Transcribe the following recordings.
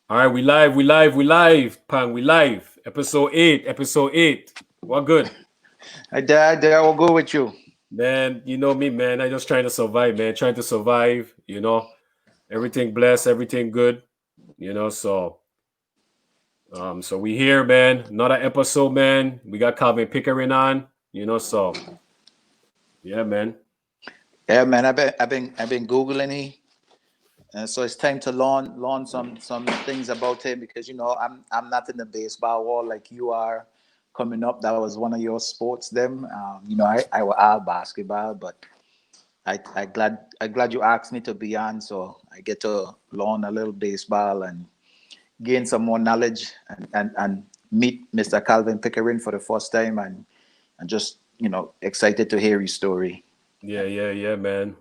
All right, we live, Pang, we live. Episode 8. What good? I will go with you. Man, you know me, man. I just trying to survive, man. Trying to survive, Everything blessed, everything good, so we here, man. Another episode, man. We got Calvin Pickering on, yeah, man. Yeah, man. I've been googling him, and so it's time to learn some things about him because I'm not in the baseball world like you are. Coming up, that was one of your sports. Them, I was all basketball, but I glad you asked me to be on, so I get to learn a little baseball and gain some more knowledge and meet Mr. Calvin Pickering for the first time and just excited to hear his story. Yeah, man.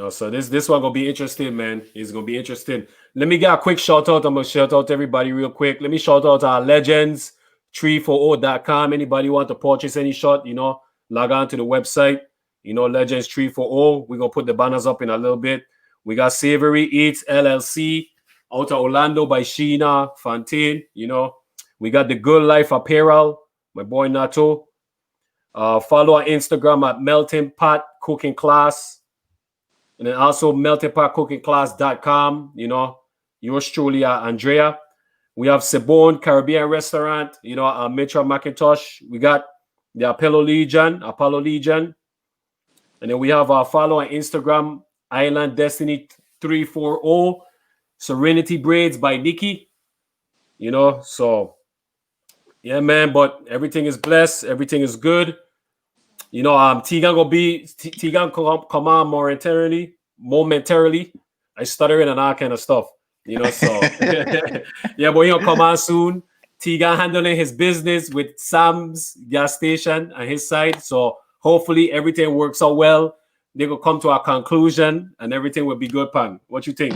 So this one gonna be interesting, man. It's gonna be interesting. Let me get a quick shout out. I'm gonna shout out everybody real quick. Let me shout out our legends 340.com. Anybody want to purchase any shot, log on to the website, legends 340. We're gonna put the banners up in a little bit. We got Savory Eats LLC out of Orlando by Sheena Fontaine. We got the Good Life Apparel, my boy Nato. Follow on Instagram at Melting Pot Cooking Class. And then also meltingpotcookingclass.com. Yours truly, Andrea. We have Sebone Caribbean Restaurant, Mitra McIntosh. We got the Apollo Legion. And then we have our follow on Instagram, Island Destiny 340, Serenity Braids by Nikki. So yeah, man, but everything is blessed, everything is good. Tegan gonna be Tegan come on momentarily. I stuttering and all kind of stuff. So yeah, but he'll come on soon. Tegan handling his business with Sam's gas station on his side. So hopefully everything works out well. They will come to a conclusion and everything will be good, Pan. What you think?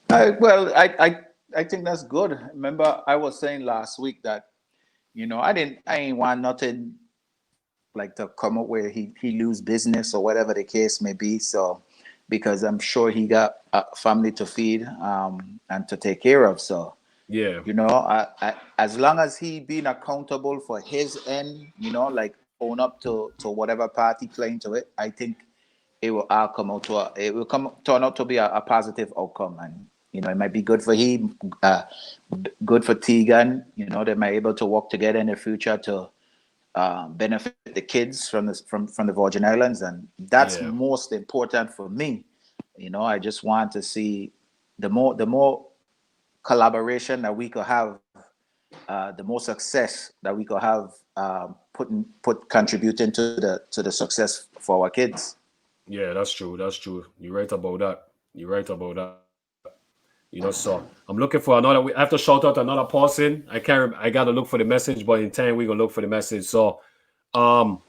Well, I think that's good. Remember, I was saying last week that I ain't want nothing like to come up where he lose business or whatever the case may be. So because I'm sure he got a family to feed and to take care of. So Yeah. as long as he being accountable for his end, like own up to whatever part he claimed to it, I think it will all come out it will come turn out to be a positive outcome, and it might be good for him, good for Tegan. They might be able to work together in the future to benefit the kids from the Virgin Islands, and that's Yeah. most important for me. I just want to see the more collaboration that we could have, the more success that we could have, contributing to the success for our kids. Yeah, that's true. That's true. You're right about that. You're right about that. So I'm looking for another. I have to shout out another person. I can't. I gotta look for the message, but in time we gonna look for the message. So, um,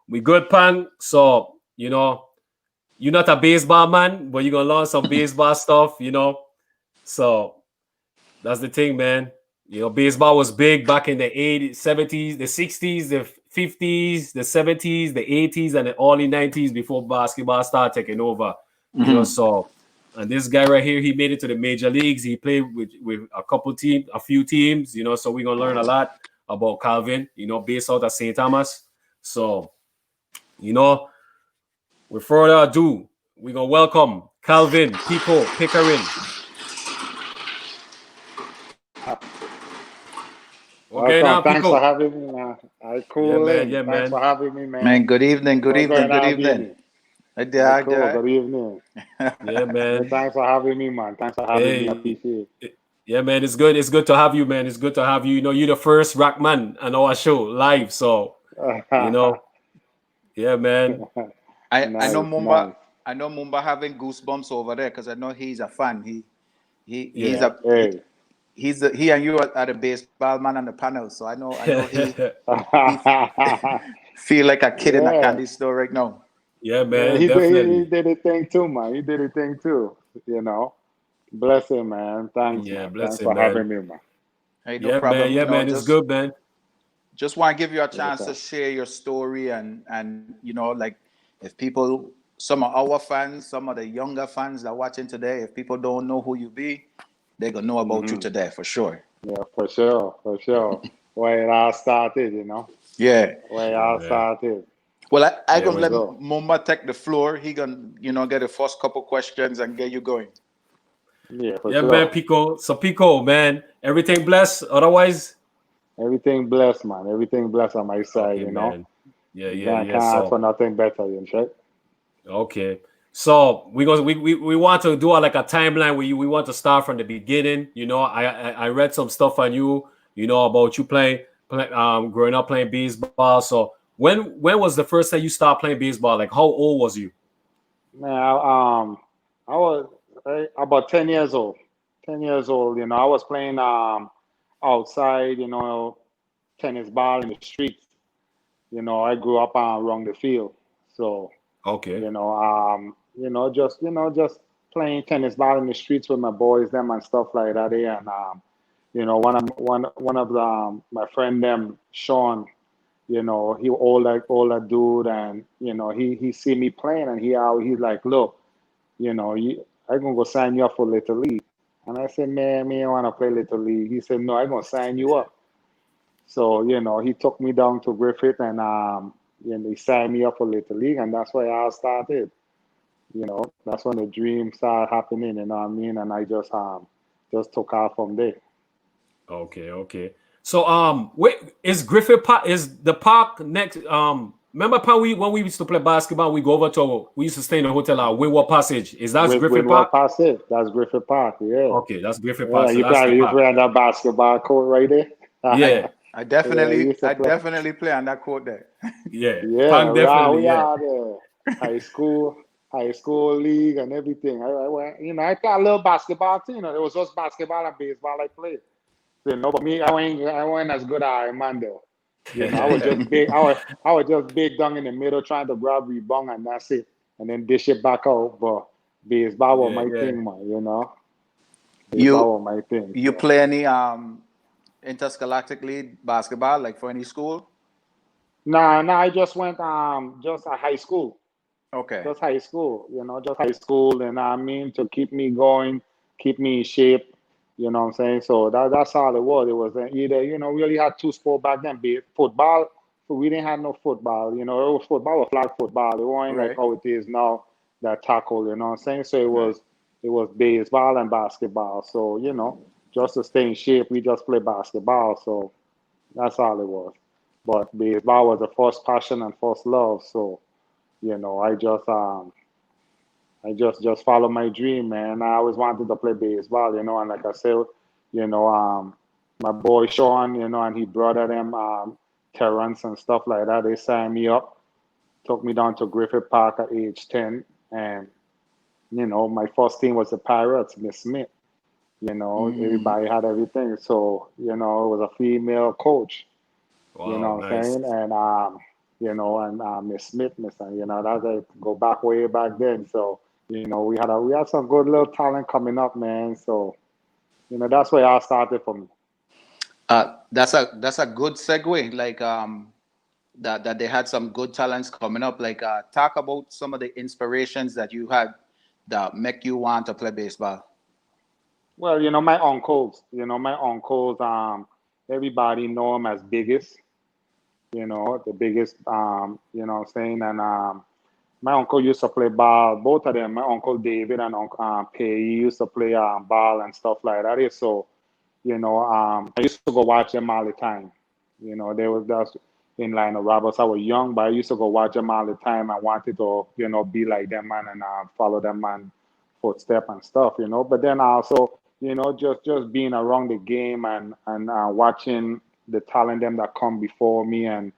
we good, Pan. So you're not a baseball man, but you're gonna learn some baseball stuff. So that's the thing, man. Baseball was big back in the 80s, 70s, the 60s, the 50s, the 70s, the 80s, and the early 90s before basketball started taking over. Mhm. So and this guy right here, he made it to the major leagues. He played with a few teams, so we're gonna learn a lot about Calvin, based out of St.Thomas. So, you know, with further ado, we're gonna welcome Calvin Pickering. Okay, now Welcome. Thanks for Pico. having me, man. I Yeah, cool man. in. Yeah, Thanks man. for having me, man. Man, good evening, good What's evening, going good on, evening. baby? I did, I I cool. did. Good evening. Yeah, Yeah, man. thanks for having me, man. Thanks for having me. I Hey, appreciate yeah, man. It's good. It's good to have you, man. It's good to have you. You're the first rock man on our show live. So, you it. know, yeah, man. I know Nice, Mumba. nice. I know Mumba having goosebumps over there because I know he's a fan. He's Yeah. a Hey. he and you are the baseball man on the panel. So I know he feel like a kid in a Yeah. candy store right now. Yeah, Yeah, man. he Definitely. did his thing too, man. He did his thing too. You know. Bless him, man. Thanks, Yeah, man. bless Thanks him, for man. having me, man. Hey, no Yeah, man. problem. Yeah, man. It's good, man. Just want to give you a Yeah, chance to thanks. share your story, and like, if people, some of our fans, some of the younger fans that are watching today, if people don't know who you be, they're gonna know about you today for sure. Yeah, for sure. Where it all started, you know. Yeah. Where it all started. Well, I There gonna we let go. Mumba take the floor. He gonna, get the first couple questions and get you going. Yeah, for Yeah, sure. man, Pico. So Pico, man, everything blessed. Otherwise, Everything blessed, man. Everything blessed on my side, okay, you know. man. Yeah, You yeah, can't yeah. ask for So nothing better, you know. okay. So we want to do like a timeline where we want to start from the beginning. You know, I read some stuff on you, about you growing up playing baseball. So when was the first time you started playing baseball? Like how old was you? Man, I was about 10 years old. 10 years old, you know. I was playing outside, you know, tennis ball in the streets. You know, I grew up around the field. So, Okay. just playing tennis ball in the streets with my boys, them and stuff like that. And one of the my friend them, Sean, you know, he older dude, and he see me playing, and he's like, look, I gonna go sign you up for Little League. And I said, man, me, I wanna play Little League. He said, no, I gonna sign you up. So, he took me down to Griffith, and he signed me up for Little League, and that's where I started. That's when the dream started happening, you know what I mean? And I just took off from there. Okay, okay. So wait, is Griffith Park is the park next remember when we used to play basketball, we used to stay in a hotel at Winward Passage. Is that With Griffith what Park? pass it? That's Griffith Park, yeah. Okay, that's Griffith Yeah, Park. So that's the you park. play on that basketball court right there. Yeah, I Yeah, we definitely, used to I play. definitely play on that court there. yeah. Yeah, Park definitely, we yeah. are the high school league and everything. I play a little basketball too. It was just basketball and baseball I played. But me, I wasn't as good as Armando. I was just big. I was just big down in the middle trying to grab rebound, and that's it. And then dish it back out. But baseball was Yeah, my yeah. thing, man. You Baseball was my thing. you So. play any interscholastic league basketball like for any school? Nah, I just went just a high school. Okay. Just high school, just high school, and I mean to keep me going, keep me in shape, you know what I'm saying? So that's all it was. It was either, we only had two sports back then, be it football. We didn't have no football, it was football or flag football. It wasn't like Right. how it is now, that tackle, you know what I'm saying? So Right. it was baseball and basketball. So, just to stay in shape, we just play basketball. So that's all it was. But baseball was the first passion and first love. So, I just follow my dream, man. I always wanted to play baseball, and like I said, my boy Sean, and he brother them, Terrence and stuff like that. They signed me up, took me down to Griffith Park at age 10, and my first team was the Pirates, Miss Smith. Everybody had everything, so it was a female coach. You Wow, know what I'm nice. saying? And Miss Smith, that's go back way back then. So we had some good little talent coming up, man. So that's where I started for me. That's a good segue. Like that they had some good talents coming up. Like talk about some of the inspirations that you had that make you want to play baseball. Well, my uncles, everybody know him as biggest. The biggest. You know what I'm saying? And my uncle used to play ball. Both of them, my uncle David and Uncle Pay, used to play ball and stuff like that. So, I used to go watch them all the time. They was just in line of Roberts. I was young, but I used to go watch them all the time. I wanted to, be like them, man, and follow them, man, footstep and stuff, But then also, just being around the game and watching the talent them that come before me, and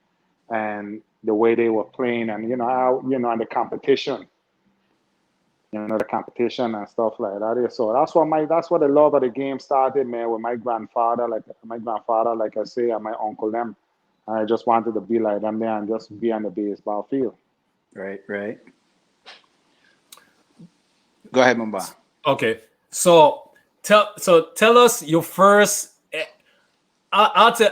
the way they were playing, and how, and the competition, the competition and stuff like that. So that's what the love of the game started, man, with my grandfather, like I say, and my uncle them. I just wanted to be like them there and just be on the baseball field. Right. Right. Go ahead, Mumba. Okay. So tell us your first I'll tell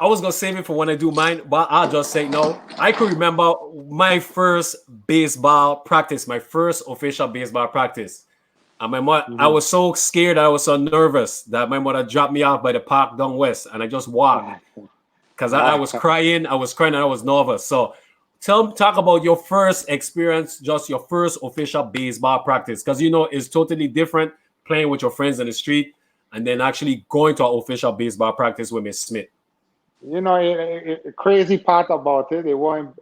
I was gonna save it for when I do mine, but I'll just say no. I could remember my first baseball practice, my first official baseball practice. And my mother, I was so scared, I was so nervous that my mother dropped me off by the park down west, and I just walked because I was crying. I was crying, and I was nervous. So, talk about your first experience, just your first official baseball practice, because it's totally different playing with your friends in the street and then actually going to an official baseball practice with Miss Smith. Crazy part about it, they weren't,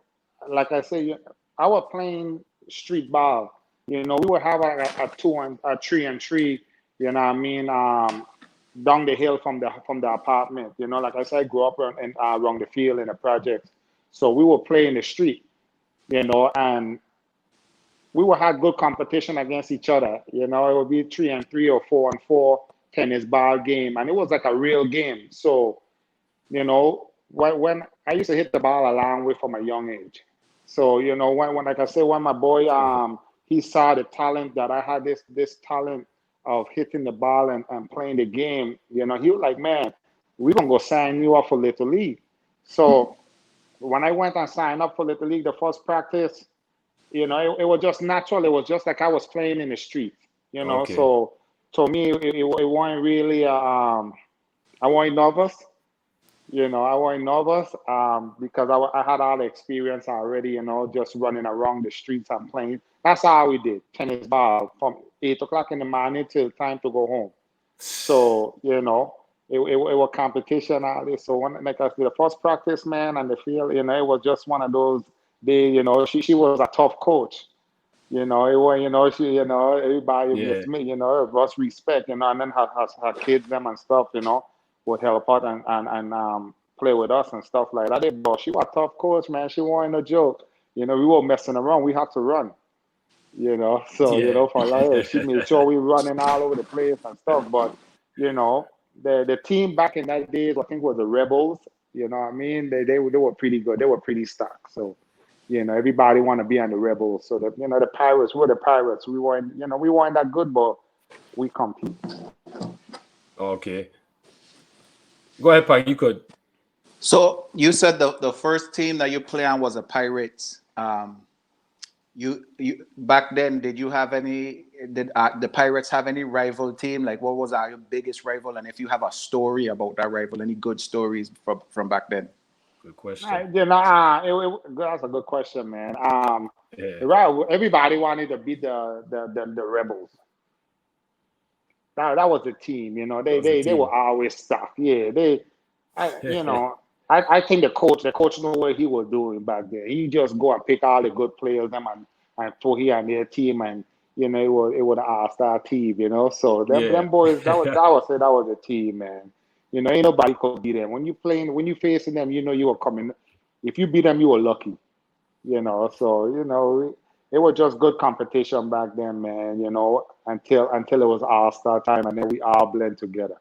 like I say, I was playing street ball. We would have a 3-and-3, you know what I mean, down the hill from the apartment. Like I said, I grew up around the field in the projects. So we would play in the street, and we would have good competition against each other. It would be 3-and-3 or 4-and-4 tennis ball game. And it was like a real game. So, when I used to hit the ball a long way from a young age. So, when like I said, when my boy, he saw the talent that I had, this talent of hitting the ball and playing the game, he was like, man, we're going to go sign you up for Little League. So when I went and signed up for Little League, the first practice, it was just natural. It was just like I was playing in the street, Okay. So to me, it wasn't really, I wasn't nervous. I wasn't nervous because I had all the experience already, just running around the streets and playing. That's how we did tennis ball from 8 o'clock in the morning till time to go home. So, it was competition out there. So when, like I said, the first practice, man, and the field, it was just one of those days, she was a tough coach. It was, she, everybody, was respect, and then her kids, them and stuff, would help out and play with us and stuff like that. But she was a tough coach, man. She wasn't a joke. We were messing around. We had to run. So for like she made sure we were running all over the place and stuff. But the team back in that days, I think, was the Rebels. You know what I mean? They were pretty good. They were pretty stock. So everybody want to be on the Rebels. So that the Pirates were the Pirates. We weren't that good, but we compete. Okay. Go ahead, Pike. You could. So you said the first team that you play on was the Pirates. You back then, did you have any? Did the Pirates have any rival team? Like, what was your biggest rival? And if you have a story about that rival, any good stories from back then? Good question. That's a good question, man. Right, everybody wanted to beat the Rebels. That was the team, they were always stuck. Yeah, I think the coach knew what he was doing back there. He just go and pick all the good players them and throw here on their team, and it was an all-star team, So them boys, that was a team, man. Ain't nobody could beat them. When you facing them, you were coming. If you beat them, you were lucky. So it was just good competition back then, man. Until it was all-star time, and then we all blend together.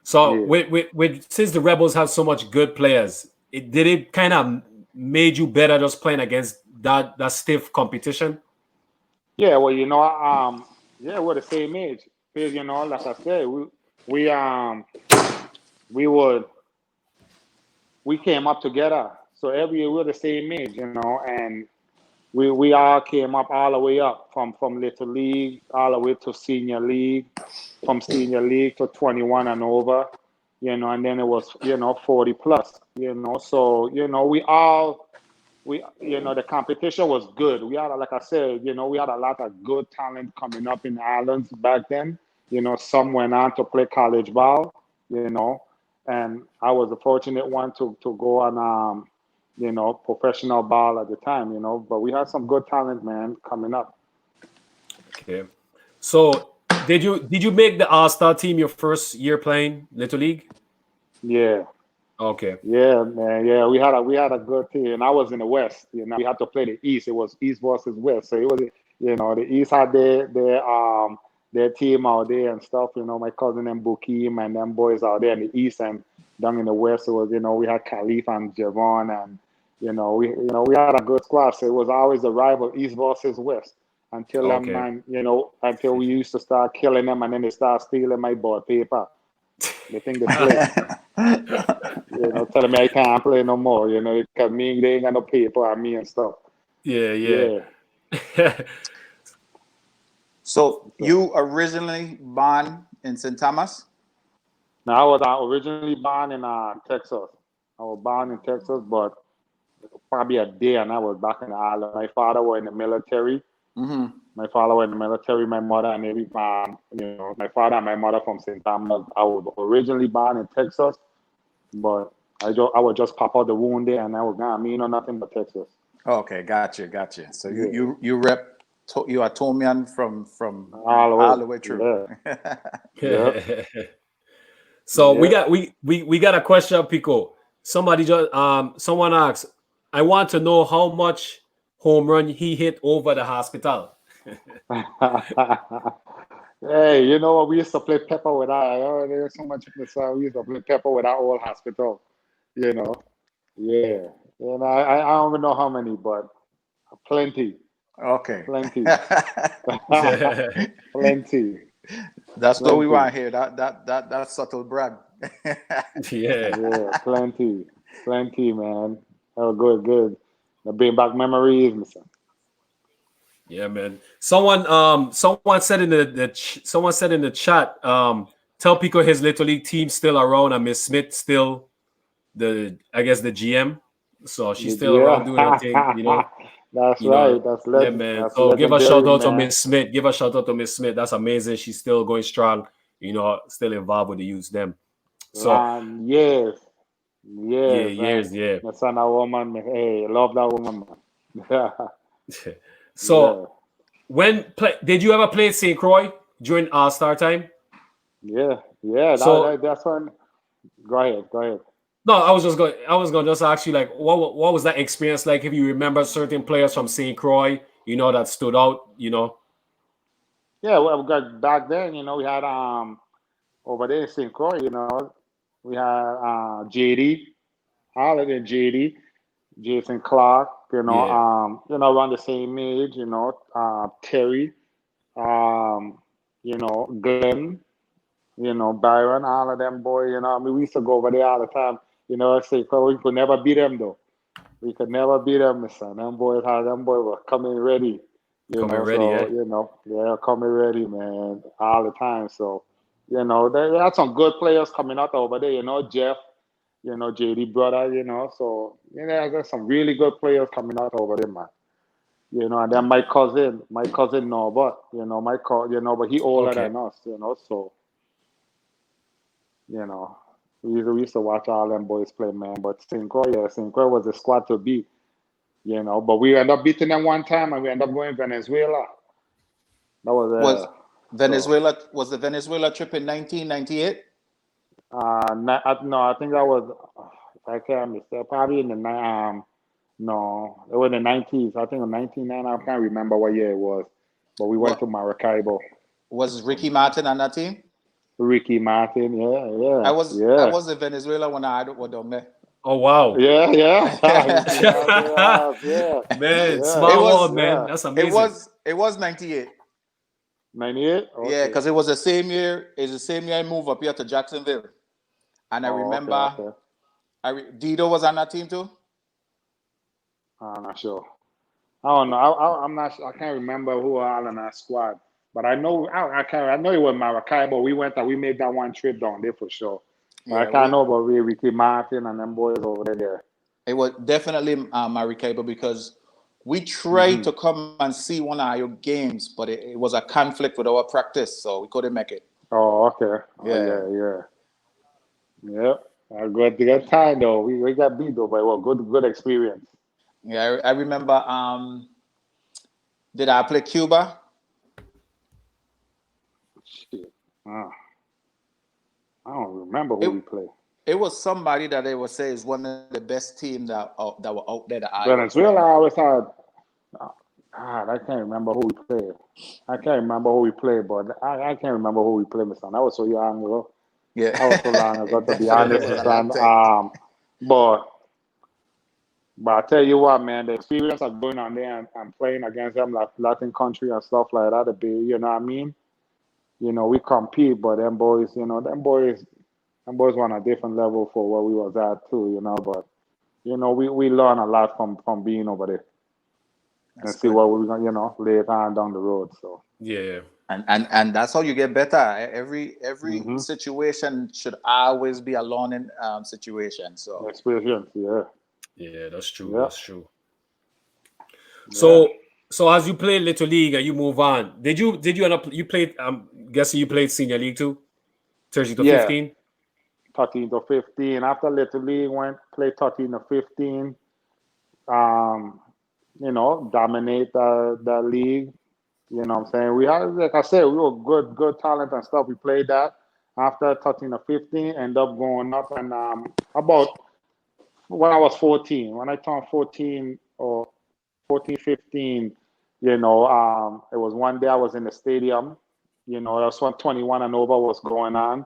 So with since the Rebels have so much good players, did it kind of made you better just playing against that stiff competition? Yeah, well, we're the same age. Because, like I said, we came up together. So every year we're the same age, and we all came up all the way up from Little League all the way to Senior League, from Senior League to 21 and over, and then it was, 40 plus, So, the competition was good. We had, like I said, we had a lot of good talent coming up in the islands back then. Some went on to play college ball, and I was the fortunate one to go on, professional ball at the time, but we had some good talent, man, coming up. Okay. So did you make the All-Star team your first year playing Little League? Yeah. Okay. Yeah, man. Yeah, we had a good team, and I was in the West. We had to play the East. It was East versus West, so it was, the East had their team out there and stuff. My cousin and Bukim and them boys out there in the East, and down in the West, it was we had Khalif and Javon, and we had a good squad. So it was always a rival, East versus West, until them man, until we used to start killing them, and then they start stealing my board paper. They think they play. Telling me I can't play no more, because me, they ain't got no paper on me and stuff. Yeah. So you originally born in St. Thomas? Now, I was originally born in Texas. I was born in Texas, but probably a day and I was back in Ireland. My father was in the military. Mm-hmm. My father was in the military. My mother and my father and my mother from St. Thomas. I was originally born in Texas, but I would just pop out the wound there, and I was nothing but Texas. Okay, gotcha. So Yeah. you rep you are Tomian from All the way through. Yeah. So Yeah. we got a question, Pico. Somebody just someone asked, I want to know how much home run he hit over the hospital. Hey, you know what? We used to play pepper with our. Oh, there's so much in the sun. We used to play pepper with our old hospital. You know. Yeah. And I don't even know how many, but plenty. Okay. Plenty. Yeah, Plenty. That's what we Plenty. want here. That subtle brag. yeah, Yeah, plenty. Plenty, man. Oh, good. Bring back memories, listen. yeah, man. Someone said in someone said in the chat, tell Pico his little league team still around and Miss Smith still I guess the GM. So she's still around doing her thing, Yeah. That's you know. right. That's Yeah, man. that's So give a shout legendary, out to man. Miss Smith. Give a shout out to Miss Smith. That's amazing. She's still going strong, still involved with the youth them. So Land, yes. yeah, Yes. years, yeah. My son, a woman, hey, love that woman, man. So Yeah. did you ever play St. Croix during All-Star time? Yeah. So That's when. Go ahead. no, I was going to just ask you like what was that experience like if you remember certain players from St. Croix, that stood out. Yeah, well, we got back then, we had over there in St. Croix, we had JD, Holiday JD, Jason Clark, Yeah. around the same age, Terry, um, Glenn, Byron, all of them boys, we used to go over there all the time, St. Croix, we could never beat them though. We could never beat them, my son. Them boys were coming ready. Coming ready, So, yeah. they're coming ready, man, all the time. So, they had some good players coming out over there, Jeff, JD brother, so, there's some really good players coming out over there, man. And then my cousin Norbert, but he older Okay. than us, so, we used to watch all them boys play, man. But St. Croix was the squad to beat. But we ended up beating them one time and we ended up going Venezuela. That was Was so the Venezuela trip in 1998? no, I think that was I can't mistake, probably in the no, it was in the 90s. I think in 1990, I can't remember what year it was. But we went to What Maracaibo. was Ricky Martin on that team? Ricky Martin, I yeah. was in Venezuela when I was down there. Oh wow. Yeah. Ricky Martin, Man, It small world, was man. That's amazing. it was 98. 98? Yeah, Okay. because it was the same year. It's the same year I moved up here to Jacksonville, and I Oh, remember okay. Dido was on that team too. I'm not sure. I don't know. I'm not. I can't remember who are all in our squad, but I know. I can't. I know it was Maracaibo. We went and we made that one trip down there for sure. But I Yeah, can't know about Ricky Martin and them boys over there. it was definitely Maracaibo because we tried Mm-hmm. to come and see one of your games, but it was a conflict with our practice, so we couldn't make it. Oh, okay. Oh, Yeah, yeah. Good time though. We got beat though, but it was good experience. yeah. I remember. Did I play Cuba? Shit. Ah, I don't remember who It we played. it was somebody that they would say is one of the best teams that were out there that I was Venezuela, playing. I always had. I can't remember who we played. I can't remember who we played, but I can't remember who we played, my son. I was so young ago. Yeah, That was so long ago, it to be definitely honest, was my a long son. time. But I tell you what, man, the experience of going on there and playing against them like Latin country and stuff like that, you know what I mean? We compete, but them boys were on a different level for where we was at too, But we learn a lot from being over there and That's see good. what we're gonna, later on down the road. So Yeah. And that's how you get better. Every situation should always be a learning situation. So Experience, yeah. Yeah, that's true. Yeah. That's true. So as you play Little League and you move on, did you end up you played guessing you played senior league too? 30 to Yeah. 15? 13 to 15. After Little League, went play 13 to 15. Dominate the league. You know what I'm saying? We had, like I said, we were good talent and stuff. We played that. After 13 or 15, end up going up. And about when I was 14, when I turned 14 or 14, 15, it was one day I was in the stadium. That's when 21 and over was going on.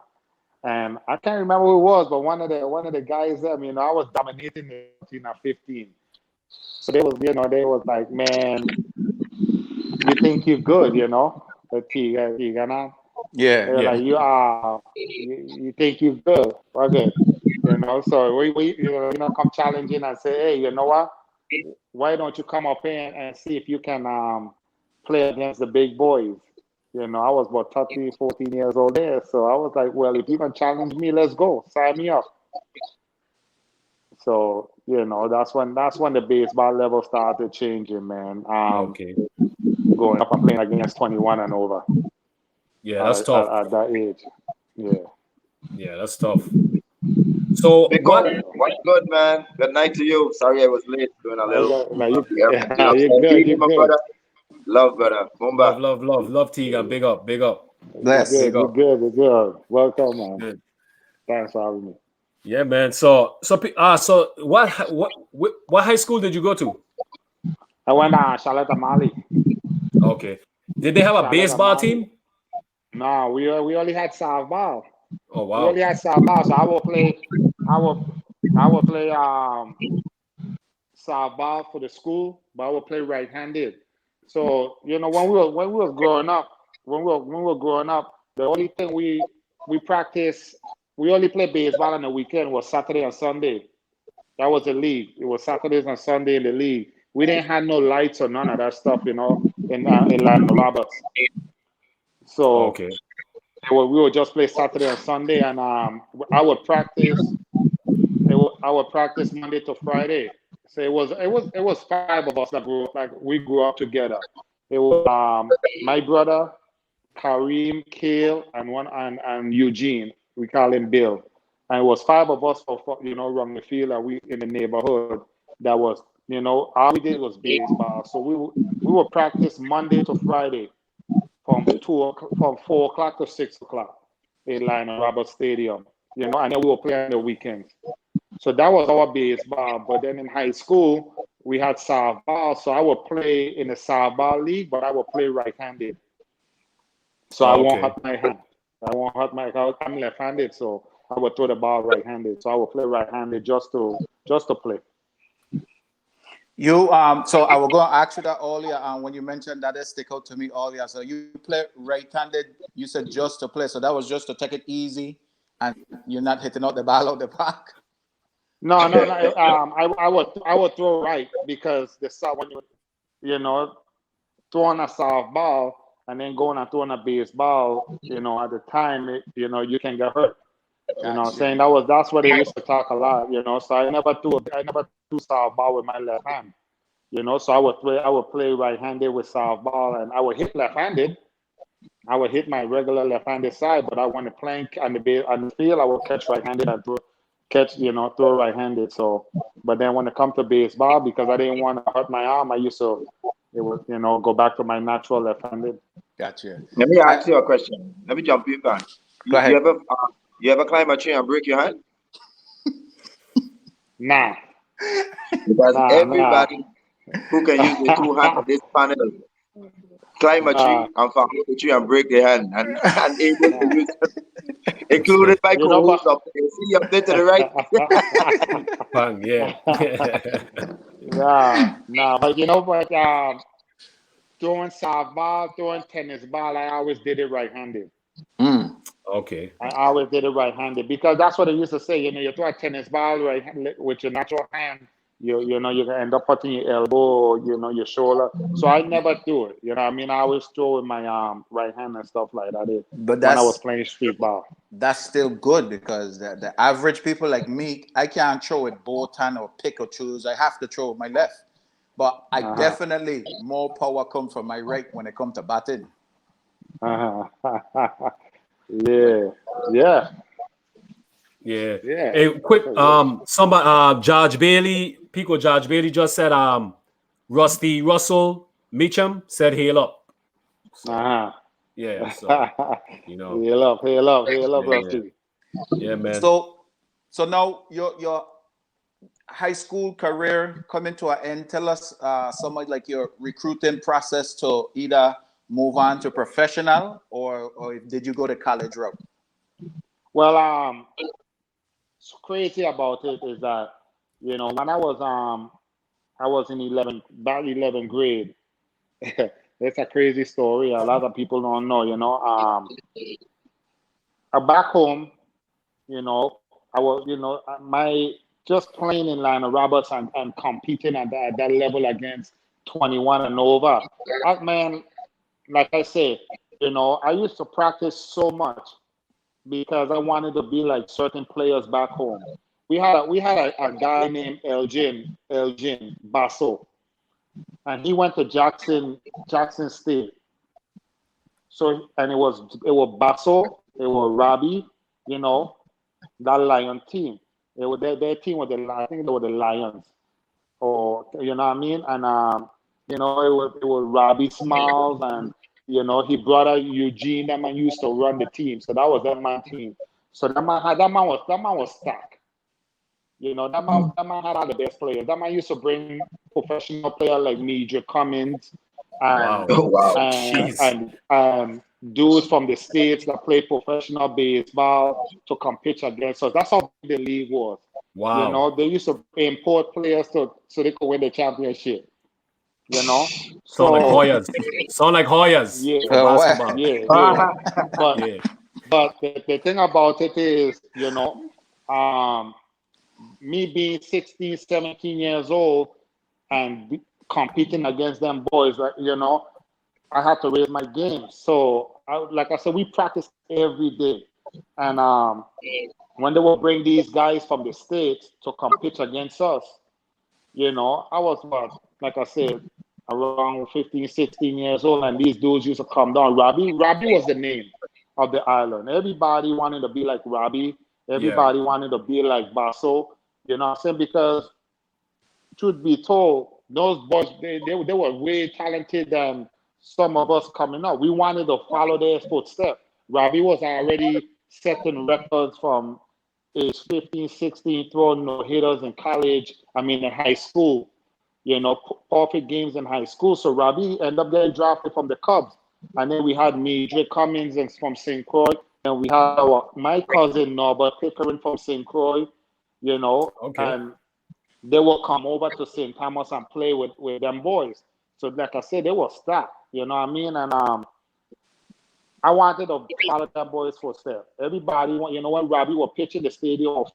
And I can't remember who it was, but one of the guys there, I was dominating the 14 and 15. So they was like, man, you think you're good, the Tigana. yeah, They're like, you think you're good, okay. So we come challenging and say, hey, you know what? Why don't you come up here and see if you can play against the big boys? I was about 13, 14 years old there. So I was like, well, if you can challenge me, let's go. Sign me up. So, that's when the baseball level started changing, man. Okay. Going up and playing against 21 and over. Yeah, that's tough. At that age. Yeah. Yeah, that's tough. So Piko, what's good, man? Good night to you. Sorry I was late. Doing a little. You're good. You're My good. brother. Love, brother. Mumba. Love Tiga. Big up. bless. Big You're up. good. You're good. Welcome, man. Good. Thanks for having me. Yeah, man. So what high school did you go to? I went to Charlotte Mali. Okay. Did they have a baseball team? No, we only had softball. Oh wow. We only had softball, so I will play softball for the school, but I will play right-handed. So when we were growing up, the only thing we practice, we only play baseball on the weekend was Saturday and Sunday. That was the league. It was Saturdays and Sunday in the league. We didn't have no lights or none of that stuff, in Lando Roberts. So Okay. we would just play Saturday and Sunday, and I would practice. I would practice Monday to Friday. So it was 5 of us that we grew up together. It was my brother, Kareem, Kale, and Eugene. We call him Bill. And it was 5 of us for around the field, and we in the neighborhood. That was all we did was baseball. So we would practice Monday to Friday from 4 o'clock to 6 o'clock in Lionel Roberts Stadium. And then we were playing on the weekends. So that was our baseball. But then in high school, we had softball. So I would play in the softball league, but I would play right-handed. So I won't hurt my hand. I'm left-handed, so I would throw the ball right-handed. So I would play right-handed just to play. You so I was going to ask you that earlier, and when you mentioned that, it stick out to me earlier. So you play right-handed. You said just to play, so that was just to take it easy, and you're not hitting out the ball out the park. No. I would throw right, because when you throwing a softball and then going and throwing a baseball, at the time you can get hurt. I'm saying that's what they used to talk a lot. So I never threw softball with my left hand. So I would play right-handed with softball, and I would hit left-handed. I would hit my regular left-handed side, but I want to play on the field. I would catch right-handed and throw right-handed. So, but then when it comes to baseball, because I didn't want to hurt my arm, I used to go back to my natural left-handed. Gotcha. Let me ask you a question. Let me jump in, man. Go ahead. You ever climb a tree and break your hand? Nah. Because everybody who can use the 2 hands of this panel climb a tree and fall off the tree and break their hand, and able to use it, included my co-host up there. See up there to the right. Bang, yeah. But throwing softball, throwing tennis ball, I always did it right-handed. Okay. I always did it right-handed, because that's what they used to say. You throw a tennis ball right with your natural hand, you know, you can end up putting your elbow, you know, your shoulder. So I never do it. You know what I mean? I always throw with my right hand and stuff like that. But When I was playing street ball. that's still good because the average people like me, I can't throw with both hand or pick or choose. I have to throw with my left. But I definitely more power comes from my right when it comes to batting. Yeah. Hey, quick, somebody, George Bailey, Piko George Bailey just said, Rusty Russell Meacham said, hail up. So, yeah, so, you know. Hail up, Rusty. Yeah, man. So now your high school career coming to an end. Tell us some of like your recruiting process to either move on to professional or did you go the college route? Well, what's crazy about it is that, you know, when I was in 11th grade. It's a crazy story. A lot of people don't know, you know. Back home, you know, I was, you know, my just playing in Lionel Roberts and competing at that level against 21 and over. Man, like I say, you know, I used to practice so much because I wanted to be like certain players back home. We had a guy named Elgin Basso, and he went to Jackson State. So and it was Basso, it was Robbie, you know, that Lion team. It was their team was I think they were the Lions, or you know what I mean. And you know, it was Robbie Smiles, and you know, his brother Eugene. That man used to run the team, so that was that man team. So that man was stacked. You know, that man had all the best players. That man used to bring professional players like Midget Cummins and dudes from the States that play professional baseball to compete against us. That's how big the league was. Wow. You know, they used to import players so they could win the championship. You know? Sound like Hoyas. Yeah. For basketball. Yeah. But the thing about it is, you know, me being 16, 17 years old and competing against them boys, right, you know, I had to raise my game. So, like I said, we practice every day. And when they would bring these guys from the States to compete against us, you know, I was, like I said, around 15, 16 years old, and these dudes used to come down. Robbie was the name of the island. Everybody wanted to be like Robbie. Everybody wanted to be like Basso. You know what I'm saying? Because, truth be told, those boys, they were way talented than some of us coming up. We wanted to follow their footsteps. Robbie was already setting records from age 15, 16, throwing no-hitters in college, in high school. You know, perfect games in high school. So Robbie ended up getting drafted from the Cubs. And then we had Midget Cummins from St. Croix. And we had my cousin Norbert Pickering from St. Croix, you know. Okay. And they will come over to St. Thomas and play with them boys. So like I said, they were stacked, you know what I mean? And I wanted to follow them boys' footsteps. Everybody, you know, when Robbie was pitching, the stadium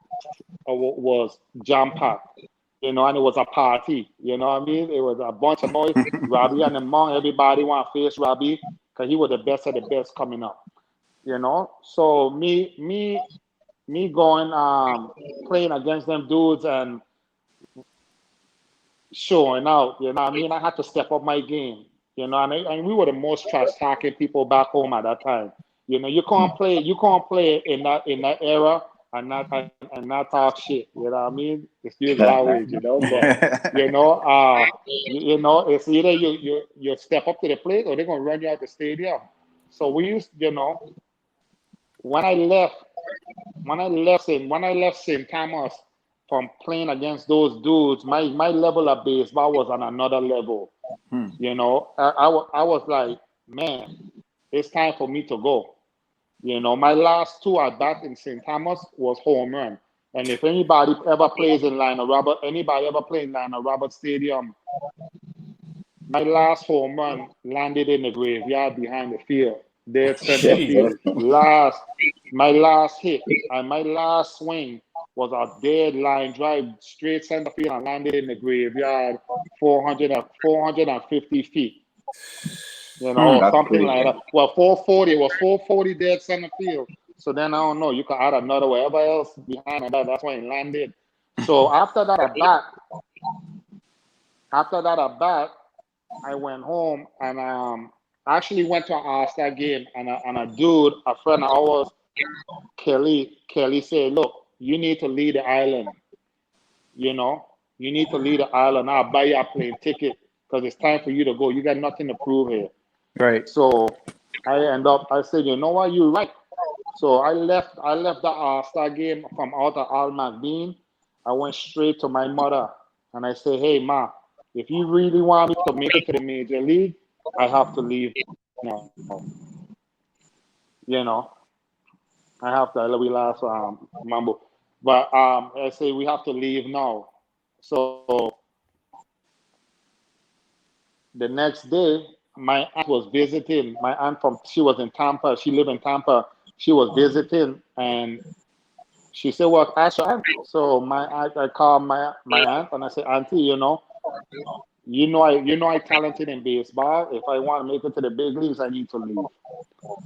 was jam-packed. You know, and it was a party. You know what I mean? It was a bunch of boys. Robbie and among everybody want to face Robbie because he was the best of the best coming up. You know, so me going playing against them dudes and showing out. You know what I mean? I had to step up my game. You know, and we were the most trash talking people back home at that time. You know, you can't play in that era and not talk shit. You know what I mean? Excuse language, you know. But you know, it's either you step up to the plate or they're gonna run you out the stadium. So we used, you know, when I left St. Thomas from playing against those dudes, my level of baseball was on another level. You know, I was like, man, it's time for me to go. You know, my last two at bat in St. Thomas was home run. And if anybody ever plays in Lionel Roberts Stadium, my last home run landed in the graveyard behind the field. Dead center field. My last hit and my last swing was a dead line drive straight center field and landed in the graveyard 450 feet. You know, or something like that. Well, 440, it was 440 dead center field. So then I don't know, you could add another wherever else behind that. That's why it landed. So after that at bat, I went home and actually went to an All-Star game and a dude, a friend of ours, Kelly said, look, you need to leave the island. You know, you need to leave the island. I'll buy you a plane ticket because it's time for you to go. You got nothing to prove here. Right. So I said, you know what, you're right. So I left the All-Star game from out of Al Bean. I went straight to my mother and I said, hey, Ma, if you really want me to make it to the major league, I have to leave now. You know, I have to, we last mambo. But I say we have to leave now. So the next day, my aunt was visiting. My aunt she was in Tampa. She lived in Tampa. She was visiting, and she said, "Well, ask your aunt." So I called my aunt and I said, "Auntie, you know I talented in baseball. If I want to make it to the big leagues, I need to leave."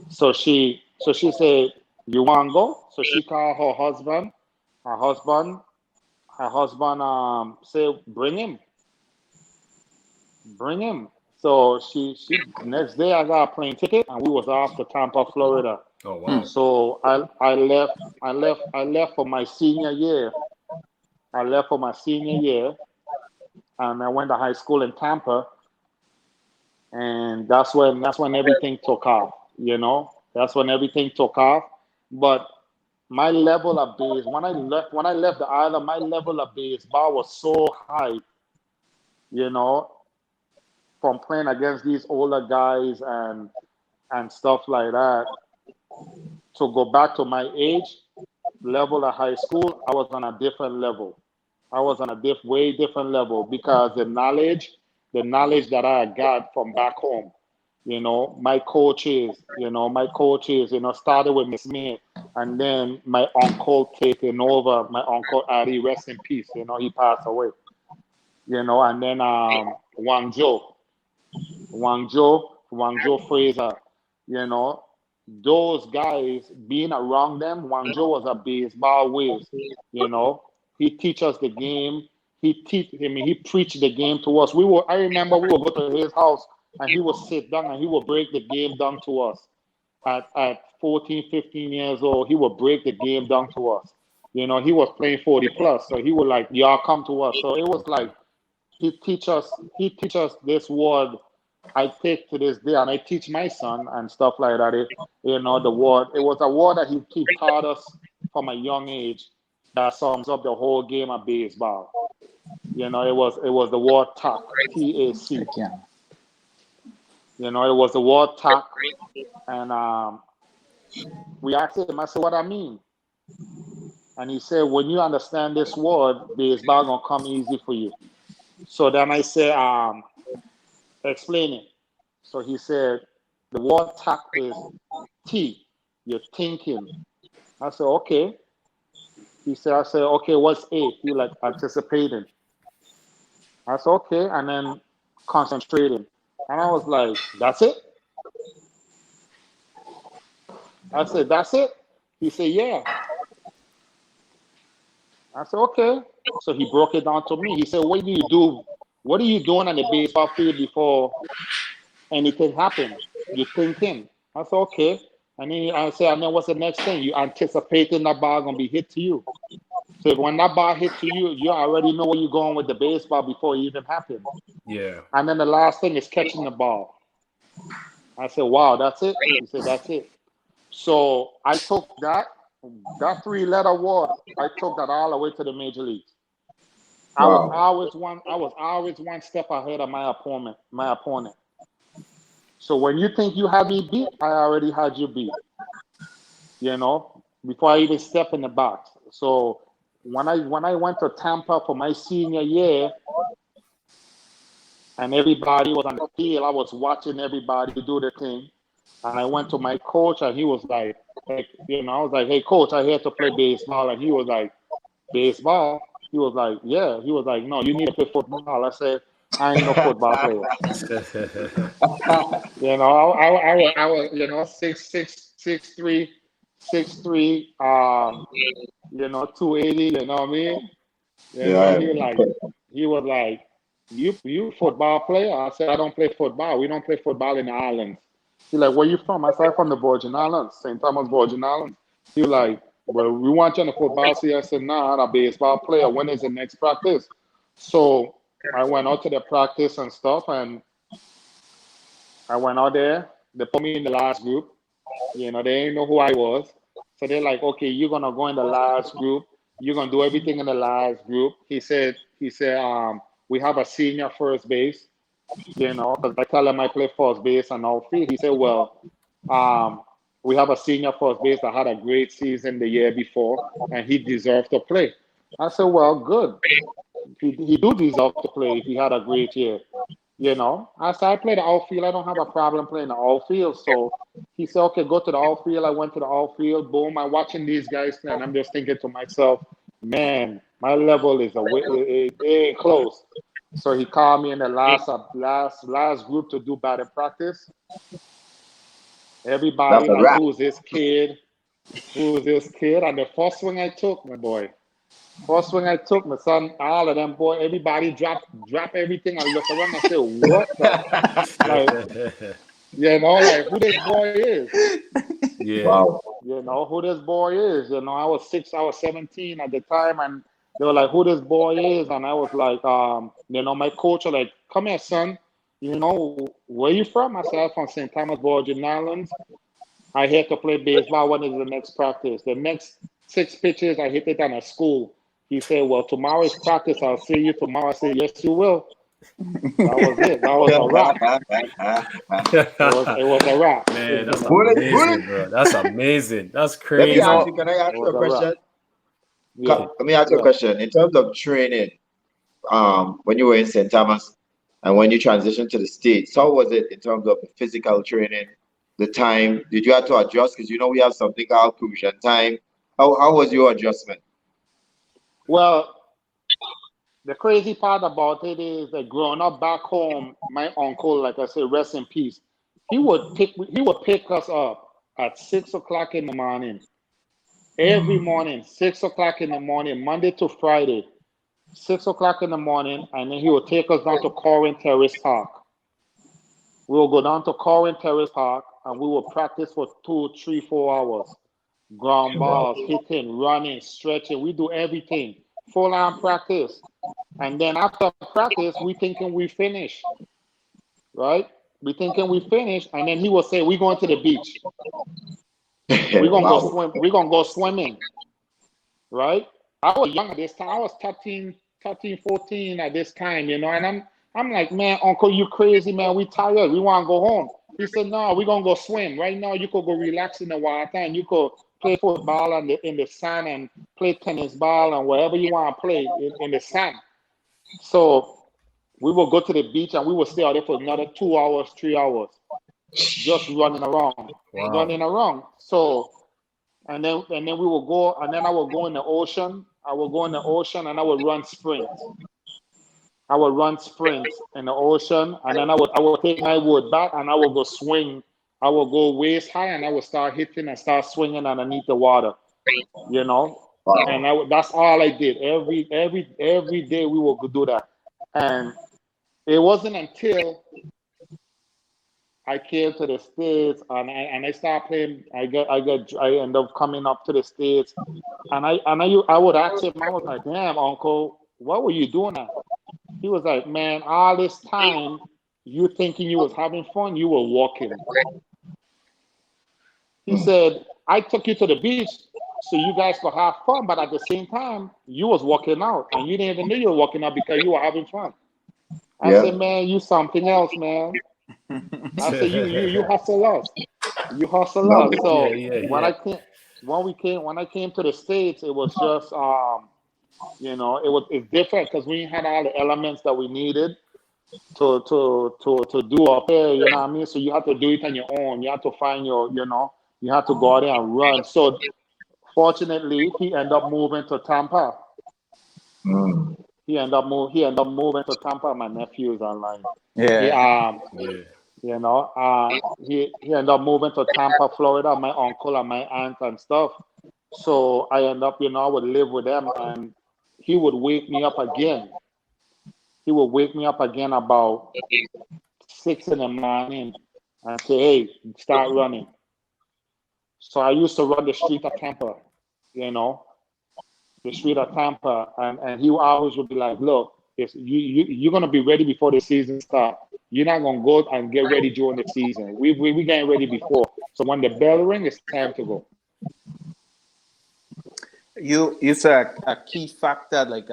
So she said, "You want to go?" So she called her husband. Her husband said, "Bring him." So she next day I got a plane ticket and we was off to Tampa, Florida. Oh wow. So I left for my senior year. And I went to high school in Tampa. And that's when everything took off, you know. That's when everything took off. But my level of base, when I left the island, my level of baseball was so high, you know, from playing against these older guys and stuff like that. To go back to my age level of high school, I was on a different level. I was on a way different level because the knowledge that I got from back home, you know, my coaches, started with Miss Smith, and then my uncle taking over. My uncle Ari, rest in peace. You know, he passed away. You know, and then Wang Zhou Fraser, you know, those guys, being around them, Wang Zhou was a baseball whiz, you know. He teach us the game. He preached the game to us. I remember we would go to his house and he would sit down and he would break the game down to us. At 14, 15 years old, he would break the game down to us. You know, he was playing 40 plus, so he would like, y'all come to us. So it was like, he teach us this word I take to this day, and I teach my son and stuff like that. You know, the word, it was a word that he taught us from a young age that sums up the whole game of baseball. You know, it was the word tack, TAC. You know, it was the word tack, and we asked him. I said, "What I mean?" And he said, "When you understand this word, baseball gonna come easy for you." So then I said, "Explain it." So he said, "The word tack is T. You're thinking." I said, "Okay." I said, "Okay, what's A?" He like anticipating. I said, "Okay," and then concentrating. And I was like, "That's it?" I said, "That's it?" He said, "Yeah." I said, "Okay." So he broke it down to me. He said, "What do you do? What are you doing on the baseball field before anything happens? You're thinking." I said, "Okay." And then I said, "And then what's the next thing? You anticipating that ball gonna be hit to you. So when that ball hit to you, you already know where you're going with the baseball before it even happens." Yeah. And then the last thing is catching the ball. I said, "Wow, that's it?" He said, "That's it." So I took that 3-letter word. I took that all the way to the major leagues. I was always one step ahead of my opponent. So when you think you have me beat, I already had you beat. You know, before I even step in the box. So when I went to Tampa for my senior year, and everybody was on the field, I was watching everybody do the thing. And I went to my coach, and he was like, you know, I was like, "Hey, coach, I'm here to play baseball." And he was like, baseball. He was like, yeah. He was like, no, you need to play football. I said, I ain't no football player. You know, I was, you know, 6'3", 6'3", you know, 280. You know what I mean? You know, Yeah. he was like, you football player? I said, I don't play football. We don't play football in the islands. He like, where you from? I said, I'm from the Virgin Islands, St. Thomas, Virgin Islands. He was like, well, we want you on the football team. I said, nah, I'm a baseball player. When is the next practice? So I went out to the practice and stuff, and I went out there. They put me in the last group. You know, they didn't know who I was. So they're like, okay, you're going to go in the last group. You're going to do everything in the last group. He said, we have a senior first base, you know, because I tell him I play first base and outfield. He said, well, we have a senior first base that had a great season the year before, and he deserved to play. I said, well, good. He do deserve to play if he had a great year. You know, I said, I play the outfield. I don't have a problem playing the outfield. So he said, okay, go to the outfield. I went to the outfield. Boom. I'm watching these guys play, and I'm just thinking to myself, man, my level is it ain't close. So he called me in the last group to do batting practice. Everybody That's a like, wrap. who's this kid? Who's this kid? And the first swing I took, my boy. First swing I took, my son, all of them, boy, everybody drop everything and look around and say, what the? Like, you know, like who this boy is. Yeah. Wow. You know, who this boy is. You know, I was 17 at the time, and they were like, who this boy is. And I was like, you know, my coach was like, come here, son. You know, where you from? I said, I'm from St. Thomas, Virgin Islands. I here to play baseball. When is the next practice? The next 6 pitches, I hit it on a school. He said, well, tomorrow is practice. I'll see you tomorrow. I said, yes, you will. That was it. That was a wrap. It was a wrap. Man, that's Bullet. amazing, bro. That's amazing. That's Let me crazy. ask you, can I ask It you was a a wrap. question? Yeah. Let me ask you a Yeah. question. In terms of training, when you were in St. Thomas and when you transitioned to the States, how was it in terms of the physical training, the time? Did you have to adjust? Because you know we have something called crucial time. How was your adjustment? Well, the crazy part about it is that growing up back home, my uncle, like I said, rest in peace, he would pick us up at 6 o'clock in the morning. Every morning, 6 o'clock in the morning, Monday to Friday, 6 o'clock in the morning, and then he would take us down to Corwin Terrace Park. We will go down to Corwin Terrace Park and we will practice for 2, 3, 4 hours. Ground balls, hitting, running, stretching. We do everything. Full on practice. And then after practice, we thinking we finish. Right? We thinking we finish. And then he will say, we're going to the beach. We're gonna go swim. We're gonna go swimming. Right? I was young at this time. I was 13, 14 at this time, you know, and I'm like, man, uncle, you crazy, man. We tired. We want to go home. He said, no, we're gonna go swim. Right now, you could go relax in the water and you could play football in the sand and play tennis ball and whatever you want to play in the sand. So we will go to the beach and we will stay out there for another 2 hours, 3 hours, just running around. Wow. Running around. So and then we will go, and then I will go in the ocean. I will go in the ocean and I will run sprints. I will run sprints in the ocean, and then I will take my wood back and I will go swing. I will go waist high and I will start hitting and start swinging underneath the water, you know. And that's all I did. Every day we will do that. And it wasn't until I came to the States and I started playing. I ended up coming up to the States, and I would ask him. I was like, "Damn, uncle, what were you doing at?" He was like, "Man, all this time you thinking you was having fun, you were walking." He said, "I took you to the beach so you guys could have fun, but at the same time you was walking out, and you didn't even know you were walking out because you were having fun." I said, "Man, you something else, man." I said, you hustle us. You hustle us. So when I came to the States, it was just you know, it's different because we had all the elements that we needed to do up there, you know what I mean? So you have to do it on your own. You have to find you know, you have to go out there and run. So fortunately he ended up moving to Tampa. Mm. He ended up moving to Tampa. My nephew's online. He Yeah. Yeah. you know, he ended up moving to Tampa, Florida. My uncle and my aunt and stuff. So I end up, I would live with them, and he would wake me up again. He would wake me up again about 6 in the morning and say, "Hey, start running." So I used to run the street of Tampa, you know, the street of Tampa, and he always would be like, "Look, if you're gonna be ready before the season starts. You're not gonna go and get ready during the season. We getting ready before. So when the bell ring, it's time to go." You said a key factor. Like,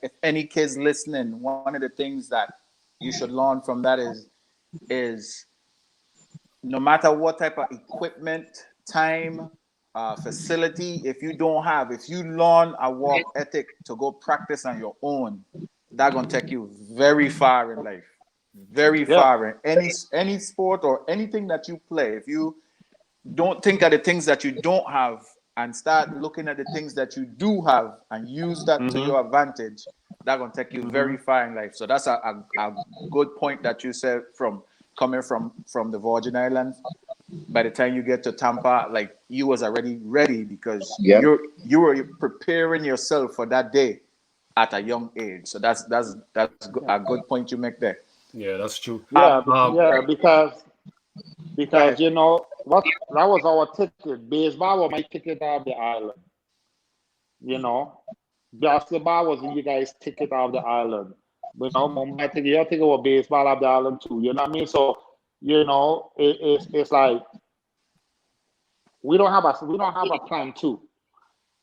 if any kids listening, one of the things that you should learn from that is no matter what type of equipment, time, facility, if you learn a work ethic to go practice on your own, that's gonna take you very far in life, very Yeah. far in any sport or anything that you play. If you don't think of the things that you don't have and start looking at the things that you do have and use that to Mm-hmm. your advantage, that's gonna take you Mm-hmm. very far in life. So that's a good point that you said from coming from the Virgin Islands. By the time you get to Tampa, like you was already ready because Yep. you were preparing yourself for that day at a young age. So that's Yeah. a good point you make there. Yeah, that's true. Yeah. Um, Yeah. Go Because ahead. what that was our ticket. Baseball was my ticket of the island. You know, basketball was you guys' ticket of the island. My ticket, your ticket was baseball of the island too. You know what I mean? So, it's like we don't have a plan too.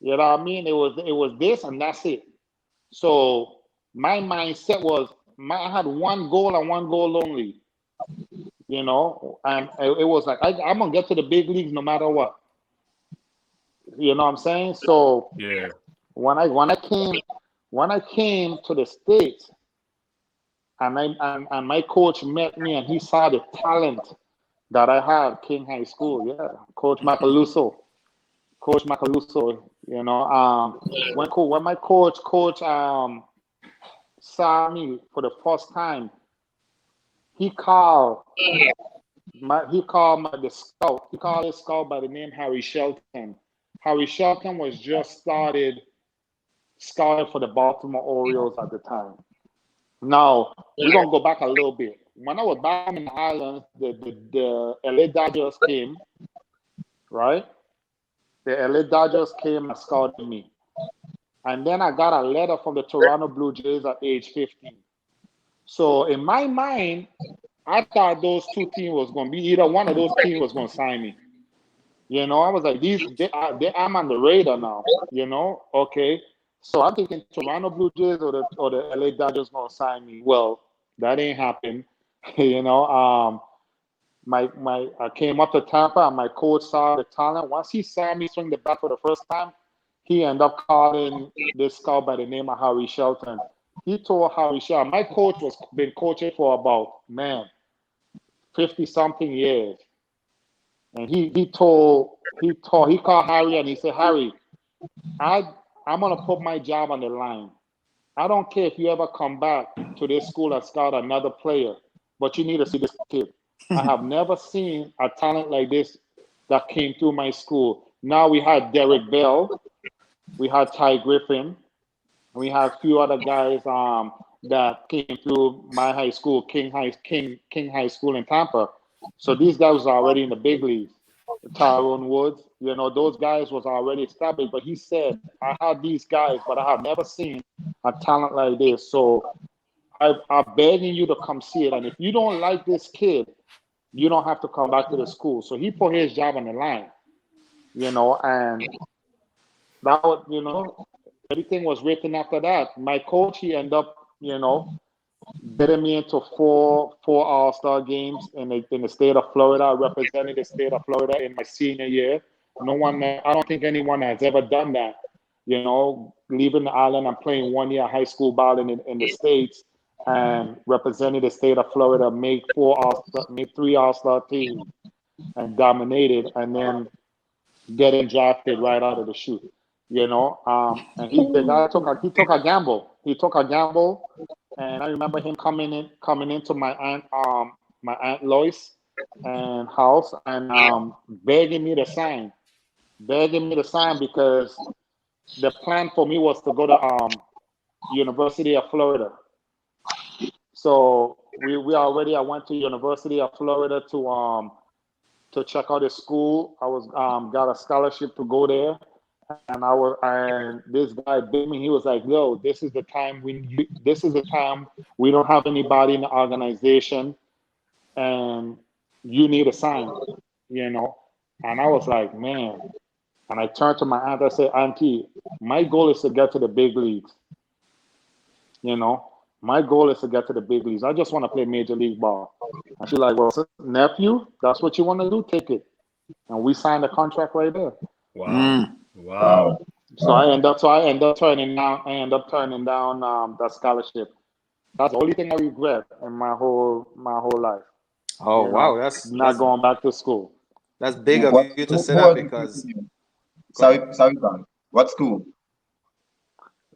You know what I mean? It was this and that's it. So my mindset was I had one goal and one goal only. And it was like I'm gonna get to the big leagues no matter what. You know what I'm saying? So yeah. when I came to the States, and my coach met me and he saw the talent that I had King High School. Yeah, Coach Macaluso. When my coach saw me for the first time, he called the scout. He called a scout by the name Harry Shelton. Harry Shelton was just started scouting for the Baltimore Orioles at the time. Now we're gonna go back a little bit. When I was back in the islands, the LA Dodgers came, right? The LA Dodgers came and scouted me. And then I got a letter from the Toronto Blue Jays at age 15. So in my mind, I thought those two teams was gonna be either one of those teams was gonna sign me. I was like, I'm on the radar now. Okay. So I'm thinking Toronto Blue Jays or the LA Dodgers gonna sign me. Well, that ain't happened. you know, um, my I came up to Tampa and my coach saw the talent. Once he saw me swing the bat for the first time, he ended up calling this scout by the name of Harry Shelton. He told Harry Shelton, my coach was been coaching for about 50 something years. And he called Harry and he said, Harry, I'm gonna put my job on the line. I don't care if you ever come back to this school and scout another player, but you need to see this kid. I have never seen a talent like this that came through my school. Now we had Derek Bell, we had Ty Griffin, we had a few other guys that came through my high school, King High School in Tampa. So these guys was already in the big leagues. Tyrone Woods, those guys was already established. But he said, I had these guys, but I have never seen a talent like this. So I'm begging you to come see it. And if you don't like this kid, you don't have to come back to the school. So he put his job on the line, and that was, everything was written after that. My coach, he ended up, getting me into four All-Star games in the state of Florida. I represented the state of Florida in my senior year. I don't think anyone has ever done that. Leaving the island and playing 1 year high school ball in the States and representing the state of Florida, make three All-Star teams and dominated, and then getting drafted right out of the chute. And the guy took a gamble. He took a gamble, and I remember him coming into my aunt Lois and house and begging me to sign because the plan for me was to go to University of Florida. So I went to University of Florida to check out the school. I was got a scholarship to go there, and this guy bid me. He was like, "Yo, this is the time we don't have anybody in the organization, and you need a sign, And I was like, man. And I turned to my aunt. I said, Auntie, my goal is to get to the big leagues. My goal is to get to the big leagues. I just want to play major league ball. And she's like, well, nephew, that's what you want to do? Take it. And we signed a contract right there. Wow. Wow. So I end up turning down that scholarship. That's the only thing I regret in my whole life. Oh, wow. That's going back to school. That's big of you to say that because. Sorry, Tom. What school?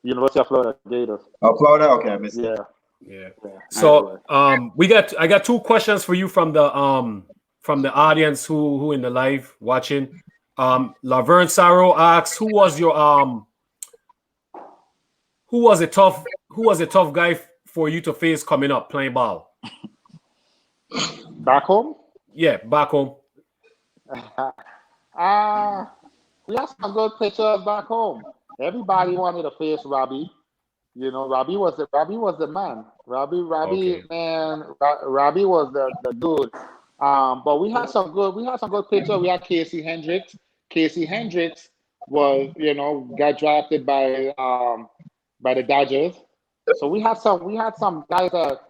University of Florida Gators. Oh, Florida. Okay, I missed it. Yeah. So I got two questions for you from the audience who in the live watching. Laverne Saro asks, who was a tough guy for you to face coming up playing ball? Back home? Yeah, back home. We have some good pitchers back home. Everybody wanted to face Robbie. Robbie was the man. Robbie, man, Robbie was the dude. But we had some good pitchers. We had Casey Hendricks. Casey Hendricks was, got drafted by the Dodgers. So we had some guys that,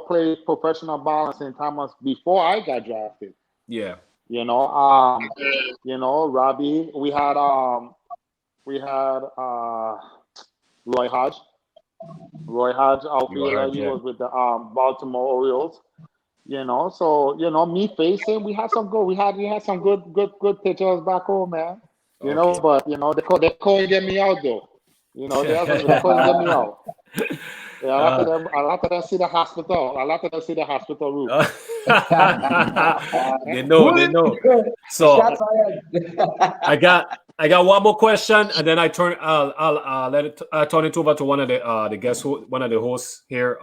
played professional ball in St. Thomas before I got drafted. Yeah. Robbie. We had Roy Hodge. Roy Hodge outfielder. He was with the Baltimore Orioles. So me facing, we had some good pitchers back home, man. But they couldn't get me out though. They couldn't get me out. Yeah, I like to see the hospital. I like to see the hospital roof. They know. So I got one more question, and then I'll turn it over to one of the guests, one of the hosts here.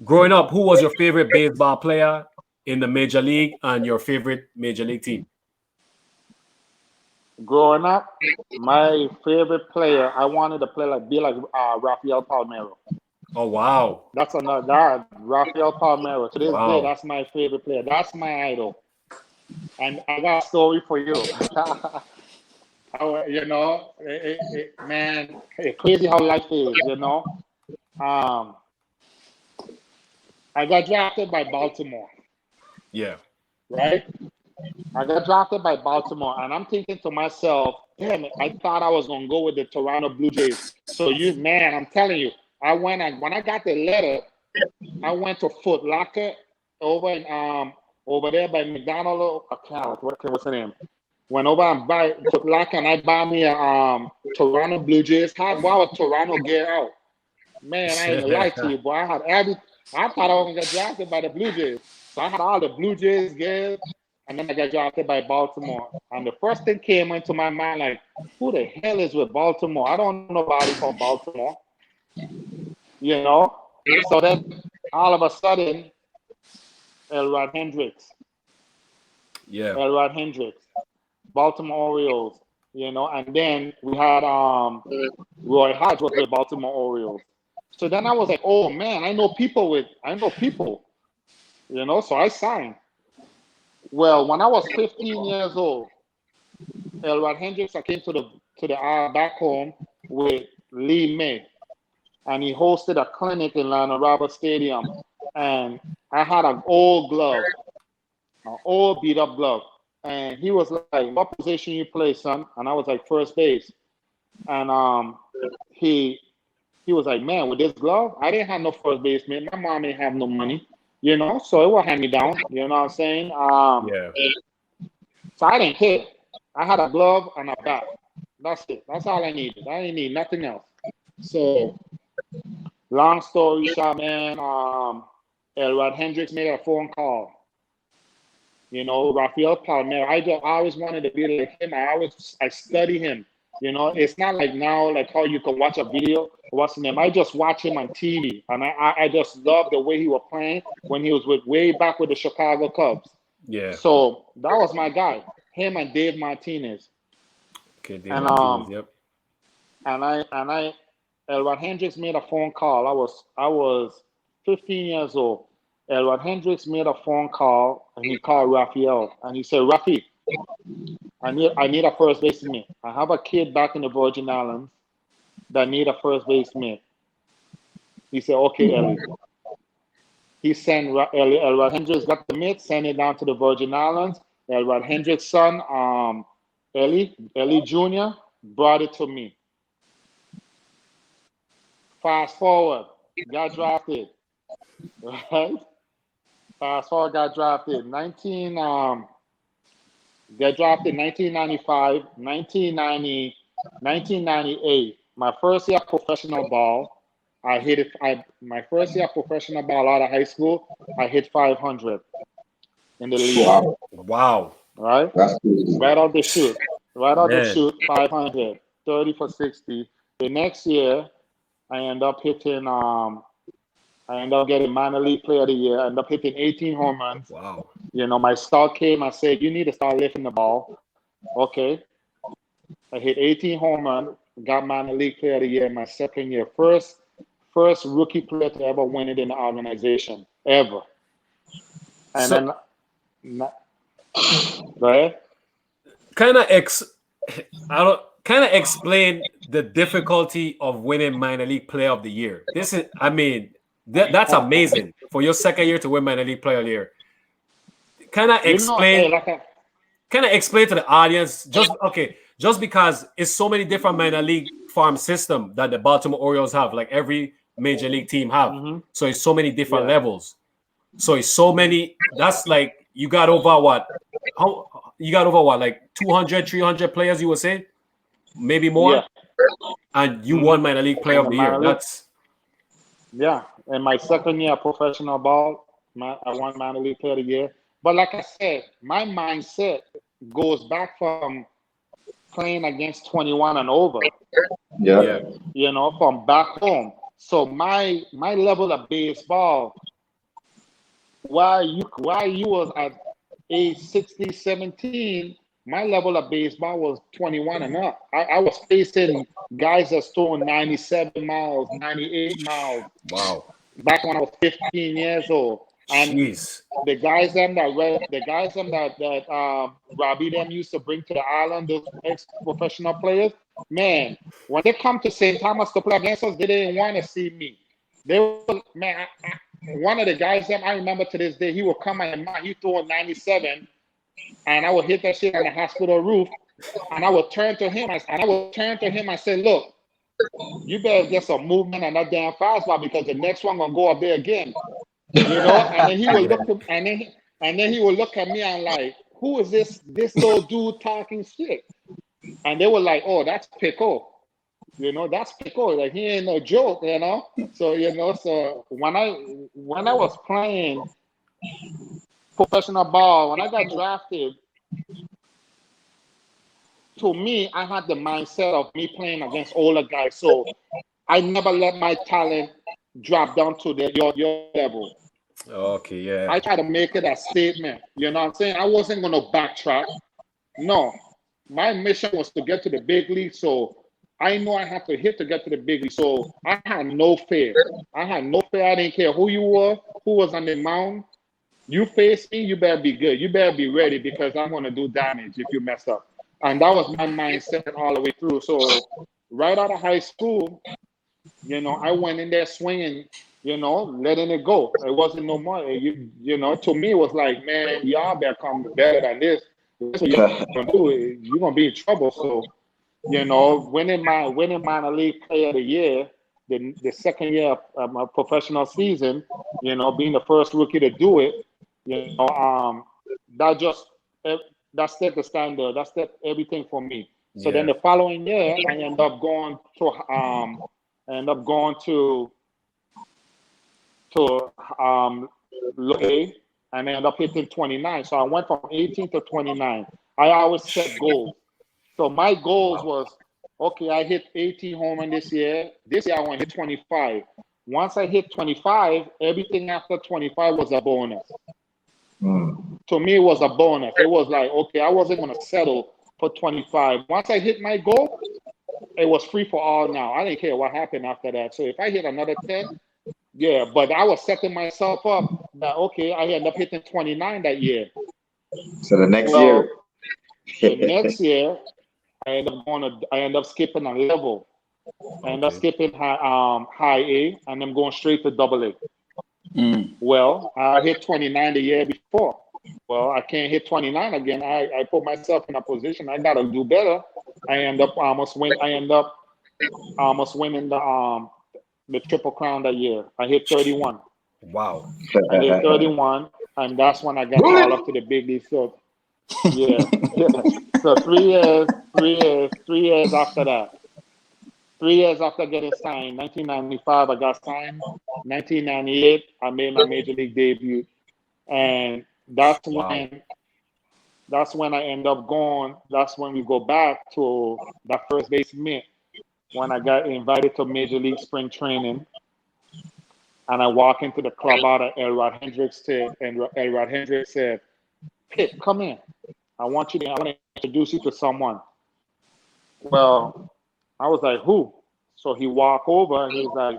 Growing up, who was your favorite baseball player in the major league and your favorite major league team? Growing up, my favorite player, I wanted to be like Rafael Palmeiro. Oh wow, that's another Rafael Palmeiro. To this day, that's my favorite player. That's my idol. And I got a story for you. Man, it's crazy how life is. I got drafted by Baltimore. Yeah. Right? I got drafted by Baltimore, and I'm thinking to myself, damn it, I thought I was going to go with the Toronto Blue Jays. So I'm telling you, when I got the letter, I went to Foot Locker over there by McDonald. What's the name? Went over and buy Foot Locker, and I buy me a Toronto Blue Jays. How about Toronto get out? Man, I ain't lie to you, boy. I thought I was going to get drafted by the Blue Jays. So I had all the Blue Jays gears, and then I got drafted by Baltimore. And the first thing came into my mind, like, who the hell is with Baltimore? I don't know nobody from Baltimore. So then all of a sudden, Elrod Hendricks. Yeah. Elrod Hendricks. Baltimore Orioles. And then we had Roy Hodge was with Baltimore Orioles. So then I was like, oh man, I know people. So I signed. Well, when I was 15 years old, Elrod Hendricks, I came to the back home with Lee May, and he hosted a clinic in Lionel Roberts Stadium, and I had an old glove, an old beat up glove, and he was like, "What position you play, son?" And I was like, "First base," and he was like, "Man, with this glove, I didn't have no first baseman. My mom didn't have no money." So it will hand me down. You know what I'm saying? Yeah. So I didn't hit. I had a glove and a bat. That's it. That's all I needed. I didn't need nothing else. So, long story short, man, Elrod Hendricks made a phone call. You know, Rafael Palmeiro. I always wanted to be like him. I study him. You know, it's not like now, like how you can watch a video, watching him. I just watch him on TV, and I just love the way he was playing when he was way back with the Chicago Cubs. Yeah. So that was my guy. Him and Dave Martinez. Okay, Dave And Martinez, yep. and Elrod Hendricks made a phone call. I was 15 years old. Elrod Hendricks made a phone call, and he called Rafael, and he said, Rafi, I need a first baseman. I have a kid back in the Virgin Islands that need a first baseman. He said, okay, Ellie. He sent Elrod Hendricks, got the mitt, sent it down to the Virgin Islands. Elrod Hendricks' son, Ellie Jr., brought it to me. Fast forward, got drafted. Right? Fast forward, got drafted. Got drafted 1995, 1990, 1998. My first year professional ball, I hit it. My first year professional ball out of high school, I hit 500 in the league. Wow. Right? Right out the chute. Right out the chute, 500. 30 for 60. The next year, I end up hitting. I end up getting minor league player of the year. I end up hitting 18 home runs. Wow. You know, my scout came and said, you need to start lifting the ball. Okay. I hit 18 home runs, got minor league player of the year in my second year. First rookie player to ever win it in the organization. Ever. And so, then, go ahead. Kind of explain the difficulty of winning minor league player of the year. This is, I mean, that's amazing for your second year to win minor league player of the year. Kind of explain to the audience, just because it's so many different minor league farm system that the Baltimore Orioles have, like every major league team have. Mm-hmm. So it's so many different levels. So it's so many. That's like you got over what? Like 200, 300 players, you would say? Maybe more? Yeah. And you won minor league player of the year. That's... Yeah. In my second year of professional ball, I won minor league player of the year. But like I said, my mindset goes back from playing against 21 and over. Yeah. You know, from back home. So my level of baseball, while you was at age 16, 17, my level of baseball was 21 and up. I was facing guys that's throwing 97 miles, 98 miles. Wow. Back when I was 15 years old. And jeez. the guys that Robbie them used to bring to the island, those ex-professional players, man, when they come to St.Thomas to play against us, they didn't want to see me. They were, man, one of the guys that I remember to this day, he would come and he threw a 97, and I would hit that shit on the hospital roof, and I would turn to him and say, look, you better get some movement on that damn fastball because the next one gonna go up there again. You know, and then he would look at, and then he would look at me and like, who is this little dude talking shit? And they were like, oh, that's Piko. You know, that's Piko. Like, he ain't no joke, you know. So, you know, so when I was playing professional ball, when I got drafted, to me, I had the mindset of me playing against older guys. So I never let my talent drop down to your level. Okay, yeah. I try to make it a statement. You know what I'm saying? I wasn't going to backtrack. No. My mission was to get to the big league. So I know I have to hit to get to the big league. So I had no fear. I didn't care who you were, who was on the mound. You face me, you better be good. You better be ready because I'm going to do damage if you mess up. And that was my mindset all the way through. So right out of high school, you know, I went in there swinging, you know, letting it go. It wasn't no more. You know, to me, it was like, man, y'all better come better than this. This is what you're going to do. You're going to be in trouble. So, you know, winning minor league player of the year, the second year of my professional season, you know, being the first rookie to do it, you know, that set the standard. That set everything for me. So then the following year, I end up going to low A, and I end up hitting 29. So I went from 18 to 29. I always set goals. So my goals was, okay, I hit 18 home run this year. This year I want to hit 25. Once I hit 25, everything after 25 was a bonus. To me, it was a bonus. It was like, okay, I wasn't going to settle for 25. Once I hit my goal, it was free for all now. I didn't care what happened after that. So if I hit another 10, yeah, but I was setting myself up that, okay, I ended up hitting 29 that year. So the next year? The next year, I end up skipping a level. I end up skipping high A, and I'm going straight to double A. Well, I hit 29 the year before. Well, I can't hit 29 again. I put myself in a position. I gotta do better. I end up almost winning the Triple Crown that year. I hit 31. Wow. I hit 31, and that's when I got called up to the big league. So yeah. So 3 years after that. 3 years after getting signed, 1995, I got signed. 1998, I made my major league debut, and that's when I end up going. That's when we go back to that first base mitt, when I got invited to major league spring training, and I walk into the club out of Elrod Hendricks and Elrod Hendricks said, "Pitt, come in. I want to introduce you to someone." Well, I was like, "Who?" So he walked over and he's like,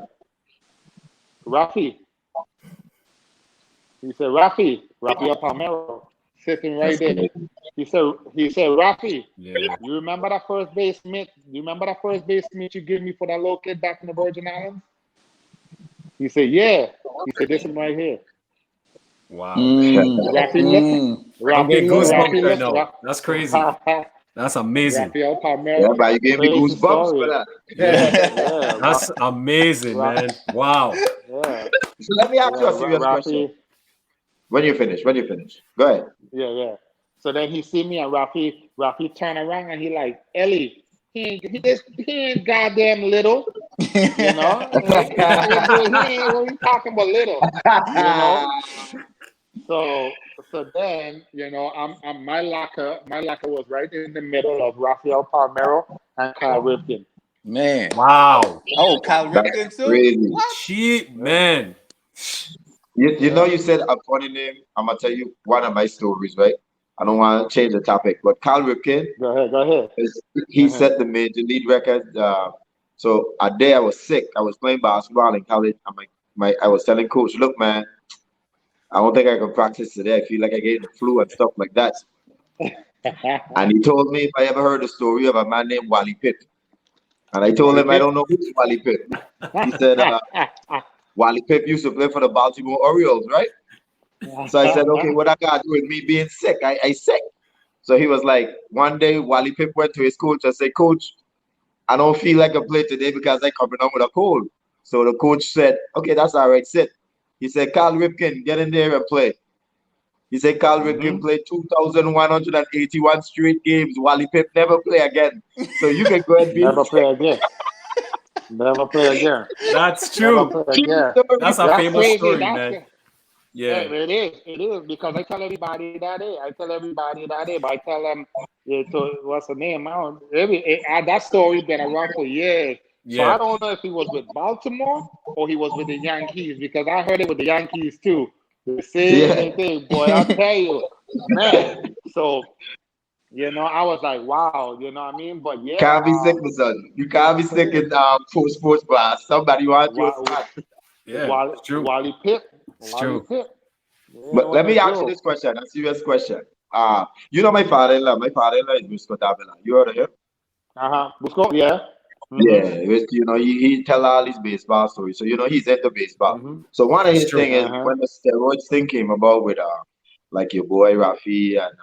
"Rafi." He said, Rafael Palmeiro, sitting right there. He said, "Rafi, you remember that first base mitt? You remember that first base mitt you gave me for that little kid back in the Virgin Islands?" He said, "Yeah." He said, "This is right here." Wow. Rafi I'm getting goosebumps right look. now. That's crazy. That's amazing. Rafael Palmeiro. Yeah, but you gave me goosebumps for that. Yeah. That's amazing, man. Wow. Yeah. So let me ask you a serious question. When you finish. Go ahead. Yeah. So then he see me and Rafi turn around and he like, "Ellie, he ain't goddamn little, you know. He ain't what we talking about little, you know." So then, you know, I'm my locker was right in the middle of Rafael Palmeiro and Kyle Ripken. Man. Wow. Oh, Kyle Ripken too? Crazy. What? Shit, man. You know, you said a funny name. I'm gonna tell you one of my stories, right? I don't want to change the topic, but Kyle Ripken. Go ahead. He set the major league record. So a day I was sick. I was playing basketball in college. I was telling coach, "Look, man, I don't think I can practice today. I feel like I get the flu and stuff like that." And he told me if I ever heard the story of a man named Wally Pitt. And I told him I don't know who's Wally Pitt. He said, Wally Pitt used to play for the Baltimore Orioles, right? So I said, okay, what I got to do with me being sick? I sick. So he was like, one day Wally Pitt went to his coach and said, "Coach, I don't feel like I play today because I coming up with a cold." So the coach said, "Okay, that's all right, sit." He said, "Kyle Ripken, get in there and play." He said Kyle Ripken played 2,181 straight games. Wally Pitt never play again. So you can go and be Never play again. That's true. That's a famous crazy. story, man. Yeah. It is because I tell everybody that day. But I tell them, what's the name? That story been around for years. So I don't know if he was with Baltimore or he was with the Yankees, because I heard it with the Yankees too. The same thing, boy. I'll tell you, man. So, you know, I was like, wow, you know what I mean? But yeah. Can't be sick, my son. You can't be sick in sports class. Somebody wants you. Yeah, it's true. Wally Pitt. It's true. But let me ask you this question, a serious question. You know my father-in-law. My father-in-law is Busco Davila. You heard of him? Busco, yeah. Yeah, you know, he tell all his baseball stories. So, you know, he's into baseball. So one of his thing is when the steroids thing came about with like your boy Rafi and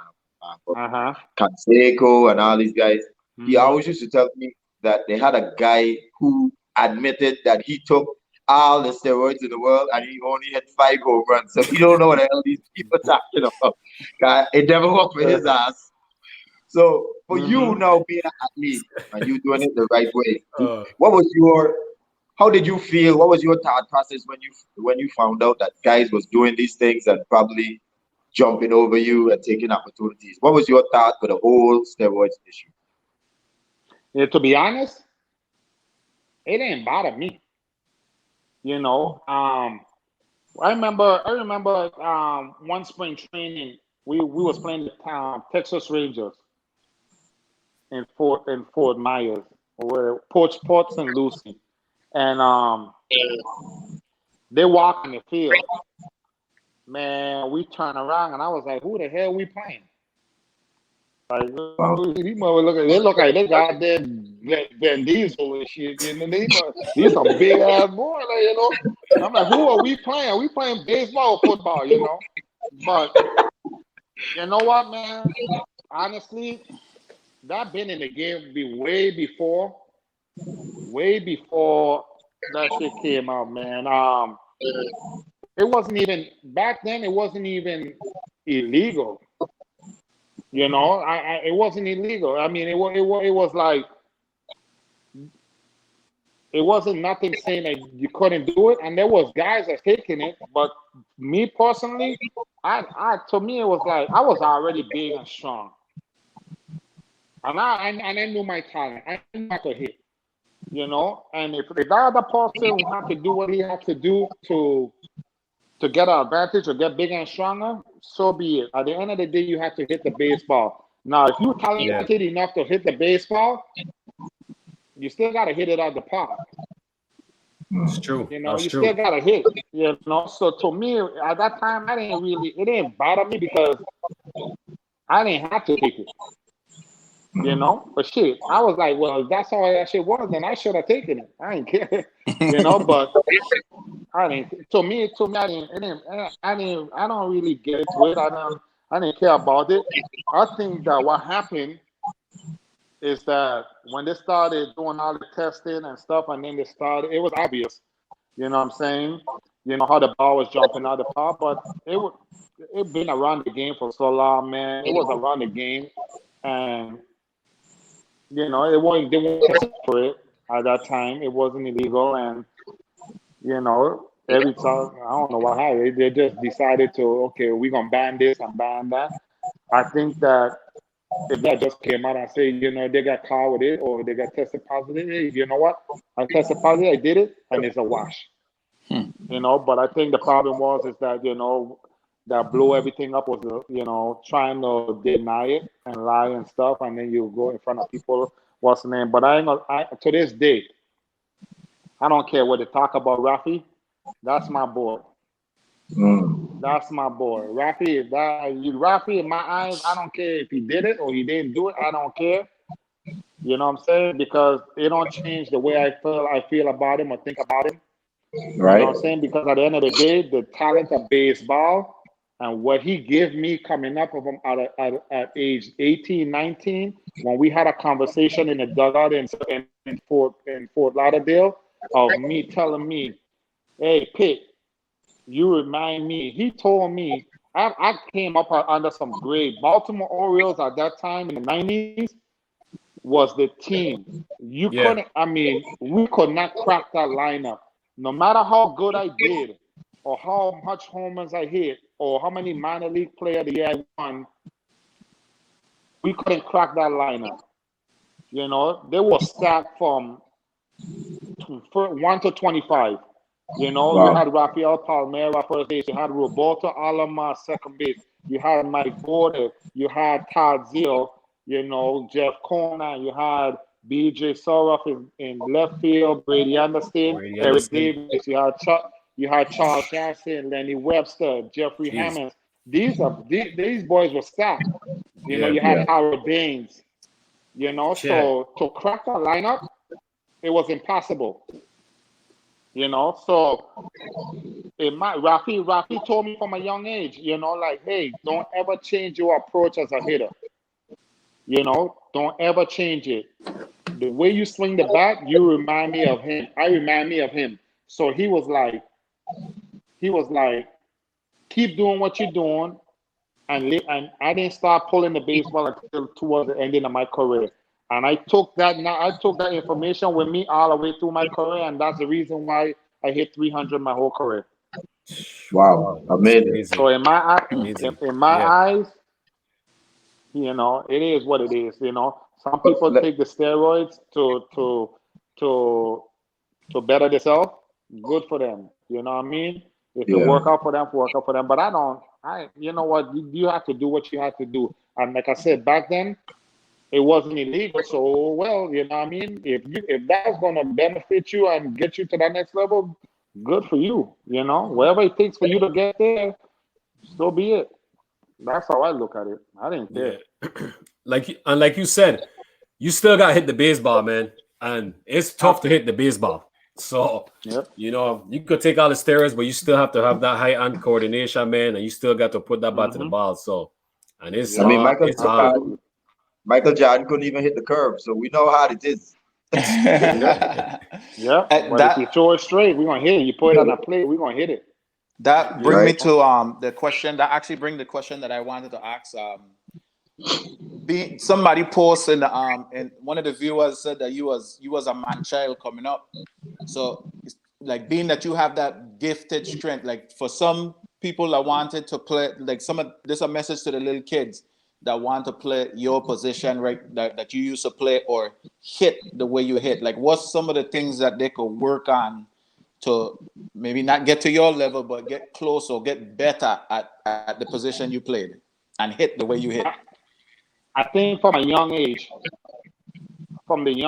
Canseco and all these guys, he always used to tell me that they had a guy who admitted that he took all the steroids in the world and he only had 5 home runs. So he don't know what the hell these people talking about. It never worked for his ass. So for you now being an athlete and you doing it the right way, Uh, how did you feel? What was your thought process when you found out that guys was doing these things and probably jumping over you and taking opportunities? What was your thought for the whole steroids issue? Yeah, to be honest, it didn't bother me. You know, I remember one spring training we was playing the Texas Rangers in Fort Myers or Port St. Lucie, and they walk in the field. Man, we turn around and I was like, "Who the hell we playing?" Like they look like they got their Van Diesel and shit. You know, these some big ass boys, like, you know. I'm like, who are we playing? Are we playing baseball or football? You know, but you know what, man? Honestly, that been in the game way before that shit came out, man. It wasn't even back then. It wasn't even illegal. You know, it wasn't illegal. I mean, it was like it wasn't nothing saying that you couldn't do it, and there was guys that taking it. But me personally, to me it was like I was already big and strong, and I knew my talent. I knew I could hit. You know, and if the other person had to do what he had to do to get an advantage or get bigger and stronger, so be it. At the end of the day, you have to hit the baseball. Now, if you're talented enough to hit the baseball, you still got to hit it out the park. it's true. You know, That's you true. still got to hit. You know, so to me, at that time, it didn't bother me because I didn't have to take it. You know, but shit, I was like, well, if that's all that shit was, then I should have taken it. I didn't care. You know, but I didn't. To me, I don't really get into it. I didn't care about it. I think that what happened is that when they started doing all the testing and stuff, and then it was obvious. You know what I'm saying? You know how the ball was jumping out the park, but it been around the game for so long, man. It was around the game, and you know, they weren't for it at that time. It wasn't illegal, and you know, every time I don't know what happened. They just decided to okay, we're gonna ban this and ban that. I think that if that just came out and say, you know, they got caught with it or they got tested positive, hey, you know what? I tested positive, I did it, and it's a wash. You know, but I think the problem is that you know that blew everything up was you know trying to deny it and lie and stuff, and then you go in front of people. What's the name? But to this day, I don't care what they talk about. Rafi, that's my boy. That's my boy. Rafi in my eyes, I don't care if he did it or he didn't do it. I don't care. You know what I'm saying? Because it don't change the way I feel about him or think about him. Right. You know what I'm saying? Because at the end of the day, the talent of baseball and what he gave me coming up of him at age 18, 19, when we had a conversation in the dugout in Fort Lauderdale of me telling me, hey, Pick, you remind me. He told me, I came up under some great Baltimore Orioles at that time in the 90s was the team. You couldn't, I mean, we could not crack that lineup. No matter how good I did, or how much homers I hit, or how many minor league player the year I won, we couldn't crack that lineup. You know, they were stacked from 1 to 25. You know, you had Rafael Palmeiro first base, you had Roberto Alomar second base, you had Mike Border, you had Todd Zeal, you know, Jeff Corner, you had BJ Soroff in left field, Brady Anderson, Eric Davis, you had Charles Johnson, Lenny Webster, Jeffrey Hammond. These boys were stacked. You know, you had Howard Baines. You know, so to crack that lineup, it was impossible. You know, so Rafi told me from a young age, you know, like, hey, don't ever change your approach as a hitter. You know, don't ever change it. The way you swing the bat, you remind me of him. I remind me of him. So he was like, keep doing what you're doing. and I didn't start pulling the baseball until towards the ending of my career. And I took that information with me all the way through my career, and that's the reason why I hit 300 my whole career. Wow, amazing. So in my Yeah. eyes, you know, it is what it is. You know, some people take the steroids to better themselves. Good for them. You know what I mean? If it work out for them, work out for them. But you know what? You have to do what you have to do. And like I said, back then, it wasn't illegal. So, well, you know what I mean? If that's going to benefit you and get you to that next level, good for you. You know, whatever it takes for you to get there, so be it. That's how I look at it. I didn't care. Yeah. like you said, you still got to hit the baseball, man. And it's tough to hit the baseball. So, you know, you could take all the steroids, but you still have to have that high-hand coordination, man. And you still got to put that bat to the ball. So, and it's hard. Michael Jordan couldn't even hit the curve, so we know how it is. But if you throw it straight, we're gonna hit it. You put it on a plate, we're gonna hit it. That bring me to the question that actually bring the question that I wanted to ask. Somebody posted and one of the viewers said that you was a man child coming up. So it's like being that you have that gifted strength, like for some people that wanted to play, like there's a message to the little kids that want to play your position, right? That you used to play or hit the way you hit. Like what's some of the things that they could work on to maybe not get to your level, but get close or get better at the position you played and hit the way you hit? I think from a young age, 13,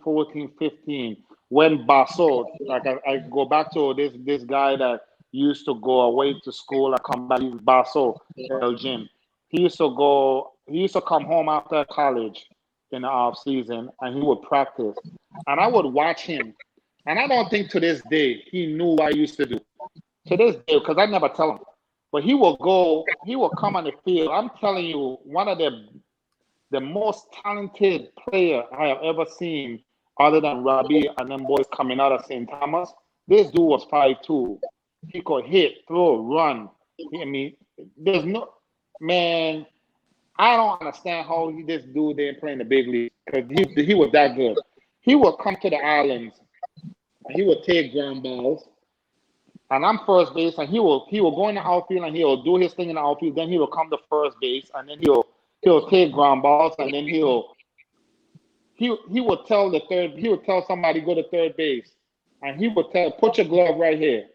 14, 15, when Basso, like I go back to this guy that used to go away to school and come back, Basso, Elgin. He used to come home after college in the off season and he would practice. And I would watch him. And I don't think to this day he knew what I used to do. To this day, because I never tell him. But he will come on the field. I'm telling you, one of the most talented player I have ever seen, other than Robbie and them boys coming out of St. Thomas. This dude was 5'2". He could hit, throw, run. I mean, there's no man. I don't understand how this dude didn't play in the big league because he was that good. He would come to the islands and he would take ground balls. And I'm first base, and he will go in the outfield and he'll do his thing in the outfield. Then he will come to first base, and then he'll take ground balls, and then he would tell somebody go to third base, and he would tell put your glove right here,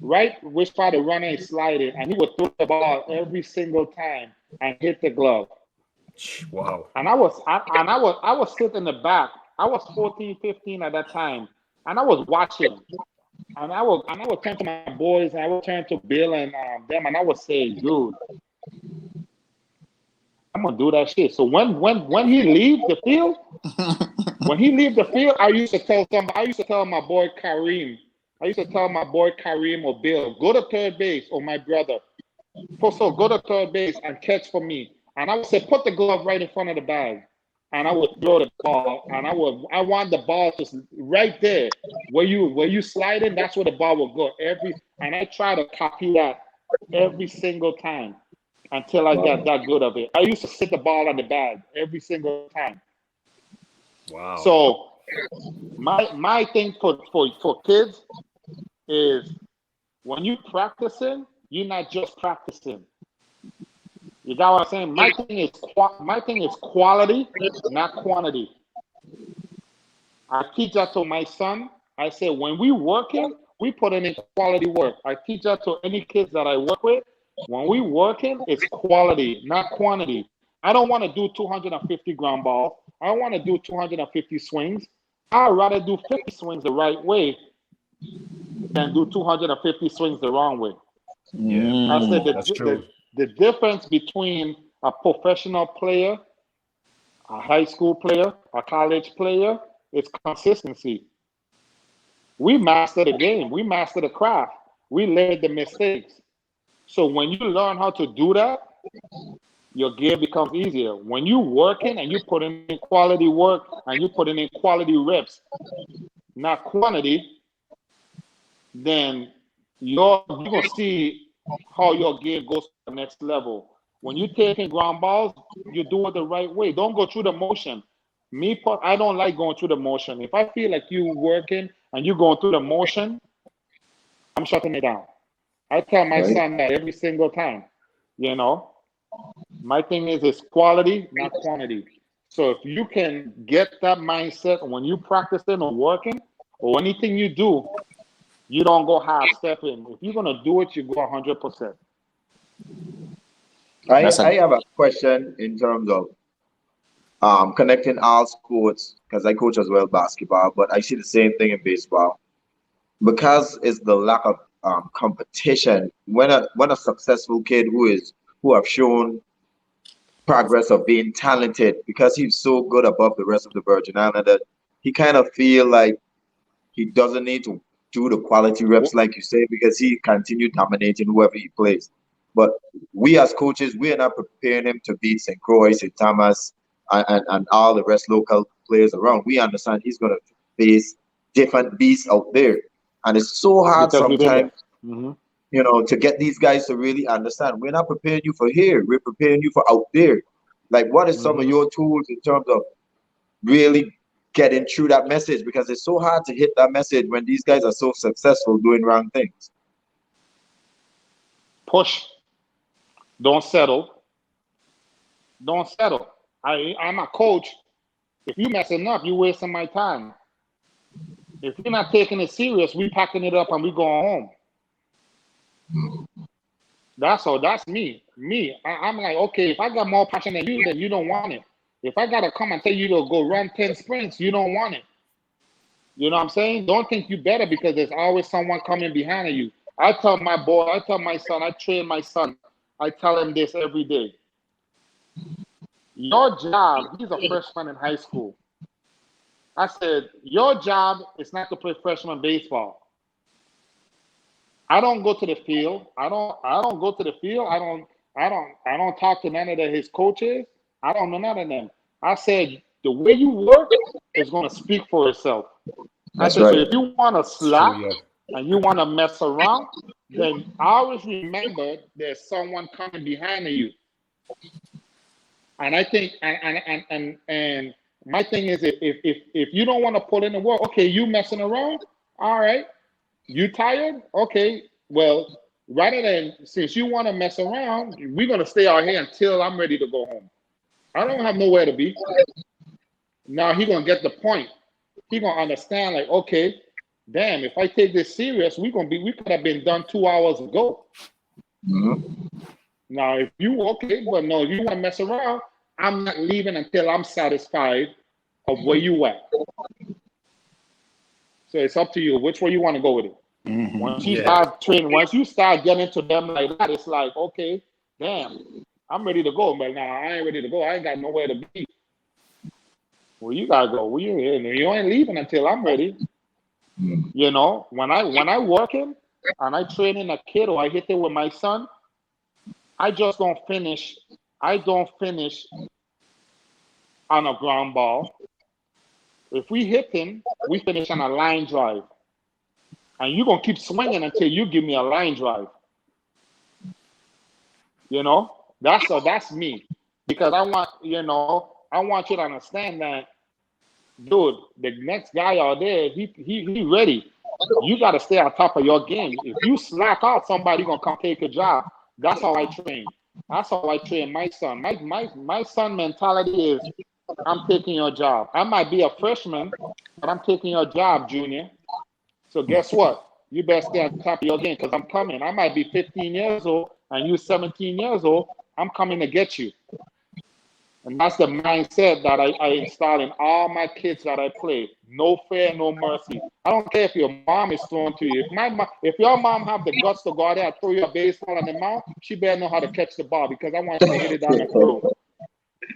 right which part the runner is sliding, and he would throw the ball every single time and hit the glove. Wow! And I was sitting in the back. I was 14, 15 at that time, and I was watching. And I would turn to my boys, and I would turn to Bill and them, and I would say, "Dude, I'm gonna do that shit." So when he leaves the field, I used to tell my boy Kareem, or Bill, go to third base, or my brother, so go to third base and catch for me. And I would say, put the glove right in front of the bag. And I would throw the ball, and I want the ball just right there where you slide in. That's where the ball will go and I try to copy that every single time until I got that good of it. I used to sit the ball on the bag every single time. Wow! So my thing for kids is when you practicing, you're not just practicing. You got what I'm saying? My thing is quality, not quantity. I teach that to my son. I say when we working, we put in quality work. I teach that to any kids that I work with. When we working, it's quality, not quantity. I don't want to do 250 ground balls. I don't want to do 250 swings. I'd rather do 50 swings the right way than do 250 swings the wrong way. Yeah, I said that's true. The difference between a professional player, a high school player, a college player, is consistency. We master the game. We master the craft. We learn the mistakes. So when you learn how to do that, your game becomes easier. When you working and you put in quality work and you put in quality reps, not quantity, then you're gonna see how your game goes to the next level. When you're taking ground balls, you do it the right way. Don't go through the motion. I don't like going through the motion. If I feel like you working and you going through the motion, I'm shutting it down. I tell my son that every single time. You know, my thing is it's quality, not quantity. So if you can get that mindset when you practicing or working or anything you do, you don't go half stepping. If you're gonna do it, you go 100%. I have a question in terms of connecting all sports because I coach as well basketball, but I see the same thing in baseball because it's the lack of competition. When a successful kid who have shown progress of being talented because he's so good above the rest of the Virgin Island that he kind of feel like he doesn't need to do the quality reps like you say because he continue dominating whoever he plays. But we as coaches, we are not preparing him to beat St. Croix, St.Thomas, and all the rest local players around. We understand he's going to face different beasts out there. And it's so hard sometimes, to get these guys to really understand. We're not preparing you for here. We're preparing you for out there. Like, what is some of your tools in terms of really getting through that message? Because it's so hard to hit that message when these guys are so successful doing wrong things. Push. Don't settle. Don't settle. I'm a coach. If you messing up, you wasting my time. If you're not taking it serious, we packing it up and we going home. That's all. That's me. I'm like, okay, if I got more passion than you, then you don't want it. If I gotta come and tell you to go run 10 sprints, you don't want it. You know what I'm saying? Don't think you better because there's always someone coming behind you. I tell my son, I train my son. I tell him this every day. Your job, he's a freshman in high school. I said, your job is not to play freshman baseball. I don't go to the field. I don't go to the field. I don't talk to none of his coaches. I don't know none of them. I said, the way you work is going to speak for itself. That's I said, right. so if you want to slack and you want to mess around, then always remember there's someone coming behind you. And I think, and my thing is, if you don't want to put in the work, okay, you messing around, all right. You tired? Okay. Well, rather than, since you want to mess around, we're going to stay out here until I'm ready to go home. I don't have nowhere to be. Now he going to get the point. He going to understand, like, okay, damn, if I take this serious, we could have been done 2 hours ago. Now, if you, okay, but no, if you want to mess around, I'm not leaving until I'm satisfied of where you at. So it's up to you. Which way you want to go with it? Once you start training, once you start getting to them like that, it's like, okay, damn, I'm ready to go. But now I ain't ready to go. I ain't got nowhere to be. Well, you gotta go. Well, you ain't leaving until I'm ready. You know, when I working and I training a kid or I hit it with my son, I just don't finish. I don't finish on a ground ball. If we hit him, we finish on a line drive. And you're going to keep swinging until you give me a line drive. You know, that's me. Because I want you to understand that, dude, the next guy out there, he ready. You got to stay on top of your game. If you slack out, somebody going to come take your job. That's how I train. That's how I train my son. My son mentality is, I'm taking your job. I might be a freshman, but I'm taking your job, junior. So guess what? You better stay on top of your game because I'm coming. I might be 15 years old and you 17 years old. I'm coming to get you. And that's the mindset that I install in all my kids that I play. No fear, no mercy. I don't care if your mom is throwing to you. If your mom have the guts to go out there and throw you a baseball in the mouth, she better know how to catch the ball because I want you to hit it down the throat.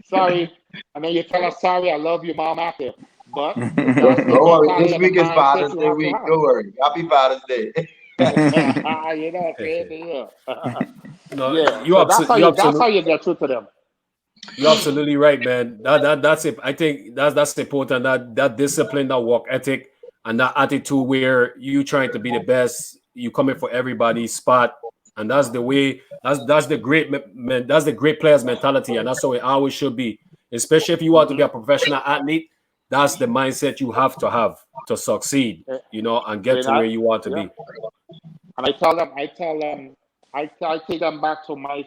Sorry. And then you tell her, sorry, I love you, mom, after. But that's the mentality this week is Father's Day week. Don't worry. Happy Father's Day. You know what I'm saying? No, Yeah. So that's how you get through to them. You're absolutely right, man. That's it. I think that's important. That discipline, that work ethic, and that attitude where you trying to be the best, you coming for everybody's spot. and that's the way. That's the that's the great players mentality, and that's how it always should be. Especially if you want to be a professional athlete, that's the mindset you have to succeed. And get to where you want to be. And I tell them, I take them back to my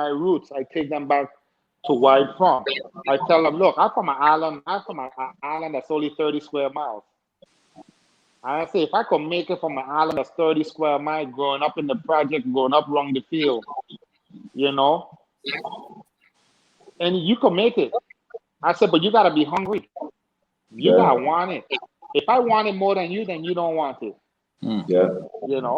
roots. I take them back to where I'm from. I tell them, look, I'm from an island. That's only 30 square miles. I say, if I could make it from an island that's 30 square miles, growing up in the project, growing up along the field, and you can make it. I said, but you got to be hungry. You got to want it. If I want it more than you, then you don't want it. Yeah,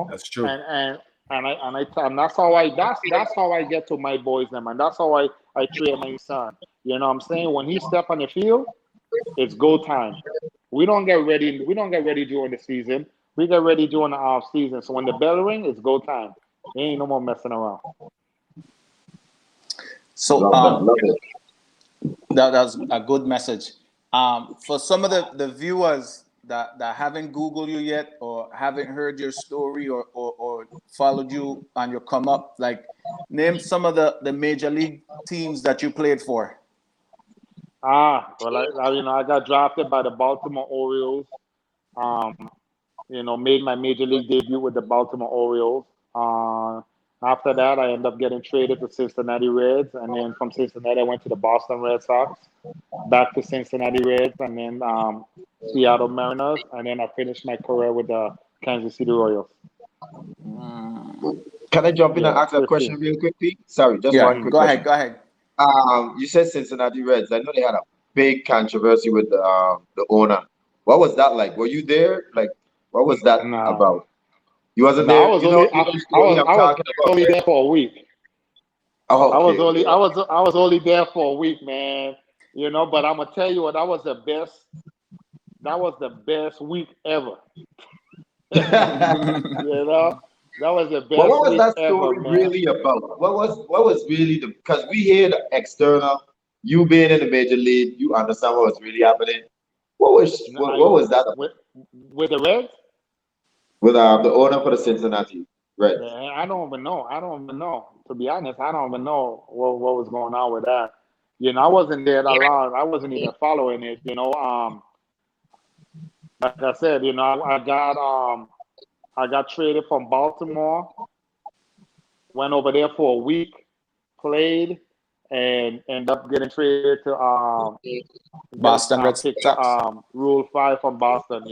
that's true. And that's how I get to my boys, them, and that's how I train my son. You know what I'm saying? When he step on the field, it's go time. We don't get ready during the season. We get ready during the off season. So when the bell ring, it's go time. There ain't no more messing around. So love it. that's a good message. For some of the viewers that haven't Googled you yet or haven't heard your story or followed you on your come up, like name some of the major league teams that you played for. Well, I got drafted by the Baltimore Orioles. Made my major league debut with the Baltimore Orioles. After that, I ended up getting traded to Cincinnati Reds, and then from Cincinnati, I went to the Boston Red Sox, back to Cincinnati Reds, and then Seattle Mariners, and then I finished my career with the Kansas City Royals. Can I jump in and ask a question real quick, Pete? Sorry, just one quick question. Go ahead. You said Cincinnati Reds. I know they had a big controversy with the owner. What was that like? Were you there? Like, what was that about? You wasn't there. I was only there for a week. Oh, okay. I was only there for a week, man. But I'm gonna tell you what, that was the best week ever. That was the best. What was that ever, story man. really about? What was really because we hear the external, you being in the major league, you understand what was really happening. What was that about? With the Reds? With the owner for the Cincinnati Reds. Yeah, I don't even know. To be honest, I don't even know what was going on with that. I wasn't there that long. I wasn't even following it. Like I said, I got traded from Baltimore, went over there for a week, played, and ended up getting traded to Boston Red Sox. Rule 5 from Boston.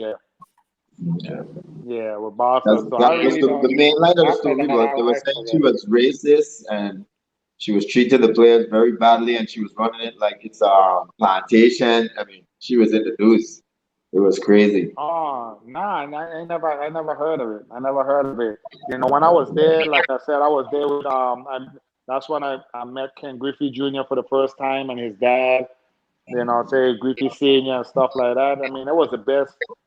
Yeah, with Boston. The main line of the story was they were saying she was racist and she was treating the players very badly and she was running it like it's a plantation. I mean, she was in the news. It was crazy. Oh, nah, I never heard of it. I never heard of it. When I was there, like I said, I was there with that's when I met Ken Griffey Jr. for the first time and his dad. Say Griffey Senior and stuff like that. I mean, it was the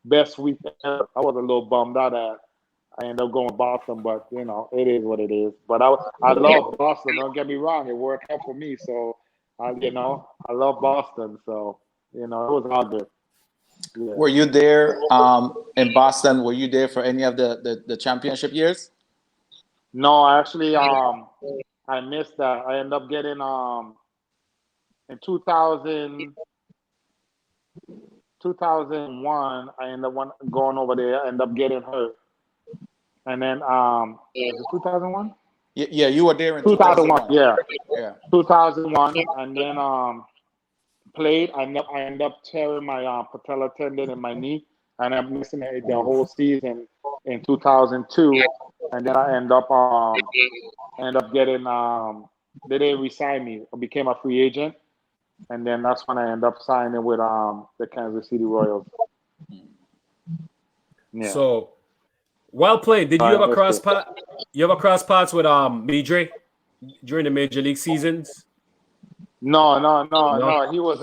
best week ever. I was a little bummed out that I ended up going to Boston, but it is what it is. But I love Boston. Don't get me wrong; it worked out for me. So I love Boston. So it was all good. Yeah. Were you there in Boston? Were you there for any of the championship years? No, actually, I missed that. I ended up getting in 2001. I ended up going over there. I ended up getting hurt, and then was it 2001? Yeah, you were there in 2001. Yeah, 2001, Yeah. and then played. I ended up tearing my patella tendon in my knee, and I'm missing the whole season in 2002. And then I end up getting they didn't re-sign me. I became a free agent, and then that's when I end up signing with the Kansas City Royals. Yeah. So, while playing, did you ever cross paths? You ever cross paths with Midre during the major league seasons? No. He was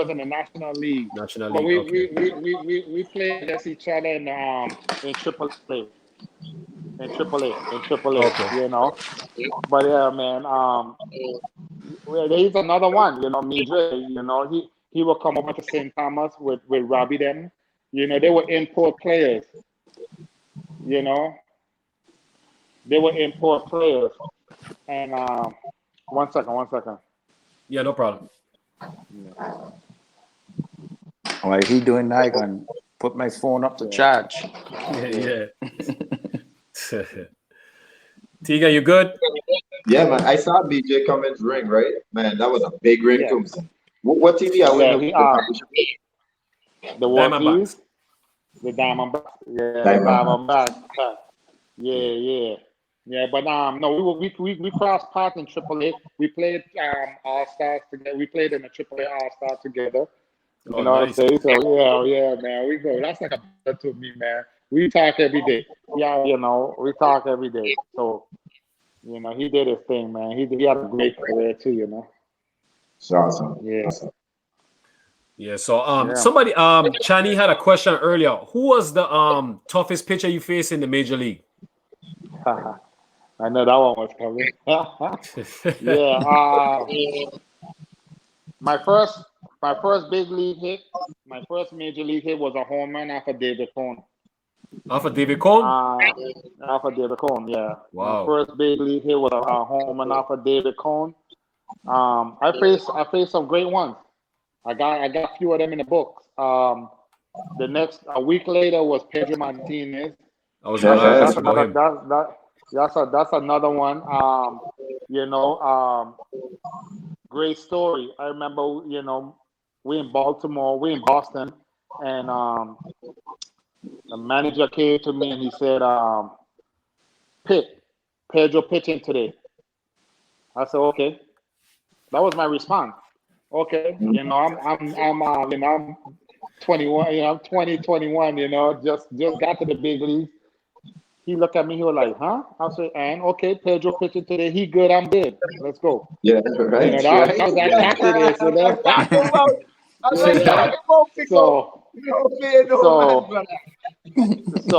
in the National League. National But League. we played against each other in AAA. In AAA. Okay. But yeah, man. There's another one. Midre. He will come over to St. Thomas with Robbie them. They were import players. They were import players. And one second. Yeah, no problem. While he doing that, I can put my phone up to charge. Yeah. Tiga, you good? Yeah, man. I saw BJ Cummins ring, right? Man, that was a big ring, Yeah. too. What TV are we Yeah, the Diamondbacks. Workies, the Diamondbacks. Yeah, the Diamondbacks. Diamondbacks. Yeah. But no, we crossed paths in AAA. We played All Stars together. We played in the AAA All Star together. Oh, You know what I'm nice. saying? So yeah, man. We go. That's like a brother to me, man. We talk every day. Yeah, we talk every day. So he did his thing, man. He had a great career too. It's awesome. Yeah. Yeah. So Yeah. somebody Chani had a question earlier. Who was the toughest pitcher you faced in the major league? I know that one was coming. Yeah. My first big league hit, my first major league hit was a home run off of David Cone. Off of David Cone? Off of David Cone, yeah. Wow. My first big league hit was a home run off of David Cone. I faced some great ones. I got a few of them in the books. A week later was Pedro Martinez. I was going to ask about him. That's another one. Great story. I remember, we in Baltimore, we in Boston, and the manager came to me and he said, Pedro pitching today. I said, okay. That was my response. Okay, I'm 21, I'm 20, 21, just got to the big league. He looked at me, he was like, huh? I said, and okay, Pedro pitching today. He good, I'm good. Let's go. Yeah, right. That was that tactic, So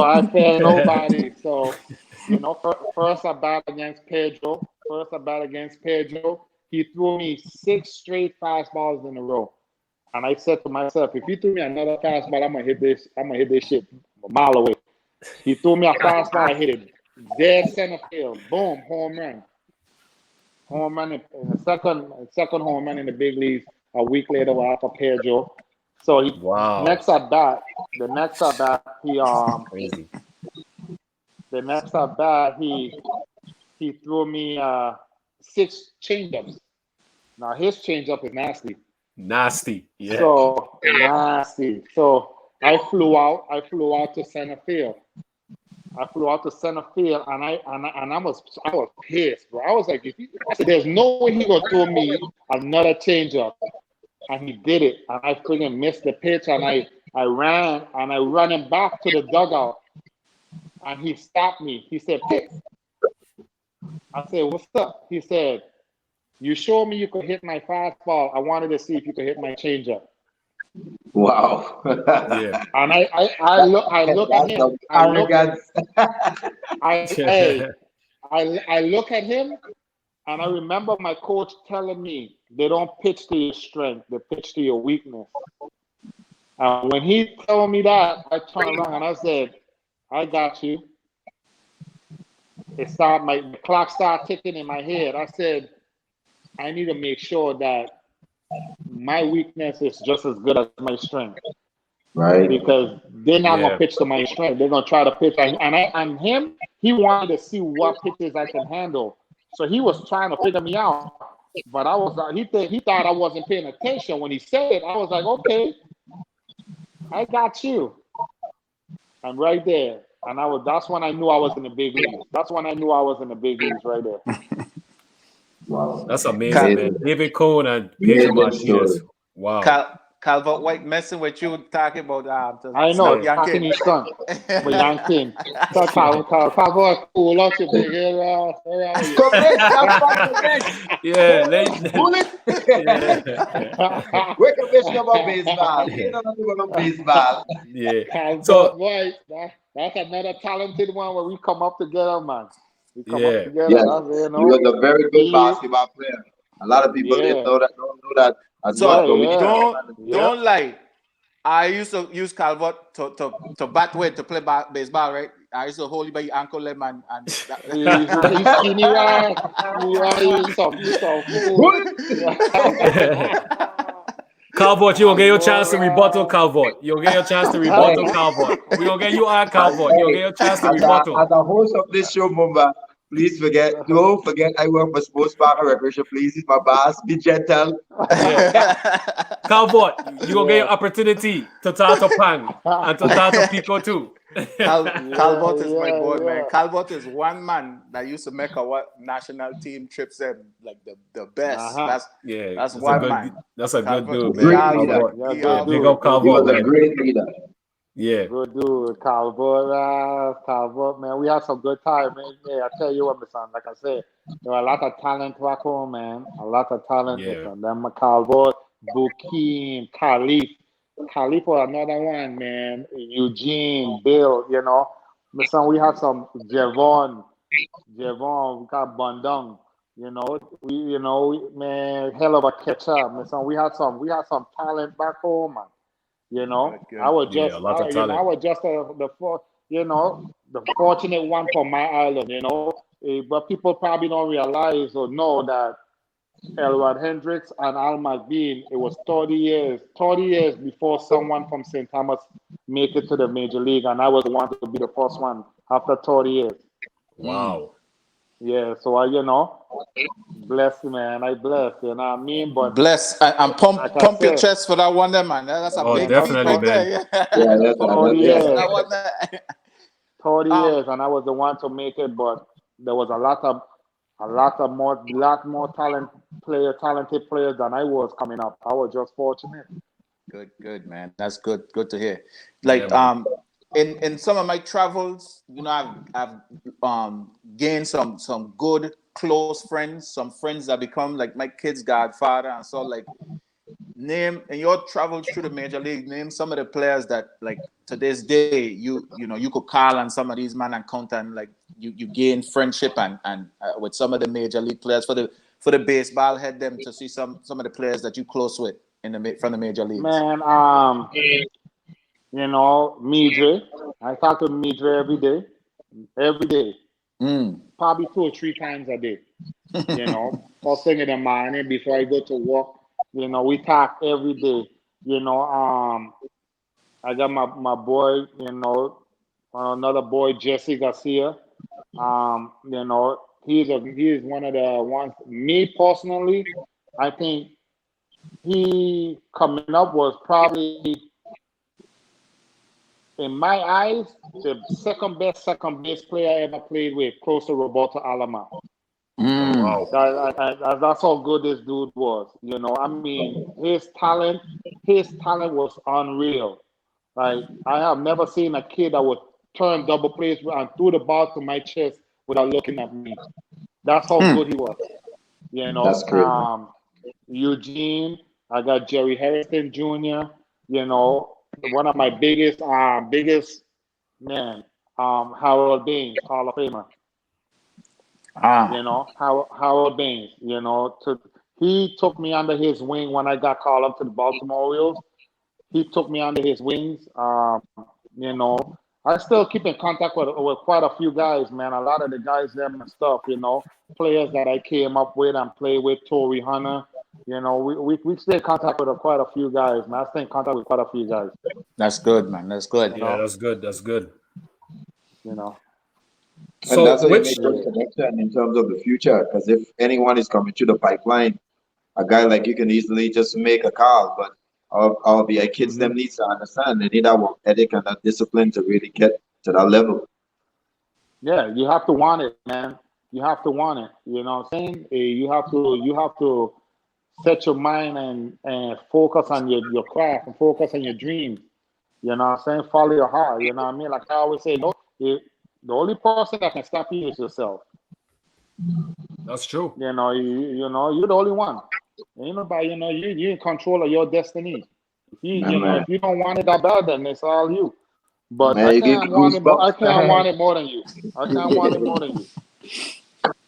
I fear nobody. So, first I bat against Pedro. He threw me 6 straight fastballs in a row. And I said to myself, if he threw me another fastball, I'm gonna hit this shit a mile away. He threw me a fastball, I hit it dead center field. Boom, home run. Home run in the second home run in the big leagues. A week later, off of Pedro. So wow. the next at bat, Crazy. The next at bat, he threw me 6 changeups. Now his changeup is nasty. Nasty, yeah. So nasty. So I flew out to center field. And I was pissed, bro. I was like, I said, there's no way he gonna throw me another changeup. And he did it. And I freaking missed the pitch. And I ran him back to the dugout. And he stopped me. He said, "Pick." I said, "What's up?" He said, "You showed me you could hit my fastball. I wanted to see if you could hit my changeup." Wow. Yeah. And I look at him. I look at him, and I remember my coach telling me, they don't pitch to your strength, they pitch to your weakness. When he told me that, I turned around and I said, I got you. The clock started ticking in my head. I said, I need to make sure that my weakness is just as good as my strength. Right. Because they're not going to pitch to my strength. They're going to try to pitch. And him, he wanted to see what pitches I can handle. So he was trying to figure me out. But he thought I wasn't paying attention when he said it. I was like, okay, I got you. I'm right there. And that's when I knew I was in the big leagues. Right there. Wow. That's amazing, man. David Cone and Pedro Martinez. Wow. Calvert White messing with you, talking about I know, talking his son. But Yankin. So Calvert cool out your big ass. Yeah. We're commissioner about baseball. You don't know about baseball. Yeah. Calvert White. That's another talented one where we come up together, man. We come up together. Yes. He was a very good basketball player. A lot of people don't know that. Don't lie. I used to use Calvert to bat with to play baseball, right? I used to hold you by your ankle limb and He's skinny, right? Yeah, he's soft food. Calvert, you'll get your chance to rebuttal, Calvert. You'll get your chance to rebuttal, Calvert. We're going to get you on, Calvert. You'll get your chance to rebuttal. As a host of this show, Mumba, please don't forget I work for Sports Park and Recreation. Please, it's my boss. Be gentle. Yeah. Calvert, you're going to get your opportunity to talk to Pang and to talk to Piko too. Calvert is my boy, man. Calvert is one man that used to make our national team trips like the best. That's one man. That's a good dude, Great man. leader. Big up He was Calvert, a man. great leader. Yeah. Good dude, Calvert, man. We had some good time, man. Yeah, I tell you what, my son, like I said, there were a lot of talent back home, man. A lot of talent, Yeah. my son. Then Calvert, Bukim, Khalif was another one, man. Eugene, Bill, you know. My son, we had some Javon, we got Bundung, man, hell of a catcher. My son, we had some talent back home, man. You know, Good. I was Yeah, just, a lot of you know, talent. I was just the fortunate one for my island, you know. But people probably don't realize or know that Elrod Hendricks and Al McBean, it was 30 years before someone from St. Thomas make it to the major league, and I was the one to be the first one after 30 years. Wow. Yeah, so blessed, man. I blessed, you know what I mean? But bless and pump like your chest for that one there, man. That's a big feat definitely, right there. man. Yeah, that's 30 years. That one there. 30 years, and I was the one to make it, but there was a lot more talented players than I was coming up. I was just fortunate. Good, man. That's good to hear. Yeah, In some of my travels, I've gained some good close friends, some friends that become like my kid's godfather, and so like name in your travels through the major league, name some of the players that like to this day you could call on some of these men and count and like you gain friendship and with some of the major league players for the baseball head them to see some of the players that you close with from the major leagues. Man, Midre. I talk to Midre every day, probably 2 or 3 times a day. First thing in the morning before I go to work. We talk every day. I got my boy, another boy, Jesse Garcia. He is one of the ones. Me personally, I think he coming up was probably, in my eyes, the second base player I ever played with, close to Roberto Alomar. Wow. That's how good this dude was. I mean, his talent was unreal. Like, I have never seen a kid that would turn double plays and threw the ball to my chest without looking at me. That's how good he was. That's great. Eugene, I got Jerry Harrison Jr., one of my biggest man, Harold Baines, Hall of Famer. Harold Baines, he took me under his wing when I got called up to the Baltimore Orioles. He took me under his wings. I still keep in contact with quite a few guys, man. A lot of the guys them and stuff, players that I came up with and played with, Torrey Hunter. We stay in contact with quite a few guys, man. I stay in contact with quite a few guys. That's good, man. That's good. Yeah, that's good. That's good. And that's how you make good connection in terms of the future. Because if anyone is coming through the pipeline, a guy like you can easily just make a call. But all the kids them need to understand they need that work ethic and that discipline to really get to that level. Yeah, you have to want it, man. You have to want it. You know what I'm saying? You have to set your mind and focus on your craft and focus on your dreams. You know what I'm saying? Follow your heart. You know what I mean? Like I always say, the only person that can stop you is yourself. That's true. You're the only one. Ain't nobody, you in control of your destiny. If you don't want it that bad, then it's all you. But man, I can't want it more than you. I can't want it more than you.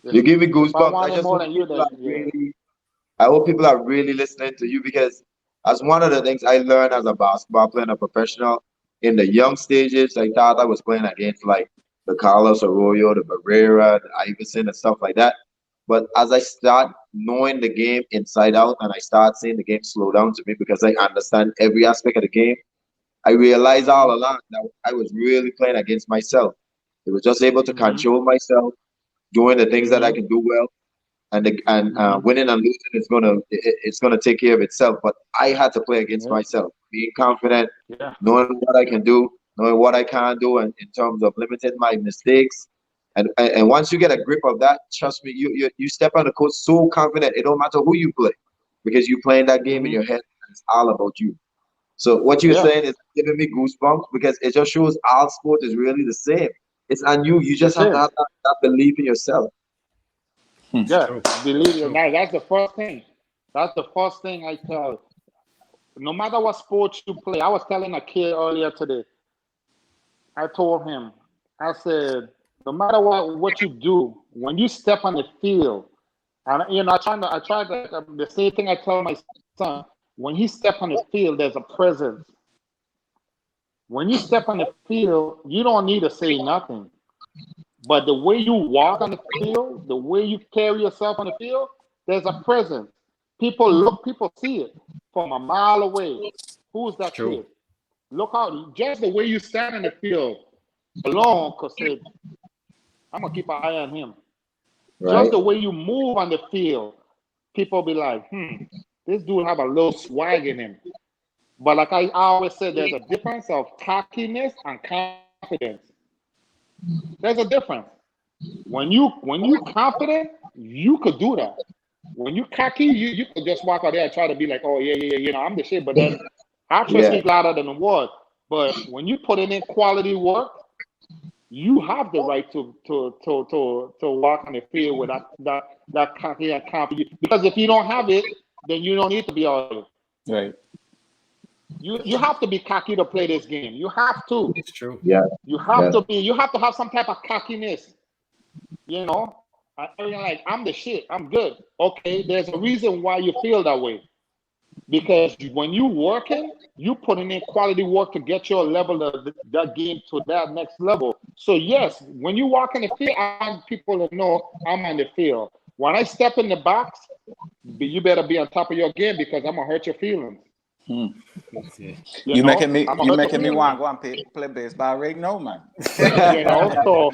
You give me goosebumps. If I want it more than you, then I hope people are really listening to you because as one of the things I learned as a basketball player and a professional in the young stages, I thought I was playing against like the Carlos Arroyo, the Barrera, the Iverson, and stuff like that. But as I start knowing the game inside out and I start seeing the game slow down to me because I understand every aspect of the game, I realized all along that I was really playing against myself. I was just able to control myself, doing the things that I can do well, and winning and losing is it's gonna take care of itself. But I had to play against myself, being confident, knowing what I can do, knowing what I can't do, and in terms of limiting my mistakes. And once you get a grip of that, trust me, you step on the court so confident. It don't matter who you play, because you playing that game in your head, and it's all about you. So what you're saying is giving me goosebumps, because it just shows all sport is really the same. It's on you. You just have to have that belief in yourself. Yeah, believe it. Now, that's the first thing. That's the first thing I tell. No matter what sport you play, I was telling a kid earlier today. I told him, I said, no matter what you do, when you step on the field, and I try to the same thing I tell my son. When he step on the field, there's a presence. When you step on the field, you don't need to say nothing. But the way you walk on the field, the way you carry yourself on the field, there's a presence. People see it from a mile away. Who's that kid? Look out, just the way you stand on the field alone could say, I'm gonna keep an eye on him. Right. Just the way you move on the field, people be like, this dude have a little swag in him. But like I always said, there's a difference of cockiness and confidence. There's a difference. When you confident, you could do that. When you cocky, you could just walk out there and try to be like, oh yeah, I'm the shit. But then actions speak louder than the word. But when you put in quality work, you have the right to walk on the field with that cocky and confidence. Because if you don't have it, then you don't need to be all it. Right. You have to be cocky to play this game. You have to. It's true. Yeah. You have to be. You have to have some type of cockiness. Like, I'm the shit. I'm good. Okay. There's a reason why you feel that way. Because when you working, you putting in quality work to get your level of that game to that next level. So yes, when you walk in the field, I want people to know I'm on the field. When I step in the box, you better be on top of your game, because I'm gonna hurt your feelings. You making me want to go and play baseball right now, man. So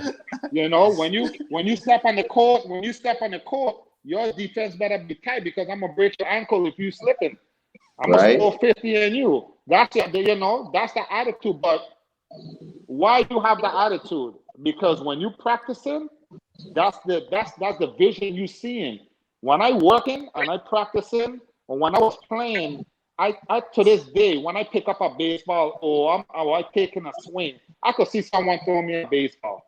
when you step on the court, your defense better be tight, because I'm gonna break your ankle if you slipping. I'm gonna score 50 on you. That's the attitude. But why you have the attitude? Because when you practicing, that's the vision you seeing. When I working and I practicing, or when I was playing, I to this day, when I pick up a baseball or I taking a swing, I could see someone throwing me a baseball.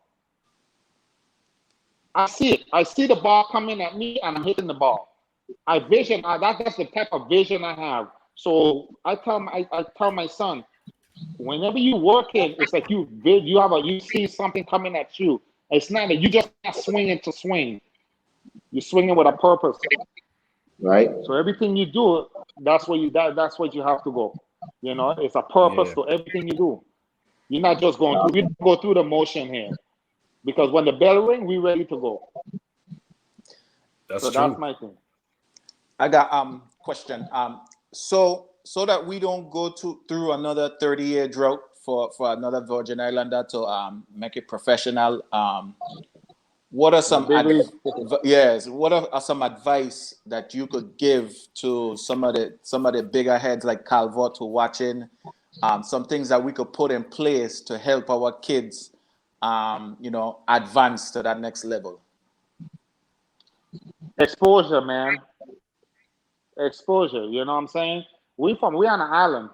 I see it. I see the ball coming at me, and I'm hitting the ball. That's the type of vision I have. So I tell my son, whenever you working, it's like you see something coming at you. It's not that you just not swinging to swing. You're swinging with a purpose. Right. So everything you do, that's what you have to go. It's a purpose to everything you do. You're not just going through. You go through the motion here, because when the bell ring, we ready to go. That's true. That's my thing. I got question. So that we don't go through another 30-year drought for another Virgin Islander to make it professional. What are some What are some advice that you could give to some of the bigger heads like Calvert who watching? Some things that we could put in place to help our kids, advance to that next level. Exposure, man. Exposure. You know what I'm saying? We're on an island.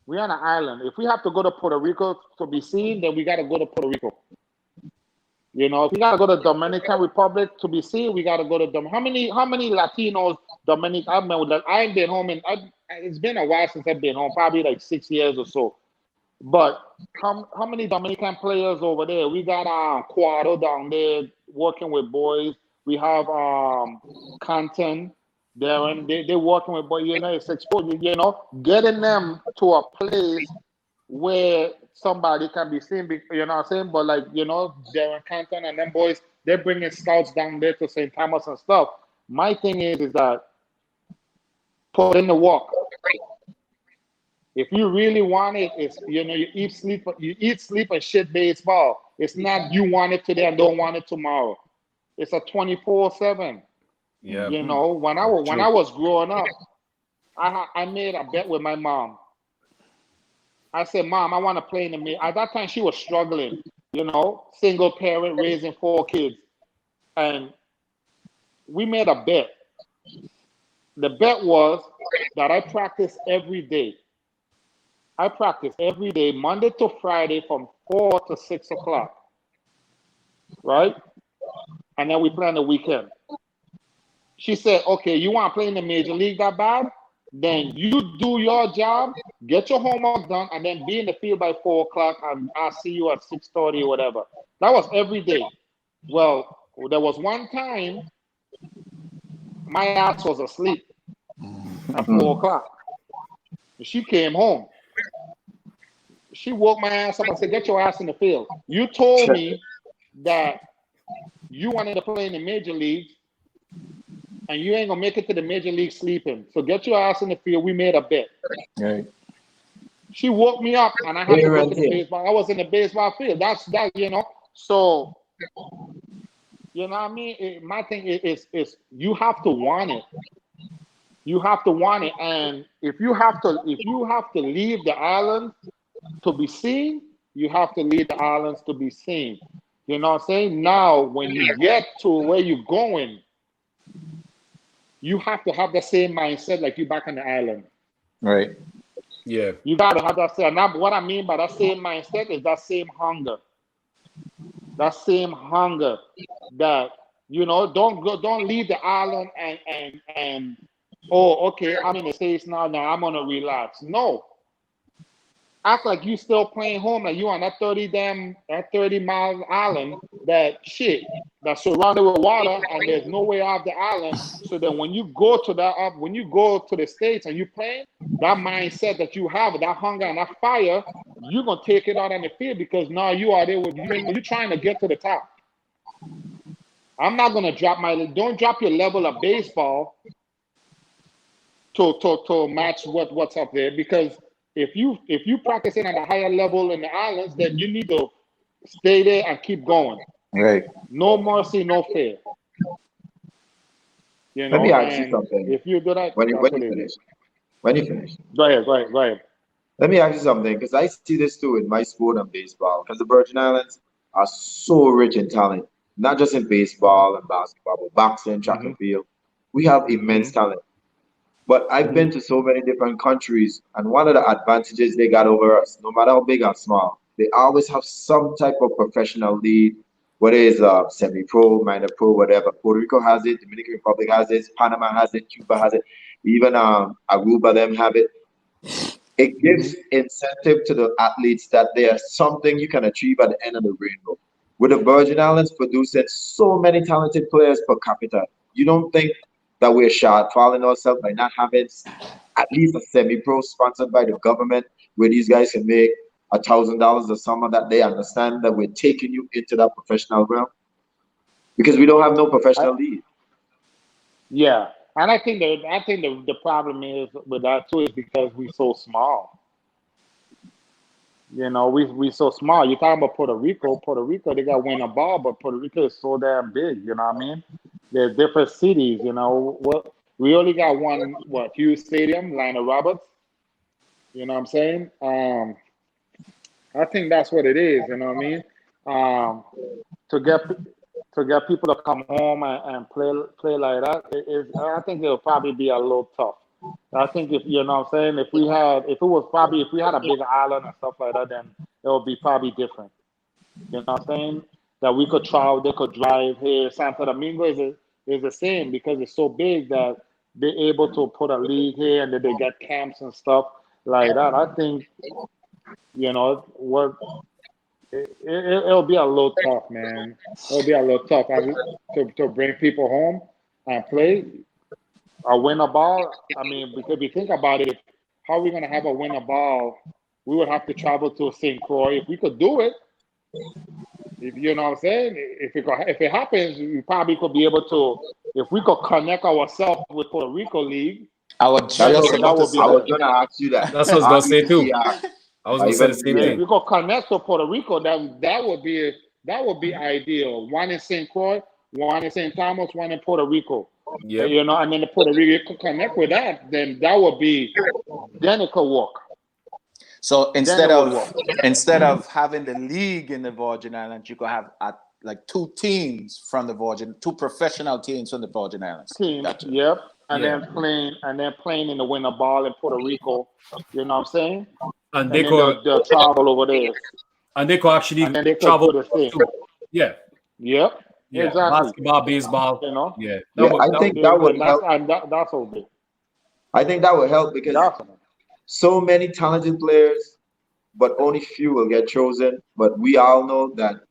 We're on an island. If we have to go to Puerto Rico to be seen, then we got to go to Puerto Rico. If we got to go to Dominican Republic to be seen, we got to go to How many Latinos, I ain't been home, it's been a while since I've been home, probably like 6 years or so. But how many Dominican players over there? We got Cuadro down there working with boys. We have Canton, Darren. They're working with boys. It's exposure. Getting them to a place where somebody can be seen, you know what I'm saying? But like, you know, Darren Canton and them boys, they're bringing scouts down there to St. Thomas and stuff. My thing is that put in the work. If you really want it, it's, you know, you eat, sleep, and shit baseball. It's not you want it today and don't want it tomorrow. It's a 24/7. Yeah. You know, when I was growing up, I made a bet with my mom. I said, Mom, I want to play in the major. At that time, she was struggling, you know, single parent raising 4 kids. And we made a bet. The bet was that I practice every day. I practice every day, Monday to Friday from 4 to 6 o'clock. Right? And then we play on the weekend. She said, okay, you want to play in the major league that bad? Then you do your job, get your homework done, and then be in the field by 4 o'clock, and I'll see you at 6:30 or whatever. That was every day. Well, there was one time my ass was asleep at 4 o'clock. She came home. She woke my ass up and said, get your ass in the field. You told me that you wanted to play in the major leagues, and you ain't gonna make it to the major league sleeping. So get your ass in the field. We made a bet. Right. She woke me up, and I had to go to the baseball. I was in the baseball field. That's that, you know. So, you know what I mean? My thing is you have to want it. You have to want it, and if you have to leave the island to be seen, you have to leave the islands to be seen. You know what I'm saying? Now, when you get to where you're going, you have to have the same mindset like you back on the island. Right. Yeah. You gotta have that same. Now, what I mean by that same mindset is that same hunger. That same hunger that, you know, don't leave the island and oh, okay, I'm in the States now I'm gonna relax. No. Act like you still playing home, like you on that 30-mile island that's surrounded with water, and there's no way off the island. So that when you go to the States and you playing, that mindset that you have, that hunger and that fire, you're gonna take it out on the field, because now you are there with you're trying to get to the top. I'm not gonna don't drop your level of baseball to match what's up there, because if you practicing at a higher level in the islands, then you need to stay there and keep going. Right. No mercy, no fear. You know, Let me ask you something. if you do that, When you finish. Go ahead. Let me ask you something, because I see this too in my sport and baseball, because the Virgin Islands are so rich in talent, not just in baseball and basketball, but boxing, track and field. We have immense talent. But I've been to so many different countries, and one of the advantages they got over us, no matter how big or small, they always have some type of professional league, whether it's semi-pro, minor pro, whatever. Puerto Rico has it, Dominican Republic has it, Panama has it, Cuba has it, even Aruba them have it. It gives incentive to the athletes that there's something you can achieve at the end of the rainbow. With the Virgin Islands producing so many talented players per capita, you don't think that we're falling ourselves by not having at least a semi-pro sponsored by the government, where these guys can make $1,000 a summer, that they understand that we're taking you into that professional realm? Because we don't have no professional league. Yeah, and I think the problem is with that too is because we're so small. You know, we so small. You're talking about Puerto Rico. Puerto Rico, they got win a ball, but Puerto Rico is so damn big. You know what I mean? There's different cities. You know, we only got one huge stadium, Lionel Roberts. You know what I'm saying? I think that's what it is. You know what I mean? To get people to come home and play like that, I think it'll probably be a little tough. I think if you know what I'm saying, if we had a bigger island and stuff like that, then it would be probably different. You know what I'm saying? That we could travel, they could drive here. Santo Domingo is the same, because it's so big that they're able to put a league here, and then they get camps and stuff like that. I think, you know, it'll be a little tough, man. It'll be a little tough to bring people home and play or win a ball. I mean, because if you think about it, how are we going to have a win a ball we would have to travel to St. Croix. If we could do it, if you know what I'm saying, if it happens, we probably could be able to. If we could connect ourselves with Puerto Rico League, I was That's just what about to would be I say. was good. gonna ask you that. That's what I was gonna say too. RECR, I was or gonna say the even same If thing. we could connect to Puerto Rico, that would be ideal. One in St. Croix, one in St. Thomas, one in Puerto Rico. Yep. You know, and then the Puerto Rico could connect with that, then it could work. So Then it would work. instead of having the league in the Virgin Islands, you could have like two teams from the two professional teams from the Virgin Islands. Team, Gotcha. yep. And Yeah. then playing in the winter ball in Puerto Rico. You know what I'm saying? And And they then could they'll travel over there. actually And then they could travel do the thing. too. Yeah. Yep. Yeah. Exactly. Basketball, baseball. You know? Yeah. Yeah, I think that would help. That's all big. I think that would help because Definitely. so many talented players, but only few will get chosen. But we all know that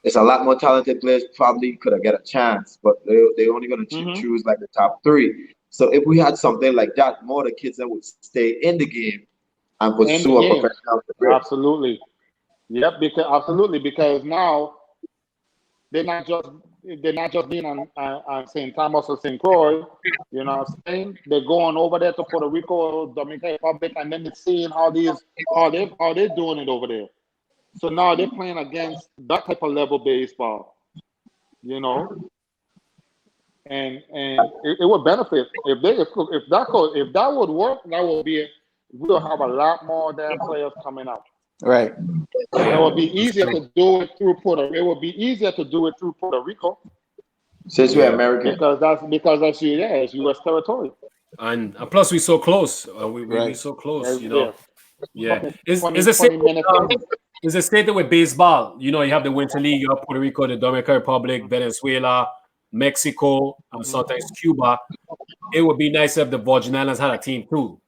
there's a lot more talented players probably could have get a chance, but they only gonna choose like the top three. So if we had something like that, more of the kids that would stay in the game and pursue a professional career. Absolutely. Yep, because now they're not just being on St. Thomas or St. Croix, you know what I'm saying? They're going over there to Puerto Rico, Dominican Republic, and then they're seeing how they're doing it over there. So now they're playing against that type of level baseball, you know, and it would benefit if that would work. We'll have a lot more damn players coming out. Right. It would be easier to do it through Puerto Rico. Since we're American, because that's it's U.S. territory. And plus we're so close. We're Right. so close, you Yeah. know. Yeah. 20 Is the same minutes. is the state with baseball. You know, you have the Winter League, you have Puerto Rico, the Dominican Republic, Venezuela, Mexico, and sometimes Cuba. It would be nice if the Virgin Islands had a team too,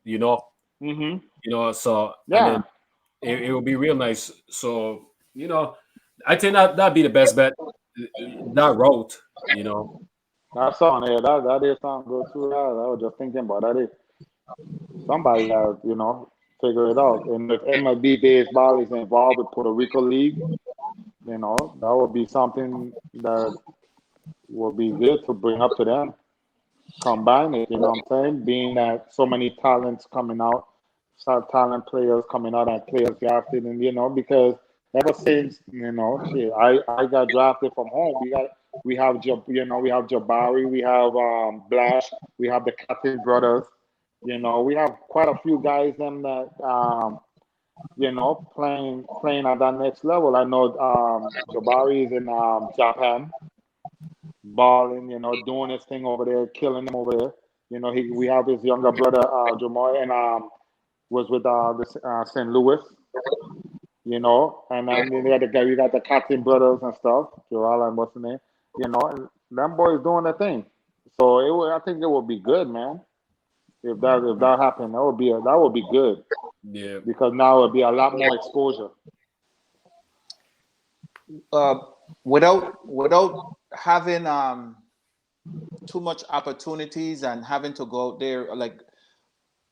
you know. Mm-hmm. You know, so Yeah. and then it would be real nice. So, you know, I think that'd be the best bet. That route, you know. That song, that is something good too. I was just thinking about that. Somebody has, figure it out. And if MLB baseball is involved with Puerto Rico League, that would be something that would be good to bring up to them. Combine it, you know what I'm saying? Being that so many talents coming out, talent players coming out and players drafted, and because ever since I got drafted from home, we have Jabari, we have Blash, we have the Catton brothers, we have quite a few guys them that playing at that next level. I know Jabari is in Japan, balling, doing his thing over there, killing them over there. We have his younger brother Jamal, and was with the St. Louis, and then we got the Captain brothers and stuff, Joel and what's the name, and them boys doing their thing. So I think it would be good, man. If that happened, that would be good. Yeah. Because now it would be a lot more exposure. Without having too much opportunities and having to go out there, like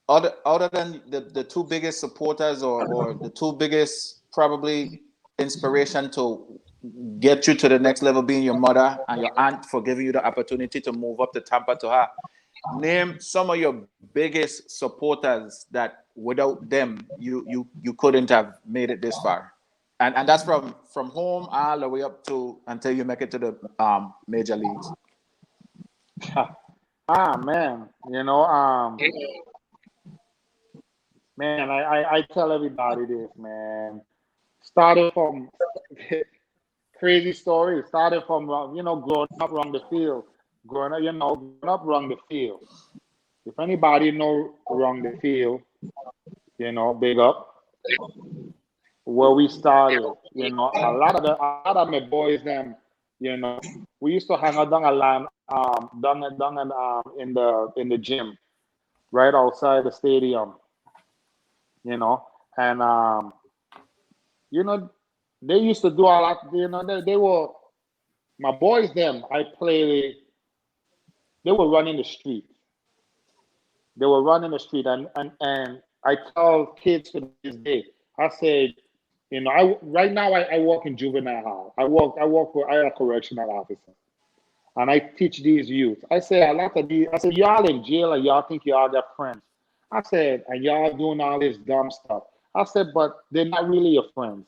other than the two biggest supporters or the two biggest probably inspiration to get you to the next level, being your mother and your aunt for giving you the opportunity to move up to Tampa to her. Name some of your biggest supporters that without them you couldn't have made it this far. And that's from home all the way up to until you make it to the major leagues. Man, man, I tell everybody this, man. Started from crazy story. Started from growing up around the field. Growing up around the field. If anybody know around the field, big up. Where we started, a lot of my boys, them, we used to hang out down a line, in the gym, right outside the stadium, and they used to do a lot. They were my boys. Them they were running the street. They were running the street, and I tell kids to this day, I said, you know, right now I work in juvenile hall. I am a correctional officer. And I teach these youth. I say a lot of these, I said, y'all in jail and y'all think y'all got friends. I said, and y'all doing all this dumb stuff. I said, but they're not really your friends.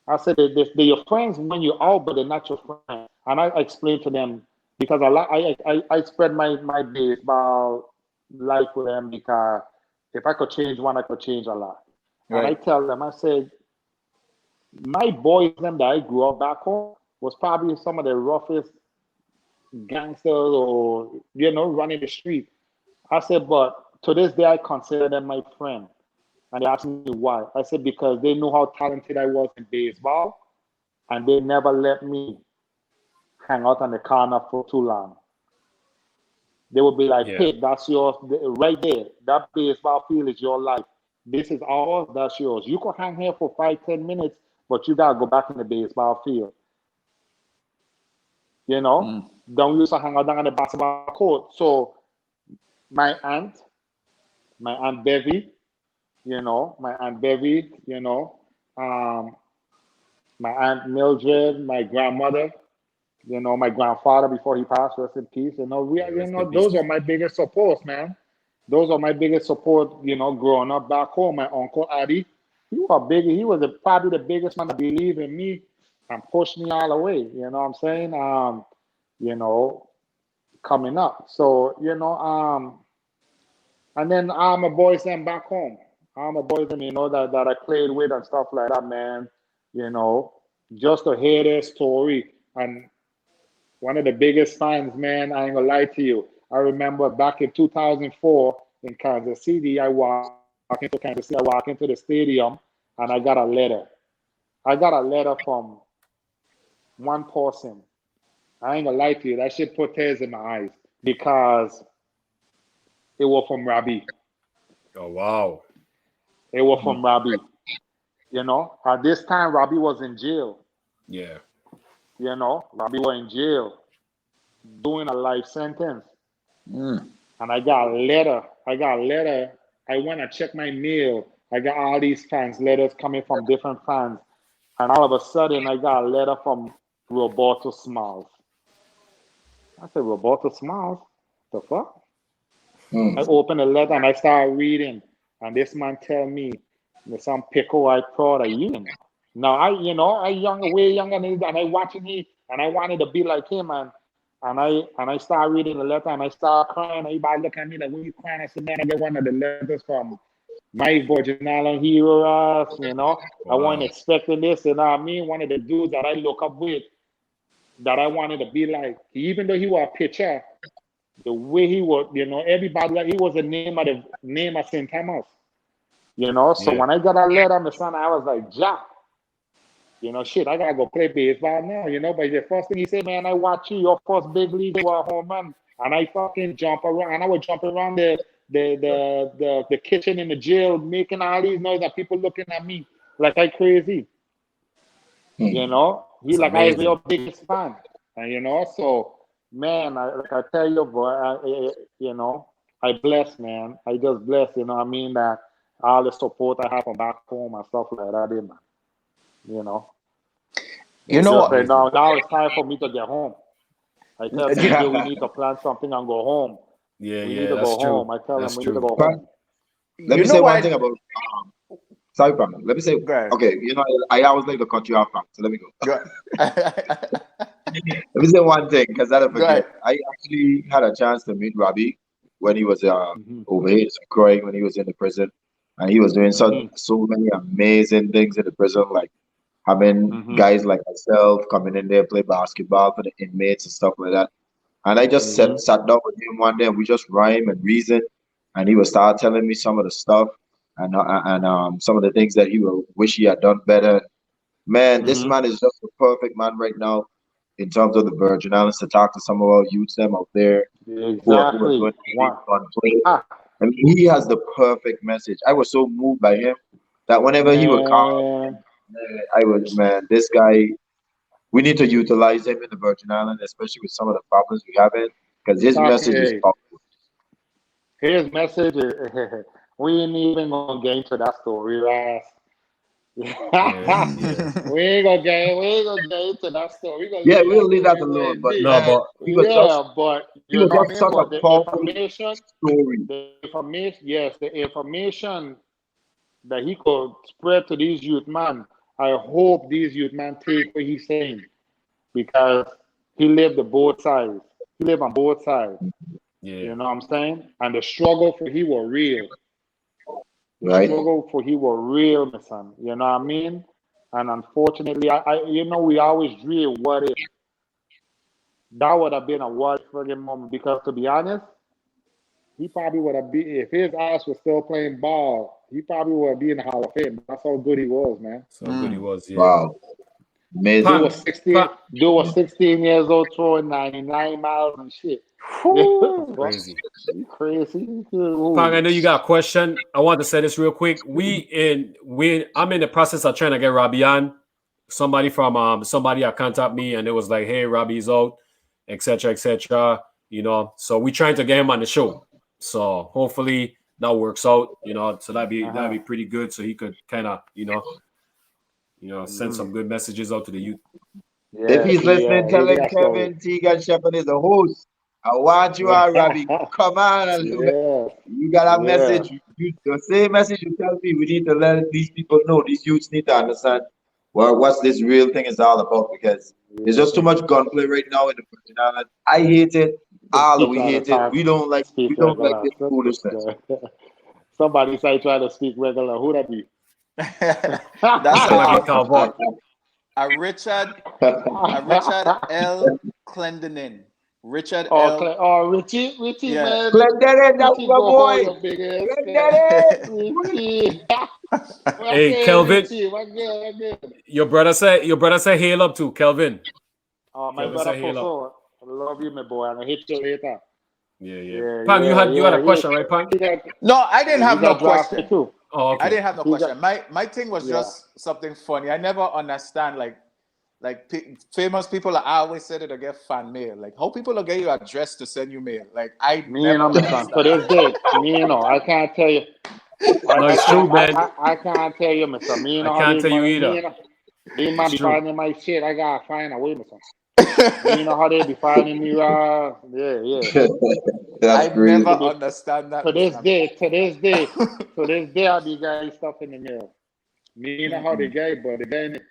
I said, they're your friends when you're out, but they're not your friends. And I explained to them because I spread my baseball life with them because if I could change one, I could change a lot. And I Right. tell them, I said, my boys, them that I grew up back home, was probably some of the roughest gangsters or, you know, running the street. I said, but to this day, I consider them my friend. And they asked me why. I said, because they knew how talented I was in baseball, and they never let me hang out on the corner for too long. They would be like, Yeah. Pick, that's yours right there. That baseball field is your life. This is ours, that's yours. You can hang here for 5, 10 minutes, but you gotta go back in the baseball field. You know? Mm. Don't used to hang out down on the basketball court. So my aunt, my aunt Bevy, my aunt Bevy, um, my aunt Mildred, my grandmother, my grandfather before he passed, rest in peace. Yeah. Rest in peace, Those are man. my biggest supports, man. Those are my biggest support, growing up back home. My uncle Addy, he was probably the biggest man to believe in me and push me all the way. You know what I'm saying? You know, coming up. So, and then I'm a boys them back home. I'm a boys them, that I played with and stuff like that, man. You know, just to hear their story. And one of the biggest fans, man, I ain't gonna lie to you. I remember back in 2004 in Kansas City, I walked into the stadium and I got a letter. I got a letter from one person. I ain't gonna lie to you, that shit put tears in my eyes because it was from Robbie. Oh wow. It was from Robbie. At this time, Robbie was in jail. Yeah. Robbie was in jail doing a life sentence. Mm. And I got a letter. I went and checked my mail. I got all these fans, letters coming from different fans. And all of a sudden, I got a letter from Roberto Smiles. I said, Roberto Smiles? The fuck? I Mm. opened the letter and I started reading. And this man tell me, there's some Piko I proud of you. Now, way younger than him, and I watching him, and I wanted to be like him. And I started reading the letter and I started crying. Everybody look at me like, when you crying? I said, man, I get one of the letters from my original hero. I wasn't Wow. expecting this, one of the dudes that I look up with, that I wanted to be like, even though he was a pitcher, the way he was, everybody, like, he was the name of St. Thomas. So Yeah. when I got that letter, my son, I was like, Jack. Shit, I gotta go play baseball now, But the first thing he said, man, I watch you, your first big league, you were a home run. And I fucking jump around, and I would jump around the kitchen in the jail, making all these noise, and people looking at me like I crazy. He It's like I was amazing. your biggest fan. And so man, like I tell you, boy, I bless, man. I just bless, that all the support I have from back home and stuff like that, man. You know. You It's It's know just what? like amazing. now it's time for me to get home. I tell CJ we need to plan something and go home. Yeah, We need yeah, to that's go true. home. I tell them That's we need to true. go But home. let You me know say one thing why? about sorry, Pam. Let me say Go ahead. okay. I always like to cut you off, Pam. So let me go. Go ahead. Let me say one thing because I don't Go forget. ahead. I actually had a chance to meet Robbie when he was Mm-hmm. over here in Pickering when he was in the prison, and he was doing Mm-hmm. so many amazing things in the prison, like having Mm-hmm. guys like myself coming in there play basketball for the inmates and stuff like that. And I just Mm-hmm. sat down with him one day and we just rhyme and reason, and he would start telling me some of the stuff and some of the things that he would wish he had done better. Man, this Mm-hmm. man is just the perfect man right now in terms of the Virgin Islands to talk to some of our youths them out there who are Exactly. doing really One. fun play. Ah, I mean, he has the perfect message. I was so moved by him that whenever he would call, man. man, I would, man, this guy, we need to utilize him in the Virgin Islands, especially with some of the problems we have in, because his Talking, message is hey. powerful. His message is, we ain't even gonna get into that story, last. Yeah. We ain't gonna get into that story. We gonna Yeah, leave that we'll leave that story where alone. it But be. No, man, but he was just Yeah, but he you was know what I just mean. such a But powerful story. the information, yes, the information that he could spread to these youth man. I hope these youth man take what he's saying because he lived the both sides. He lived on both sides. yeah. You know what I'm saying? And the struggle for he was real. The Right? struggle for he was real, my son. You know what I mean? And unfortunately, we always dream what if that would have been a what friggin' moment because to be honest, he probably would have been if his ass was still playing ball, he probably would have been in the Hall of Fame. That's how good he was, man. So good he was, yeah. Wow. Dude Amazing. was 16, dude was 16 years old throwing 99 miles and shit. Crazy. You crazy? Pang, I know you got a question. I want to say this real quick. I'm in the process of trying to get Robbie on. Somebody contact me and it was like, hey, Robbie's out, etc. etc. So we trying to get him on the show. So hopefully that works out, so that'd be pretty good. So he could kind of, send some good messages out to the youth. If he's listening, tell him That's Kevin Tegan Shepherd is the host. I want you out, Robbie. Come on a little bit. yeah, You got a yeah. message. The same message you tell me. We need to let these people know. These youths need to understand what's this real thing is all about because there's just too much gunplay right now in the Virgin Islands. I hate it. All He we trying to hate it. talk, We don't like speak regular. this foolishness. Somebody say try to speak regular. Who that be? That's Sound like a cowboy. a Richard L. Clendenin. Richard L. Richie, Yeah. man. Clendenin, that's Richie, my go hold boy. your big ass. Clendenin. Richie. Hey, Kelvin. Richie, what good? Your brother said hail up too, Kelvin. Oh, my Kelvin brother said hail up. Poso. I love you, my boy. I'm gonna hit you later. Yeah. Pang, you had a question, right, Pang? No, I didn't have no drafted question. too. Oh, okay. I didn't have no question. My thing was just something funny. I never understand famous people are always said it to get fan mail. Like how people will get you address to send you mail. Like I never understand. To this day, I can't tell you. No, it's true, man. I can't tell you, Mister. I can't tell you either. Me man be true. finding my shit. I gotta find a way, Mister. You know how they be finding me, yeah. That's I crazy. never understand that. To this day, I be getting stuff in the mail. Me know how they get it, but they getting it.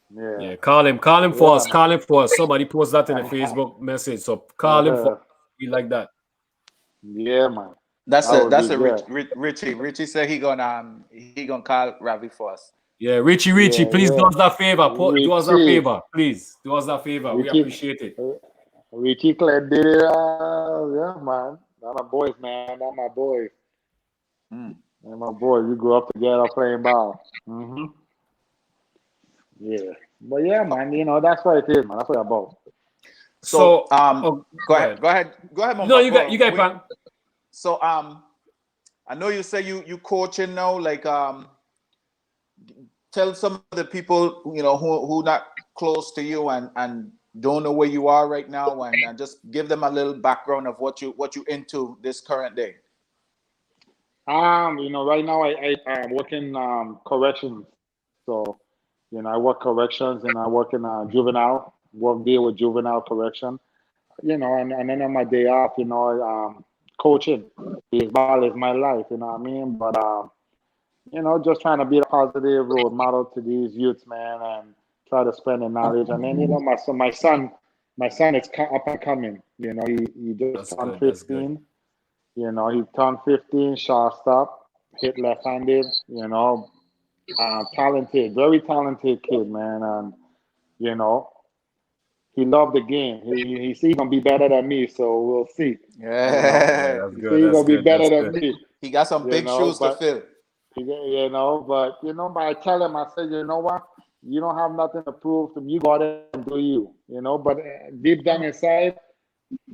Yeah, call him for us. Call him for us. Somebody post that in a Facebook message. So call him for we like that. Yeah, man. That's a Richie. Richie said he gonna call Ravi for us. Yeah, Richie, please do us that favor. Do us that favor, please. Do us that favor. We appreciate it. Richie Cled did it. Yeah, man. That's my boys, man. That's my boys. And my boys, we grew up together playing ball. Yeah. But yeah, man, that's what it is, man. That's what it's about. So go ahead, Mama. No, you got Pang. So I know you say you coaching now, like tell some of the people who not close to you and don't know where you are right now and just give them a little background of what you into this current day. Right now I'm working corrections. So, I work corrections and I work in juvenile, work there with juvenile correction. And then on my day off, coaching. Baseball is my life, you know what I mean? But just trying to be a positive role model to these youths, man, and try to spread the knowledge. And then my son is up and coming. He just turned 15. He turned 15, shortstop, hit left-handed. Talented, very talented kid, man. And he loved the game. He's gonna be better than me, so we'll see. Yeah, that's good. He's gonna be better than me. He got some big shoes to fill. But I tell him, I said, you know what? You don't have nothing to prove to me. You got it and do you. But deep down inside,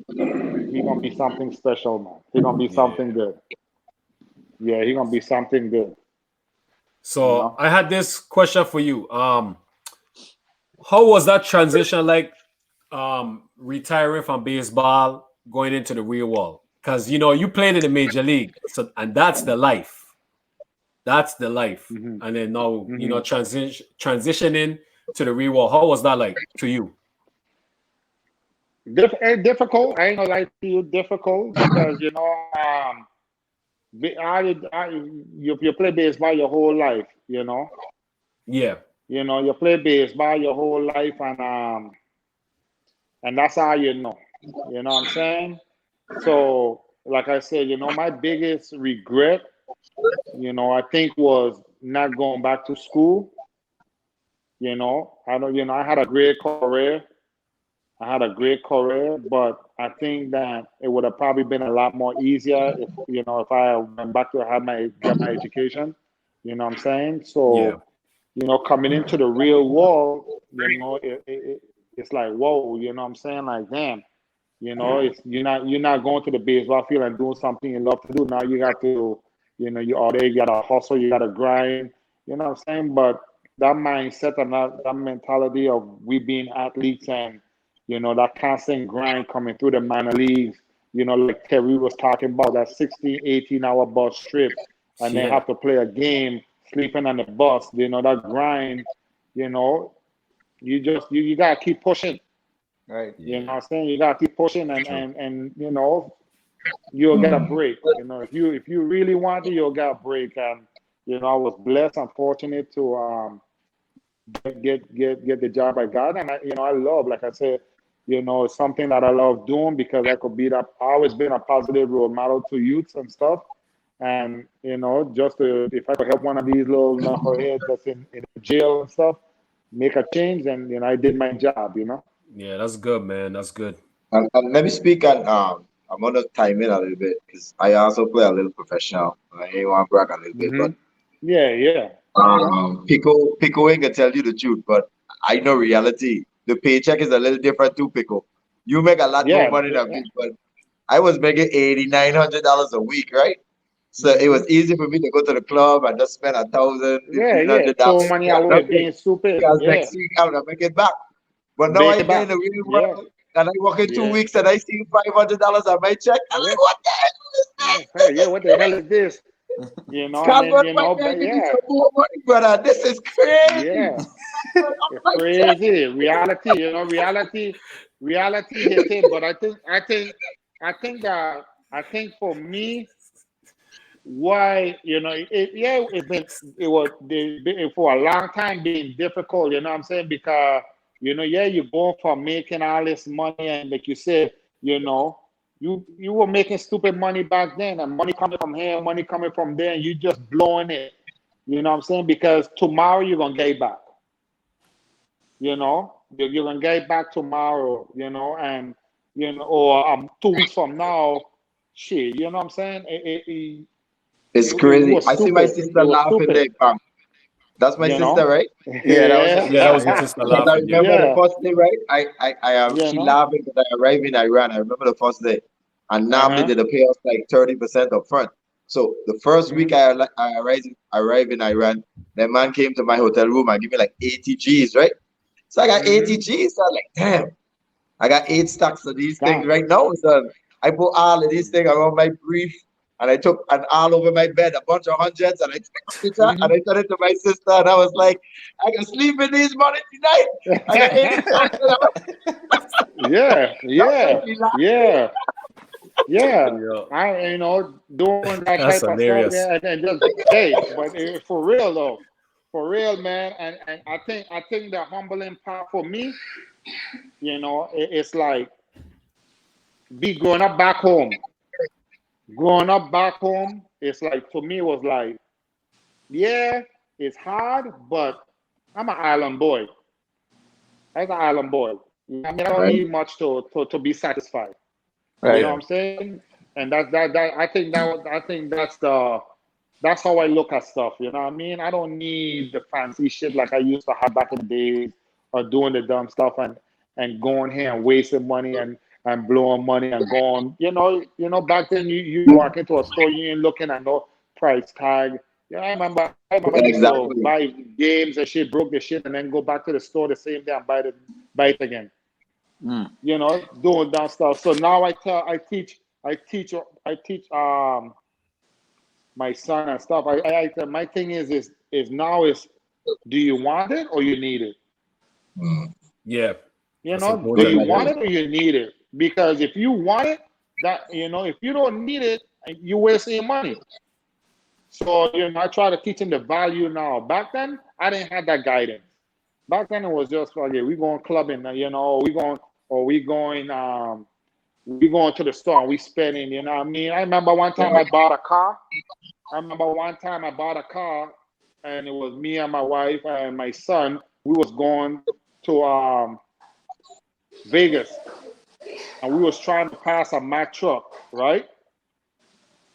he's gonna be something special, man. He's gonna be something good. Yeah, he's gonna be something good. So I had this question for you. How was that transition like? Retiring from baseball, going into the real world. because you played in the major league, so and that's the life. That's the life. Mm-hmm. And then now, Mm-hmm. transitioning to the real world. How was that like to you? Difficult. I ain't gonna lie to you, difficult because you play baseball your whole life. Yeah. You play baseball your whole life, and that's how you know. You know what I'm saying? So, like I said, my biggest regret, I think was not going back to school. I had a great career. But I think that it would have probably been a lot more easier if I went back to get my education. You know what I'm saying? Yeah. So, coming into the real world, it's like, whoa, you know what I'm saying? Like, damn, you're not going to the baseball field and doing something you love to do. Now you got to, you all day, you got to hustle, you got to grind. You know what I'm saying? But that mindset and that mentality of we being athletes and that constant grind coming through the minor leagues, like Terry was talking about, that 16, 18-hour bus trip, and they Yeah. have to play a game, sleeping on the bus, that grind, you gotta keep pushing. Right. You know what I'm saying? You gotta keep pushing and you'll get a break. If you really want it, you'll get a break. And I was blessed and fortunate to get the job I got. And I love, like I said, it's something that I love doing because I could be that. I always been a positive role model to youths and stuff. And just if I could help one of these little knuckleheads that's in jail and stuff, make a change, and I did my job. Yeah, that's good, man. That's good. And let me speak on I'm gonna time in a little bit because I also play a little professional. I want to brag a little bit, Hmm. but Yeah. Pico ain't gonna tell you the truth, but I know reality. The paycheck is a little different too, Pico. You make a lot more Yeah. money than me, but I was making $8,900 a week, right? So it was easy for me to go to the club and just spend $1,000, Yeah. Throw $1,500. money Yeah, away, nothing. being stupid. Because Yeah. next week I'm gonna make it back. But now Make I it get in back. the real Yeah. world and I work in 2 Yeah. weeks and I see $500 on my check. I'm Yeah. like, what the hell is Yeah. this? Hey, yeah. What the hell is this? And Come then on, my guy, but give me yeah. some more money, brother. This is crazy. Yeah. I'm It's like, crazy. Reality hit it. But I think for me, why it was for a long time being difficult. You know what I'm saying? Because you go from making all this money, and like you said, you were making stupid money back then, and money coming from here, money coming from there, and you just blowing it. You know what I'm saying? Because tomorrow you're gonna get it back. You're gonna get it back tomorrow. And or 2 weeks from now, shit. You know what I'm saying? it's It crazy. was I see my stupid. sister It was laughing stupid. there, fam. That's my sister, right? Yeah, that was your Yeah, that was sister. your Yeah. sister Because I laughing. Yeah. remember the Yeah. first day, right? She Uh laughing because I arrived in Iran. I remember the first day. And normally huh. they pay us like 30% up front. So the first week Hmm. I arrived in Iran, the man came to my hotel room and give me like 80 G's, right? So I got Hmm. 80 G's. So I'm like, damn, I got 8 stacks of these things Gone. right now. So I put all of these things around my brief and I took and all over my bed, a bunch of hundreds, and I took a picture and Hmm. I sent it to my sister and I was like, I can sleep in these money tonight. I got 80 stacks. And Yeah. that's why Yeah. she laughed. Yeah. Yeah. Yeah. I doing that That's type of stuff. hilarious. Yeah, and just hey, but for real though, for real, man. And I think the humbling part for me, it's like be growing up back home. Growing up back home, it's like for me it was like, yeah, it's hard, but I'm an island boy. As an island boy. I mean, I don't Right. need much to be satisfied. You know Right. what Yeah. I'm saying? And that I think that's how I look at stuff. You know what I mean? I don't need the fancy shit like I used to have back in the days, or doing the dumb stuff and going here and wasting money and blowing money and going. Back then you walk into a store, you ain't looking at no price tag. Yeah, I remember I used to Exactly. buy games and shit, broke the shit, and then go back to the store the same day and buy it again. Mm. Doing that stuff. So now I teach I teach my son and stuff. My thing is now is, do you want it or you need it? Yeah. You That's know, do you important. want it or you need it? Because if you want it, if you don't need it, you're wasting your money. So, I try to teach him the value now. Back then, I didn't have that guidance. Back then, it was just like, we going clubbing, we going to the store and we spending, you know what I mean? I remember one time I bought a car. And it was me and my wife and my son. We was going to Vegas, and we was trying to pass a Mack truck, right?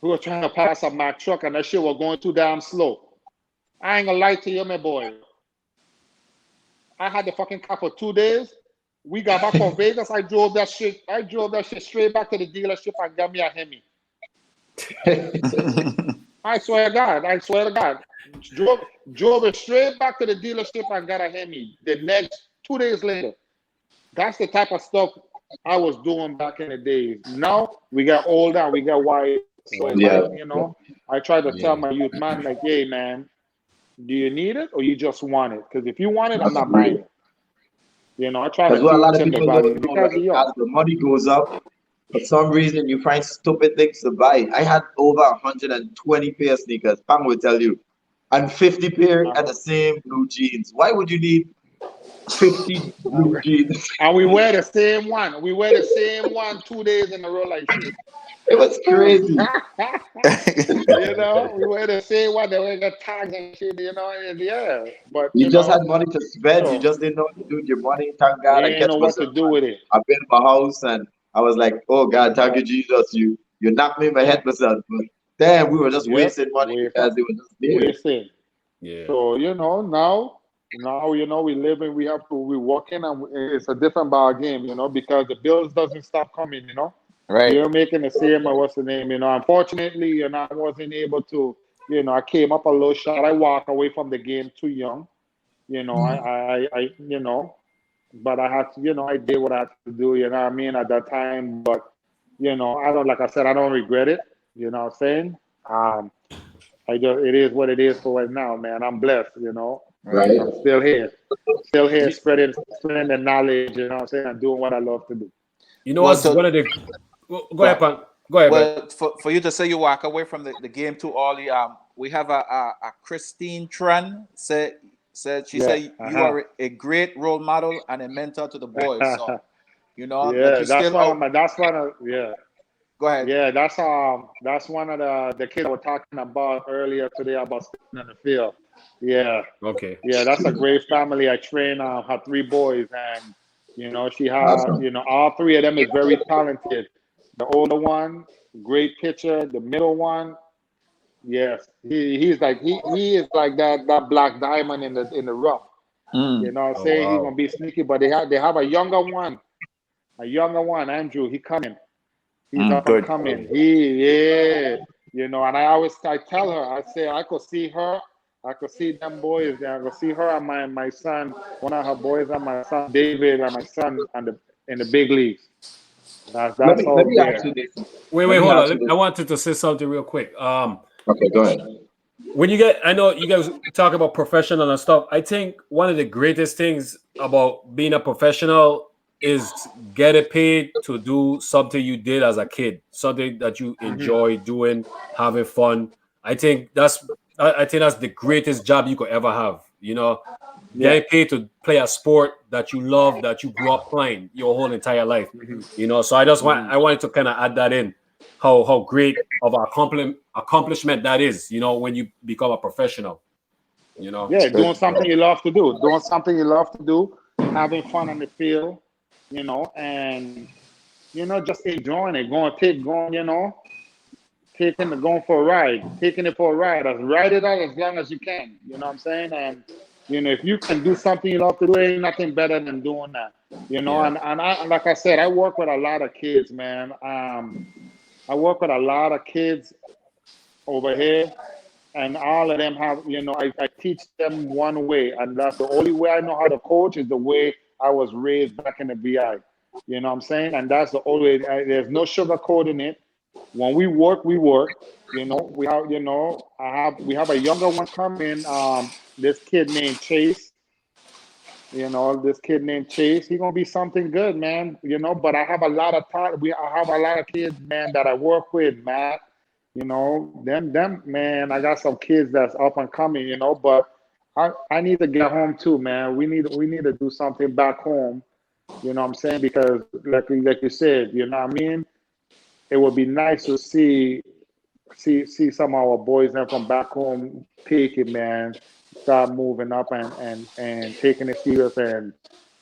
We were trying to pass a Mack truck, and that shit was going too damn slow. I ain't gonna lie to you, my boy. I had the fucking car for 2 days. We got back from Vegas. I drove that shit straight back to the dealership and got me a Hemi. I swear to God. Drove it straight back to the dealership and got a Hemi the next 2 days later. That's the type of stuff I was doing back in the days. Now we got older, we got wise. So I try to tell my youth, man, like, hey, man, do you need it or you just want it? Because if you want it, I'm not buying it. I try to That's what a lot teach of them the people value don't know, because right? As the money goes up, for some reason you find stupid things to buy. I had over 120 pair of sneakers, Pang will tell you, and 50 pair of the same blue jeans. Why would you need 50 blue jeans? And we wear the same one. We wear the same one 2 days in a row like shit. It was crazy. We wear the same one. They wear the tags and shit, and yeah. But You just had money to spend. You just didn't know what to do with your money. Thank God I didn't catch know what to myself. do with it. I've been in my house and I was like, oh God, thank you, Jesus. You knocked me in my head myself. But damn, we were just wasting money because it was just there. Wasting. Yeah. So, now we live and we working and it's a different ball game, because the bills doesn't stop coming, Right. You're making the same, what's the name, Unfortunately, I wasn't able to, I came up a little short. I walked away from the game too young, I but I had to, I did what I had to do, you know what I mean, at that time. But, like I said, I don't regret it, you know what I'm saying? It is what it is for right now, man. I'm blessed, Right. I'm still here spreading the knowledge, you know what I'm saying, and doing what I love to do. What's one of the go ahead, Pan. Go ahead, well, for you to say you walk away from the game too early, we have a Christine Tran said she said you are a great role model and a mentor to the boys. So yeah, that's one of yeah. Go ahead. Yeah, that's one of the kids I was talking about earlier today about stepping in the field. Yeah. Okay. Yeah, that's a great family. I train her 3 boys, and she has all 3 of them is very talented. The older one, great pitcher. The middle one, yes, he's like he is like that black diamond in the rough. You know what I'm saying? Wow. He's gonna be sneaky, but they have a younger one, Andrew. He coming. He's up and coming. And I tell her, I say I could see her. I could see them boys there. I could see her and my son, one of her boys, and my son David, and my son in the big leagues. That's Let me there. ask you this. Wait, hold on. I wanted to say something real quick. Okay, go ahead. When I know you guys talk about professional and stuff. I think one of the greatest things about being a professional is getting paid to do something you did as a kid, something that you enjoy doing, having fun. I think that's the greatest job you could ever have. Getting paid to play a sport that you love, that you grew up playing your whole entire life. So I wanted to kind of add that in. How great of an accomplishment that is, when you become a professional. Yeah, doing something you love to do, having fun on the field, and just enjoying it, going for a ride, taking it for a ride, ride it out as long as you can. You know what I'm saying? And if you can do something you love to do, ain't nothing better than doing that. And I, like I said, I work with a lot of kids, man. I work with a lot of kids over here, and all of them have, I teach them one way, and that's the only way I know how to coach is the way I was raised back in the BI. You know what I'm saying? And that's the only way. There's no sugarcoating it. when we work, we work. You know, we have, we have a younger one coming. This kid named Chase. This kid named Chase. He's gonna be something good, man. But I have a lot of time. I have a lot of kids, man, that I work with, Matt. Them, man. I got some kids that's up and coming. But I need to get home too, man. We need to do something back home. You know what I'm saying? Because like you said, you know what I mean? It would be nice to see some of our boys now from back home take it, man. Start moving up and taking it serious and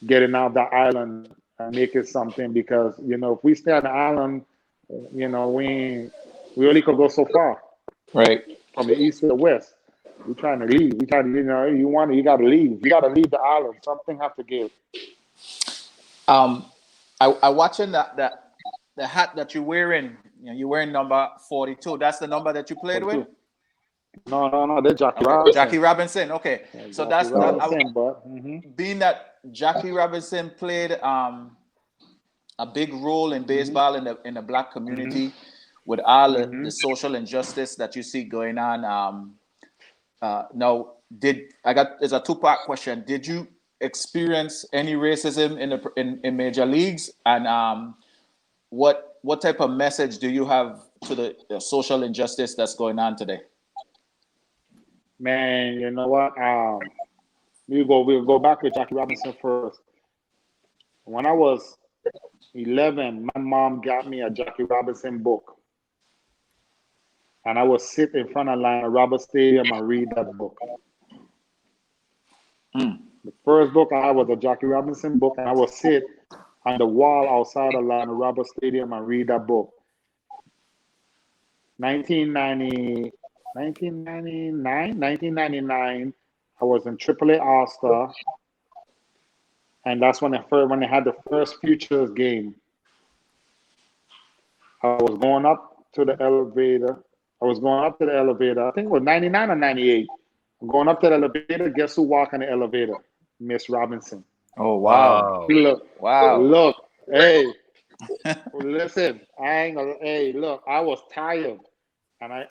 getting out the island and make it something, because if we stay on the island, we only could go so far. Right. From the east to the west. We're trying to leave. We trying to, you gotta leave. You gotta leave the island. Something have to give. I watching that the hat that you're wearing. You're wearing number 42. That's the number that you played 42. With. No. They're Jackie Robinson. Jackie Robinson. Okay, yeah, so Jackie that's Robinson, that. Being that Jackie Robinson played a big role in baseball in the black community, with all the social injustice that you see going on. Now, it's a two-part question. Did you experience any racism in major leagues, and what type of message do you have to the social injustice that's going on today? Man, you know what? We'll go back to Jackie Robinson first. When I was 11, my mom got me a Jackie Robinson book, and I would sit in front of Lionel Roberts Stadium and read that book. The first book I had was a Jackie Robinson book, and I would sit on the wall outside of Lionel Roberts Stadium and read that book. 1999, I was in AAA All-Star, and that's when they had the first Futures game. I was going up to the elevator. I think it was 99 or 98. I'm going up to the elevator. Guess who walked in the elevator? Miss Robinson. Oh, wow. Look. Hey, listen. Look, I was tired. And I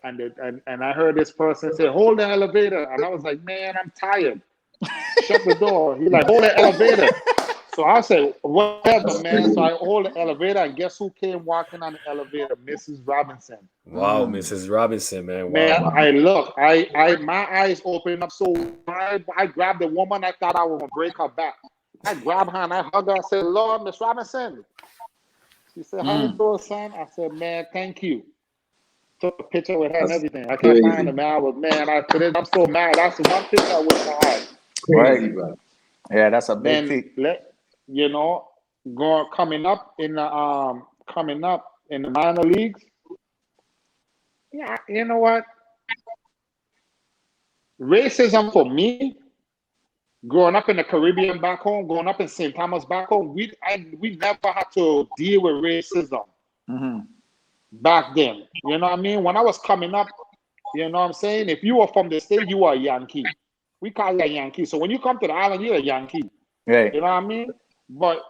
heard this person say, "Hold the elevator," and I was like, "Man, I'm tired. Shut the door." He's like, "Hold the elevator." So I said, "Whatever, man." So I hold the elevator, and guess who came walking on the elevator? Mrs. Robinson. Wow, Mrs. Robinson, man. Wow. Man, my eyes opened up so wide. I grabbed the woman. I thought I was gonna break her back. I grabbed her and I hugged her. I said, "Lord, Miss Robinson." She said, "How you doing, son?" I said, "Man, thank you." Took a picture with her and everything. I can't find it, man. I'm so mad. That's the one picture I wish I had. Crazy, bro. Yeah, that's a big feat. Coming up in the minor leagues. Yeah, you know what? Racism for me, growing up in the Caribbean back home, growing up in St.Thomas back home, we never had to deal with racism. Back then, you know what I mean? When I was coming up, you know what I'm saying? If you were from the state, you were a Yankee. We call you a Yankee. So when you come to the island, you're a Yankee. Right. You know what I mean? But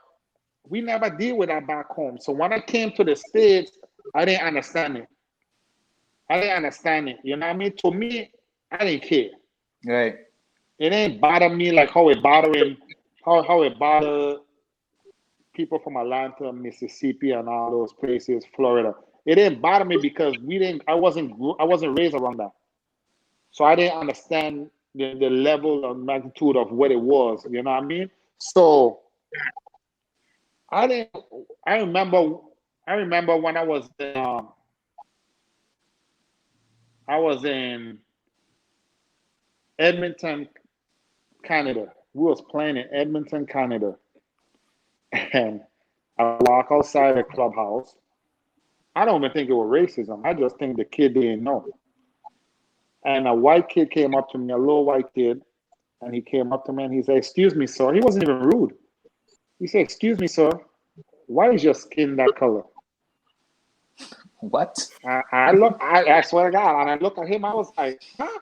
we never deal with that back home. So when I came to the States, I didn't understand it. You know what I mean? To me, I didn't care. Right. It ain't bother me like how it bothering people from Atlanta, Mississippi, and all those places, Florida. It didn't bother me because I wasn't raised around that. So I didn't understand the level of magnitude of what it was. You know what I mean? So I remember when I was in Edmonton, Canada. We was playing in Edmonton, Canada. And I walk outside the clubhouse. I don't even think it was racism. I just think the kid didn't know. And a white kid came up to me, a little white kid, and he came up to me and he said, "Excuse me, sir." He wasn't even rude. He said, "Excuse me, sir. Why is your skin that color?" What? I swear to God, and I looked at him, I was like, huh?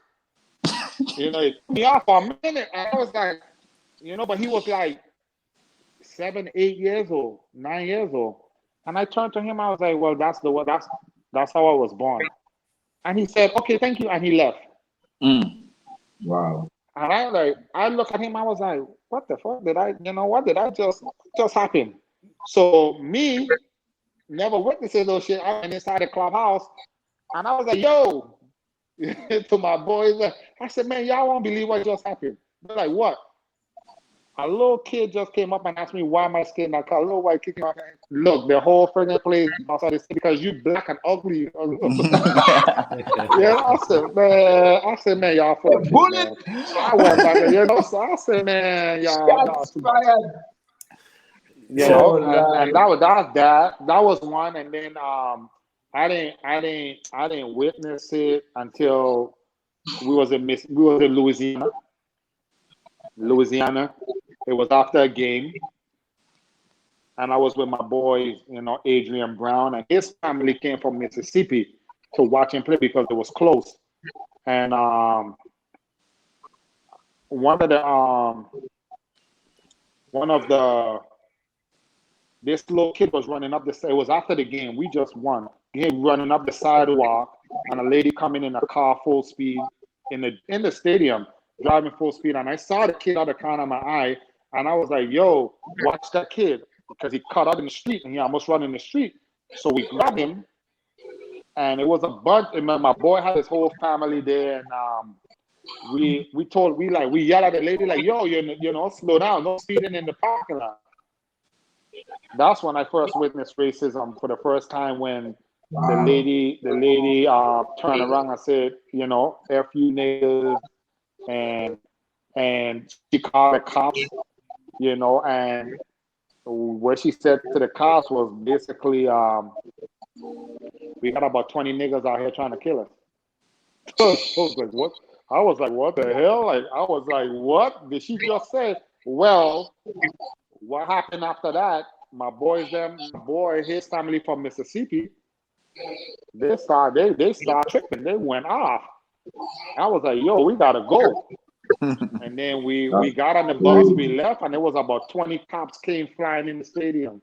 It threw me off for a minute. And I was like, but he was like 7, 8 years old, 9 years old. And I turned to him, I was like, well, that's That's how I was born. And he said, okay, thank you. And he left. Wow. And I look at him, I was like, what the fuck what did I just happen? So me, never witnessing those shit, I went inside the clubhouse and I was like, yo, to my boys, I said, man, y'all won't believe what just happened. They're like, what? A little kid just came up and asked me why am I scared in that car. A little white kid came up and look, the whole friggin' place outside the city because you black and ugly. Yeah, I said, man, y'all full of shit, man. So I went back and so I said, man, y'all too much. And that was one, and then I didn't witness it until we was in Louisiana. It was after a game, and I was with my boys, Adrian Brown, and his family came from Mississippi to watch him play because it was close. And this little kid was running up it was after the game. We just won. He was running up the sidewalk, and a lady coming in a car full speed in the stadium, driving full speed. And I saw the kid out of the corner of my eye, and I was like, yo, watch that kid, because he cut out in the street and he almost ran in the street. So we grabbed him, and it was a bunch. My boy had his whole family there, and we yelled at the lady like, yo, slow down, no speeding in the parking lot. That's when I first witnessed racism for the first time, when the lady turned around and said, F you niggas, and she called the cops, and what she said to the cops was basically, we got about 20 niggas out here trying to kill us. So I was like, what? I was like, what the hell? I was like, what did she just say? Well, what happened after that? My boy, his family from Mississippi, they start tripping. They went off. I was like, yo, we gotta go. And then we got on the bus, we left, and there was about 20 cops came flying in the stadium.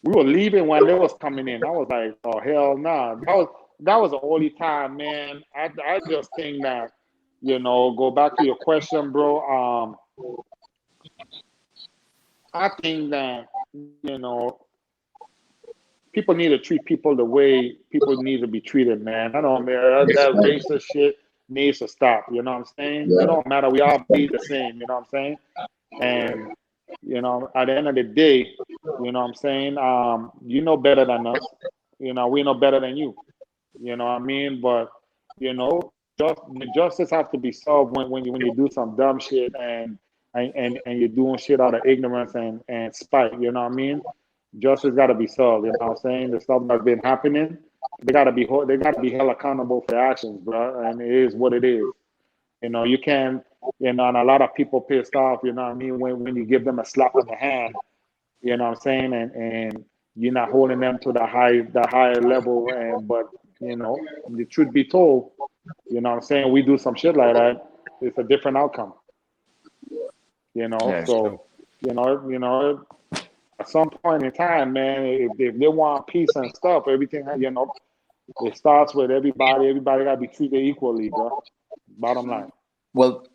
We were leaving when they was coming in. I was like, oh hell nah. That was the only time, man. I just think that, go back to your question, bro. I think that, people need to treat people the way people need to be treated, man. That racist shit needs to stop. You know what I'm saying? It don't matter. We all bleed the same. You know what I'm saying? And at the end of the day, you know what I'm saying? You know better than us. We know better than you. You know what I mean? But the justice has to be solved when you do some dumb shit and you're doing shit out of ignorance and spite. You know what I mean? Justice got to be solved. You know what I'm saying? The stuff that's been happening, they got to be held accountable for their actions, bro. And it is what it is. You can't. And a lot of people pissed off. You know what I mean? When you give them a slap on the hand, you know what I'm saying? And you're not holding them to the higher level. But the truth be told, you know what I'm saying? We do some shit like that, it's a different outcome. Yeah, So at some point in time, man, if they want peace and stuff, everything, it starts with everybody. Everybody got to be treated equally, bro. Bottom line. well,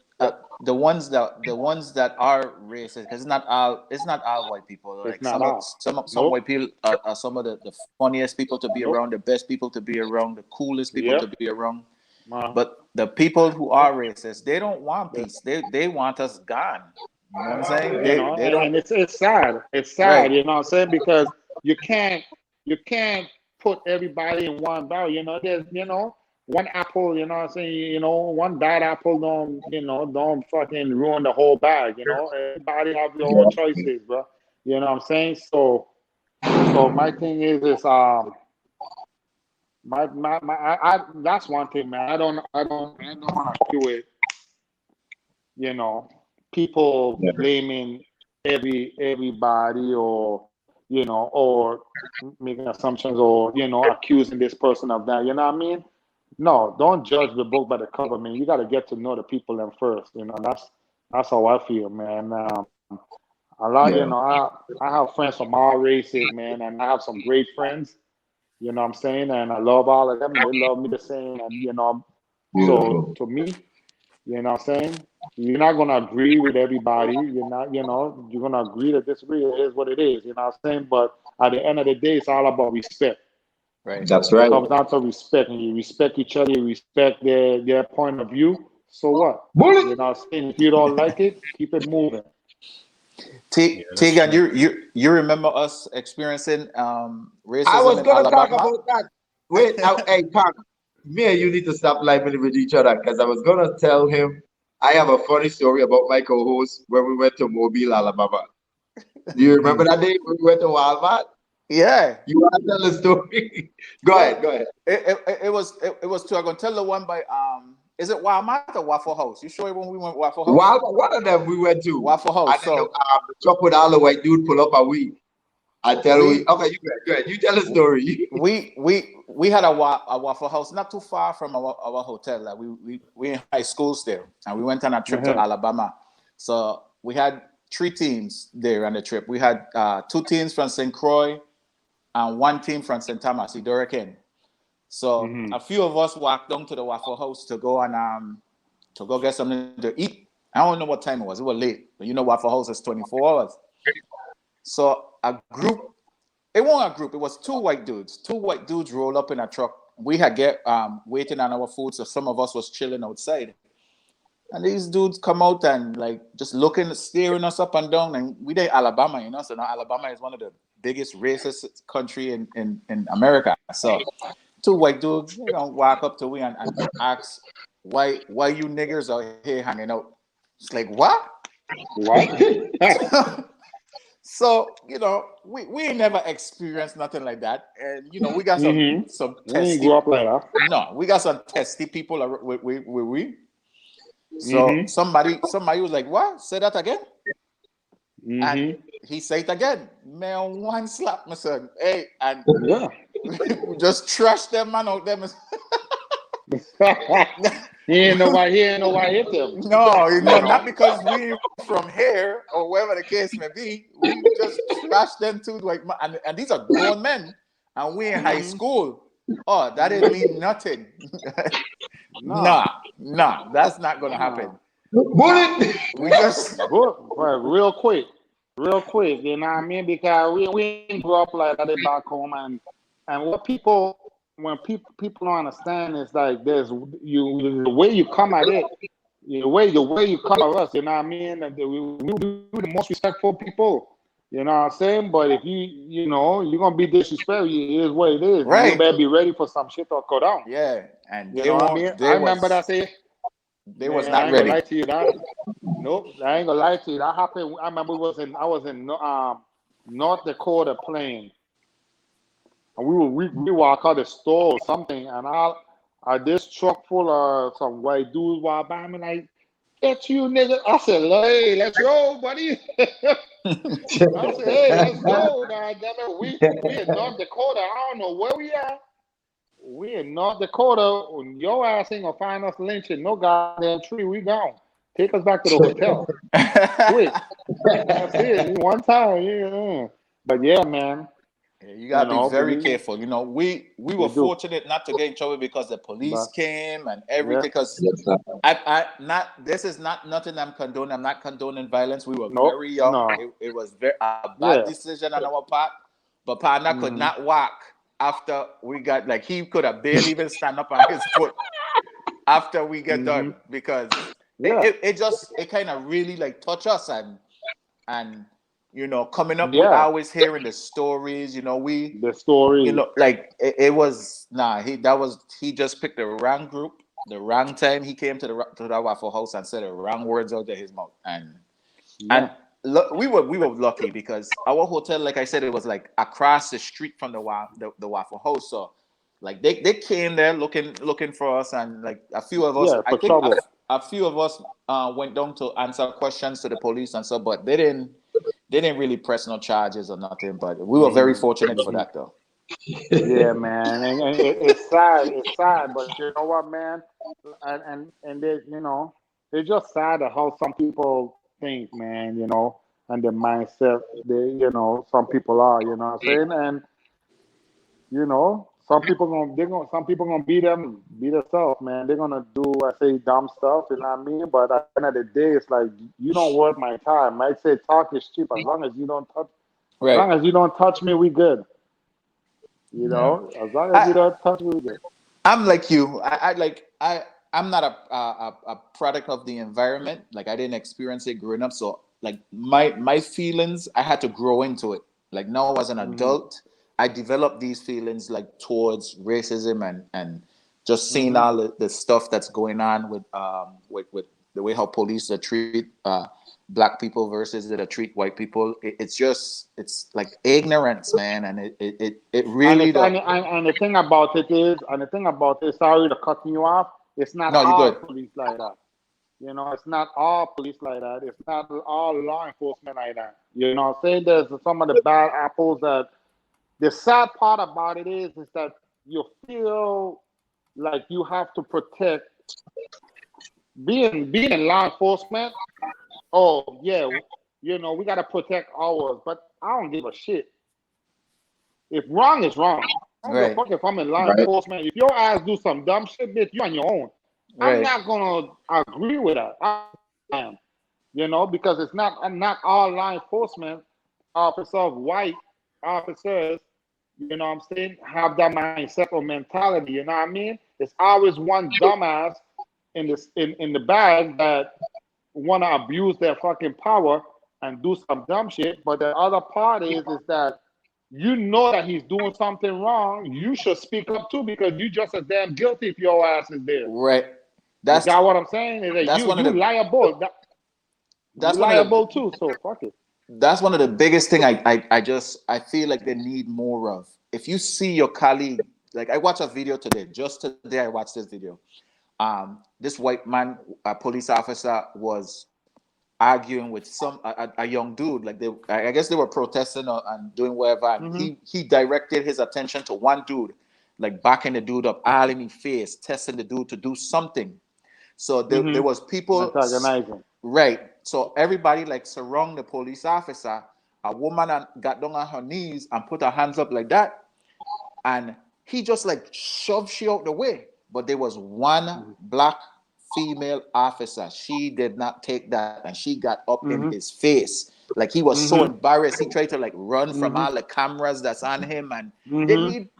the ones that are racist, because it's not all white people. Like It's not all. some white people are some of the funniest people to be around, the best people to be around, the coolest people to be around. But the people who are racist, they don't want peace. They want us gone. You know what I'm saying? They don't. And it's sad. It's sad. Right. You know what I'm saying? Because you can't put everybody in one barrel. There's one apple. You know what I'm saying? One bad apple don't fucking ruin the whole bag. Everybody have their own choices, bro. You know what I'm saying? So my thing is that's one thing, man. I don't want to do it. People blaming everybody, or making assumptions, or accusing this person of that. You know what I mean? No, don't judge the book by the cover, man. You got to get to know the people them first. That's how I feel, man. A lot, I have friends from all races, man, and I have some great friends. You know what I'm saying? And I love all of them, and they love me the same. And so Beautiful. to me, you know what I'm saying? You're not gonna agree with everybody. You're not, you're gonna agree to disagree. It is what it is. You know what I'm saying? But at the end of the day, it's all about respect. Right. That's It right. comes down to respect, and you respect each other. You respect their point of view. So what? Bullet. You know what I'm saying? If you don't like it, keep it moving. Yeah, that's Tegan, true. you remember us experiencing I was racism in gonna talk Alabama? about that. Wait, hey, Pam, me and you need to stop living with each other because I was gonna tell him I have a funny story about my co-host when we went to Mobile, Alabama. Do you remember that day when we went to Walmart? Yeah. You want to tell the story? Go Well, ahead, go ahead. it was two. I'm gonna tell the one by is it Walmart or Waffle House? You sure when we went Waffle House? Walmart, one of them we went to, Waffle House. and then So the truck with all the white dude pull up and I tell you, we okay, you go ahead. You tell the story. we had a Waffle House not too far from our hotel. Like we in high school still, and we went on a trip to Alabama. So we had 3 teams there on the trip. We had 2 teams from St. Croix and 1 team from St.Thomas, Ripken. So a few of us walked down to the Waffle House to go get something to eat. I don't know what time it was. It was late, but Waffle House is 24 hours. So a group. It wasn't a group. It was 2 white dudes. 2 white dudes rolled up in a truck. We had waiting on our food, so some of us was chilling outside. And these dudes come out and like just looking, staring us up and down. And we in Alabama, so now Alabama is one of the biggest racist country in America. So 2 white dudes, walk up to we and ask why you niggers are here hanging out. It's like what? What? So we ain't never experienced nothing like that, and we got some We ain't testy. grew up like that. No, we got some testy people. We. So somebody was like, "What? Say that again?" And he said it again. Man, one slap, my son. Hey, and Yeah. we just trashed them man out there. He ain't know why hit them. No, not because we from here or wherever the case may be. We just trashed them too, like, and these are grown men, and we in high school. Oh, that didn't mean nothing. No. Nah, that's not gonna happen. Bullet. We just But real quick, you know what I mean? Because we ain't grew up like that back home, and what people when people don't understand is like there's the way you come at it, the way you come at us, you know what I mean? And we're the most respectful people. You know what I'm saying? But if you're gonna be disrespectful, it is what it is. right. You better be ready for some shit to go down. Yeah, and You know what I mean? I remember that say, they was man, not I ain't gonna ready. lie to you. Nope, I ain't gonna lie to you. That happened. I remember I was in North Dakota playing, and we walk out the store or something, and this truck full of some white dudes walk by me like, "Get you, nigga!" I said, "Hey, let's go, buddy." I said, "Hey, let's go, God damn it. We in North Dakota. I don't know where we at. We in North Dakota. Your ass ain't gonna find us lynching no goddamn tree. We gone. Take us back to the hotel. Quick. That's it. One time, yeah. But yeah, man. You gotta be very Believe careful. We were you do. fortunate not to get in trouble because the police But came and yeah, everything. Because Yes, sir. I not this is not nothing I'm condoning. I'm not condoning violence. We were nope, very young. no, It was a bad yeah. decision on our part. But partner could not walk after we got he could have barely even stand up on his foot after we get done because Yeah, it kind of really touch us and coming up we yeah. always hearing the stories we The story. it was he just picked the wrong group the wrong time he came to the Waffle House and said the wrong words out of his mouth and Yeah. we were lucky because our hotel, like I said, it was across the street from the Waffle House. So they came there looking for us, and a few of us, Yeah, I for think trouble. a few of us went down to answer questions to the police and so, but they didn't really press no charges or nothing. But we were very fortunate for that though. Yeah, man. And it's sad. It's sad, but you know what, man? And they, it's just sad at how some people think, man, and the mindset they, some people are, you know what I'm saying? And you know, some people gonna be themselves, man. They're gonna do, I say, dumb stuff, you know what I mean? But at the end of the day, it's like you don't worth my time. I say talk is cheap. As long as you don't touch, as Right. long as you don't touch me, we good. You Yeah. know, as long as you don't touch me, we good. I'm like you. I'm not a product of the environment. Like I didn't experience it growing up. So like my feelings, I had to grow into it. Like now as an Mm-hmm. adult, I developed these feelings like towards racism and just seeing Mm-hmm. all the stuff that's going on with the way how police treat black people versus that treat white people. It's like ignorance, man, and it And really it's don't. and the thing about it is, sorry to cut you off. It's not No, you're all good. police like that. You know, it's not all police like that. It's not all law enforcement like that. You know, what I'm saying there's some of the bad apples that. The sad part about it is that you feel like you have to protect being in law enforcement. Oh yeah, you know we gotta protect ours, but I don't give a shit. If wrong is wrong, I don't give a Right, fuck if I'm in law Right. enforcement. If your ass do some dumb shit, bitch, you on your own. I'm right, not gonna agree with that. I am, you know, because it's not all law enforcement officers, white officers, you know what I'm saying, have that mindset or mentality, you know what I mean? It's always one dumbass in the bag that wanna abuse their fucking power and do some dumb shit. But the other part is that you know that he's doing something wrong. You should speak up too because you just as damn guilty if your ass is there. right. You That's got what I'm saying? Is that that's one of you the liable? You that's one of the liable too. So fuck it. that's one of the biggest thing I feel like they need more of. If you see your colleague, like I watched a video today, just today I watched this video. This white man, a police officer, was arguing with a young dude. Like I guess they were protesting and doing whatever. And Mm-hmm. he directed his attention to one dude, like backing the dude up, eyeing him face, testing the dude to do something. So there was Mm-hmm. people, Antagonizing. right? So everybody like surround the police officer. A woman got down on her knees and put her hands up like that, and he just like shoved she out the way. But there was one Mm-hmm. black female officer. She did not take that, and she got up in Mm-hmm. his face. Like he was so Mm-hmm. embarrassed. He tried to like run from Mm-hmm. all the cameras that's on him, and Mm-hmm.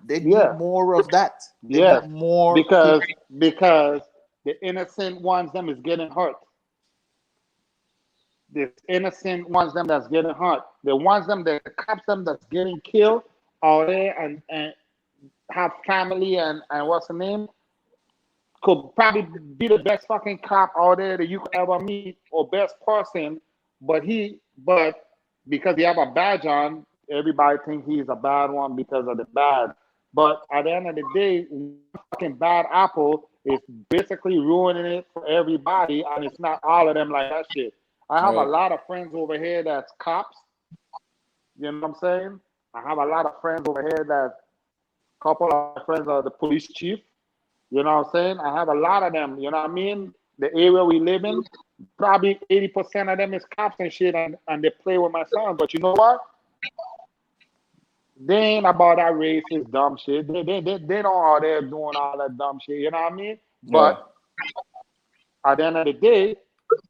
they need Yeah. more of that. They Yes. need more Because people. because the innocent ones them is getting hurt. The innocent ones them that's getting hurt. The ones them the cops them that's getting killed out there and have family and what's the name could probably be the best fucking cop out there that you could ever meet or best person, but because he have a badge on, everybody think he's a bad one because of the badge. But at the end of the day, one fucking bad apple is basically ruining it for everybody, and it's not all of them like that shit. I have a Right. lot of friends over here that's cops. You know what I'm saying? I have a lot of friends over here that couple of my friends are the police chief. You know what I'm saying? I have a lot of them. You know what I mean? The area we live in, probably 80% of them is cops and shit, and they play with my son. But you know what? They ain't about that racist dumb shit. They don't out there doing all that dumb shit. You know what I mean? Yeah. But at the end of the day,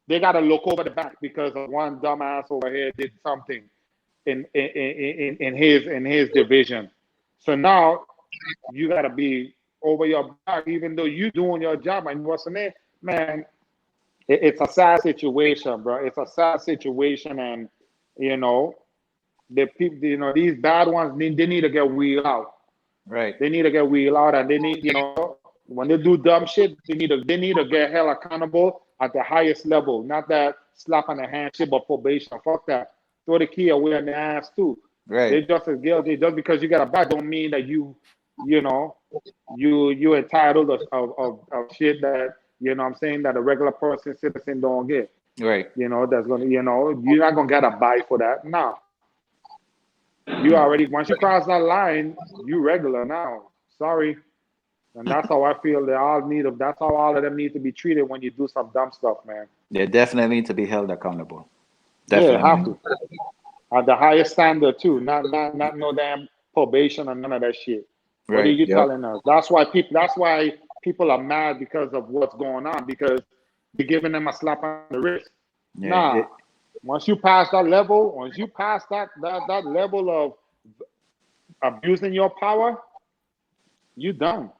they gotta look over the back because of one dumbass over here did something in his division. So now you gotta be over your back, even though you doing your job. And what's the name, man? It's a sad situation, bro. It's a sad situation, and you know the people, you know, these bad ones, they need to get wheeled out. Right. They need to get wheeled out, and they need, you know, when they do dumb shit, they need to get held accountable at the highest level. Not that slap on the hand shit, but probation. Fuck that. Throw the key away in the ass too. Right. They just as guilty. Just because you got a badge don't mean that you know, you entitled of shit that, you know what I'm saying, that a regular person citizen don't get. Right. You know, that's gonna, you know, you're not gonna get a buy for that. No. You already, once you cross that line, you regular now. Sorry. And that's how I feel they all that's how all of them need to be treated when you do some dumb stuff, man. They definitely need to be held accountable. Yeah, have Definitely. to. At the highest standard too. Not no damn probation or none of that shit. What are Right. you Yep. telling us? That's why people are mad because of what's going on, because you're giving them a slap on the wrist. Yeah. Nah. Once you pass that level, once you pass that level of abusing your power, you done.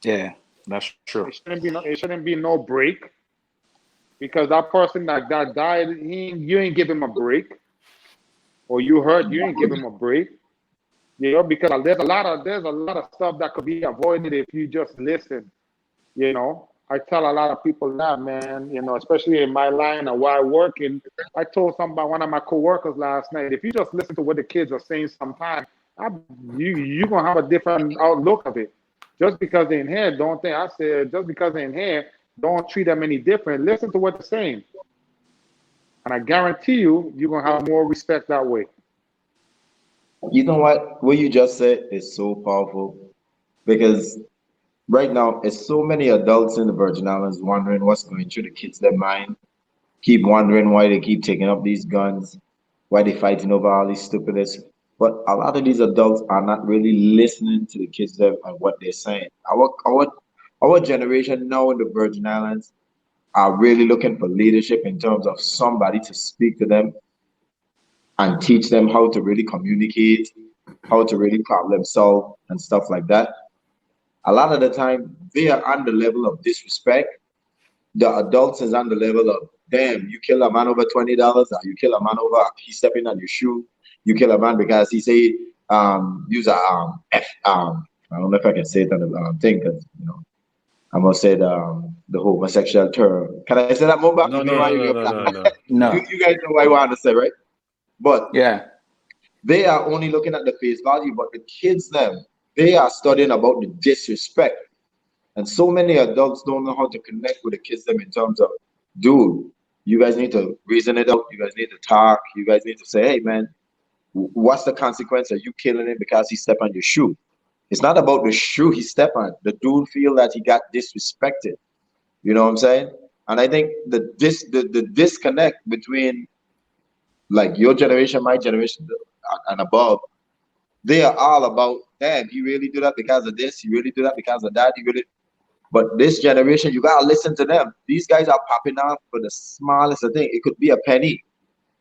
Yeah. That's true. It shouldn't be no break, because that person that died, you ain't give him a break, or you hurt, you ain't give him a break. Because there's a lot of stuff that could be avoided if you just listen. I tell a lot of people that, man, especially in my line of where I work in. I told one of my coworkers last night, if you just listen to what the kids are saying sometimes, you're going to have a different outlook of it. Just because they're in here, don't think, I said, just because they're in here, don't treat them any different. Listen to what they're saying. And I guarantee you're going to have more respect that way. You know what you just said is so powerful, because right now it's so many adults in the Virgin Islands wondering what's going through the kids' their mind, keep wondering why they keep taking up these guns, why they fighting over all these stupidness. But a lot of these adults are not really listening to the kids and what they're saying. Our generation now in the Virgin Islands are really looking for leadership in terms of somebody to speak to them and teach them how to really communicate, how to really problem solve and stuff like that. A lot of the time they are on the level of disrespect. The adults is on the level of, damn, you kill a man over $20, or you kill a man over he stepping on your shoe. You kill a man because he say use a I don't know if I can say it on the thing, because I must say the homosexual term. Can I say that, Mumba? No, You know no, why no, no, no, no, no. No. you guys know what I want to say, right? But Yeah. they are only looking at the face value, but the kids them, they are studying about the disrespect. And so many adults don't know how to connect with the kids them in terms of, dude, you guys need to reason it out. You guys need to talk. You guys need to say, hey, man, what's the consequence of you killing him because he stepped on your shoe? It's not about the shoe he stepped on. The dude feel that he got disrespected. You know what I'm saying? And I think the disconnect between like your generation, my generation, and above, they are all about, damn, he really do that because of this. He really do that because of that. He really. But this generation, you gotta listen to them. These guys are popping off for the smallest of thing. It could be a penny.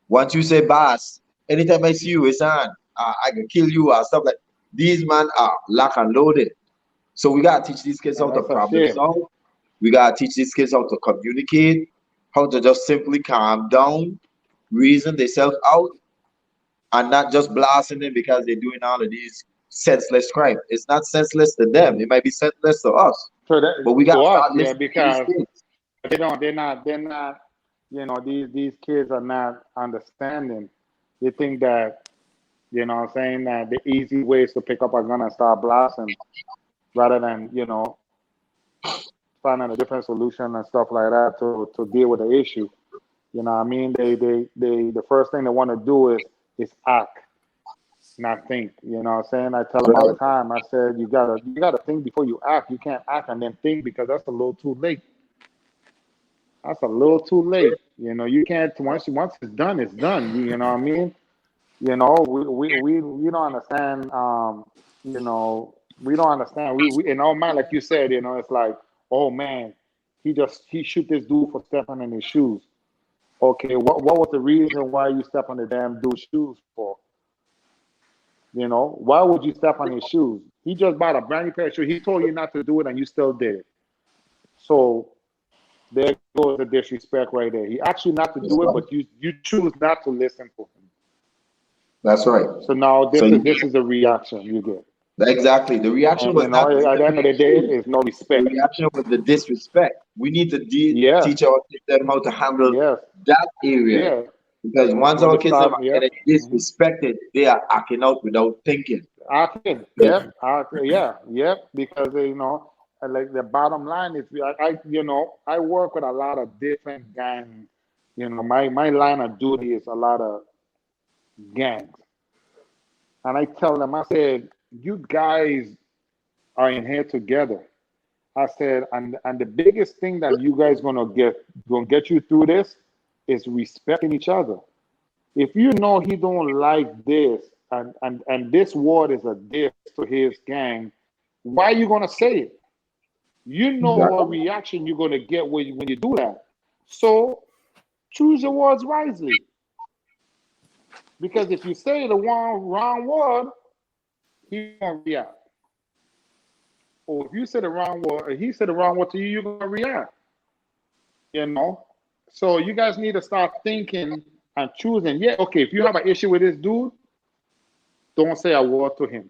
Once you say, boss, anytime I see you, it's on. I can kill you or stuff like. These men are lock and loaded. So we gotta teach these kids how And to that's a problem shame. solve. We gotta teach these kids how to communicate, how to just simply calm down, reason themselves out, and not just blasting them because they're doing all of these senseless crime. It's not senseless to them. It might be senseless to us. So But we to gotta us, start yeah, listening to these because kids. they're not, these kids are not understanding. They think that, what I'm saying, that the easy way is to pick up a gun and start blasting, rather than, finding a different solution and stuff like that to deal with the issue. You know what I mean? The first thing they want to do is act, not think. You know what I'm saying? I tell them all the Right. time. I said you gotta think before you act. You can't act and then think, because that's a little too late. That's a little too late. You can't, once it's done, it's done. You know what I mean? We don't understand. We don't understand. We in our mind, like you said, it's like, oh man, he shoot this dude for stepping in his shoes. Okay, what was the reason why you step on the damn dude's shoes for? Why would you step on his shoes? He just bought a brand new pair of shoes. He told you not to do it, and you still did it. So there goes the disrespect right there. He asked you not to That's do it, right. but you choose not to listen to him. That's right. So now So this is the reaction you get. exactly. The reaction And was not at the end of the day, it's no the respect. reaction was the disrespect. We need to Yes, teach our kids them how to handle yes, that area. yeah. Because once When our they kids them start, are yep. getting disrespected, they are acting out without thinking. Acting, yep, yeah, yep. Because like the bottom line is, I work with a lot of different gangs. My line of duty is a lot of gangs, and I tell them, I said, you guys are in here together. I said, and the biggest thing that you guys gonna get you through this is respecting each other. If you know he don't like this, and this word is a diss to his gang, Why are you going to say it? You know Exactly. what reaction you're going to get when you do that. So choose your words wisely. Because if you say the wrong word, he won't react. Or if you say the wrong word, or he said the wrong word to you, you're going to react. You know? So you guys need to start thinking and choosing. Yeah, okay, if you have an issue with this dude, don't say a word to him.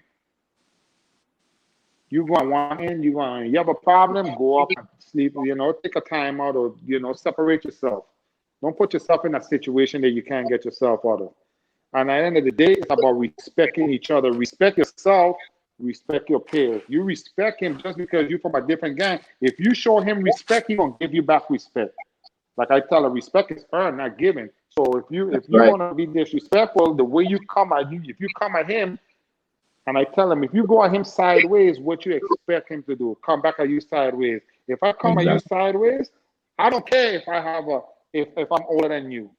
You go on one end, you have a problem, go up and sleep, take a time out or, separate yourself. Don't put yourself in a situation that you can't get yourself out of. And at the end of the day, it's about respecting each other. Respect yourself, respect your peers. You respect him just because you're from a different gang. If you show him respect, he gonna give you back respect. Like I tell her, respect is earned, not given. So if you Right. want to be disrespectful, the way you come at you, if you come at him, and I tell him, if you go at him sideways, what you expect him to do? Come back at you sideways. If I come at you Exactly. sideways, I don't care if I have if I'm older than you.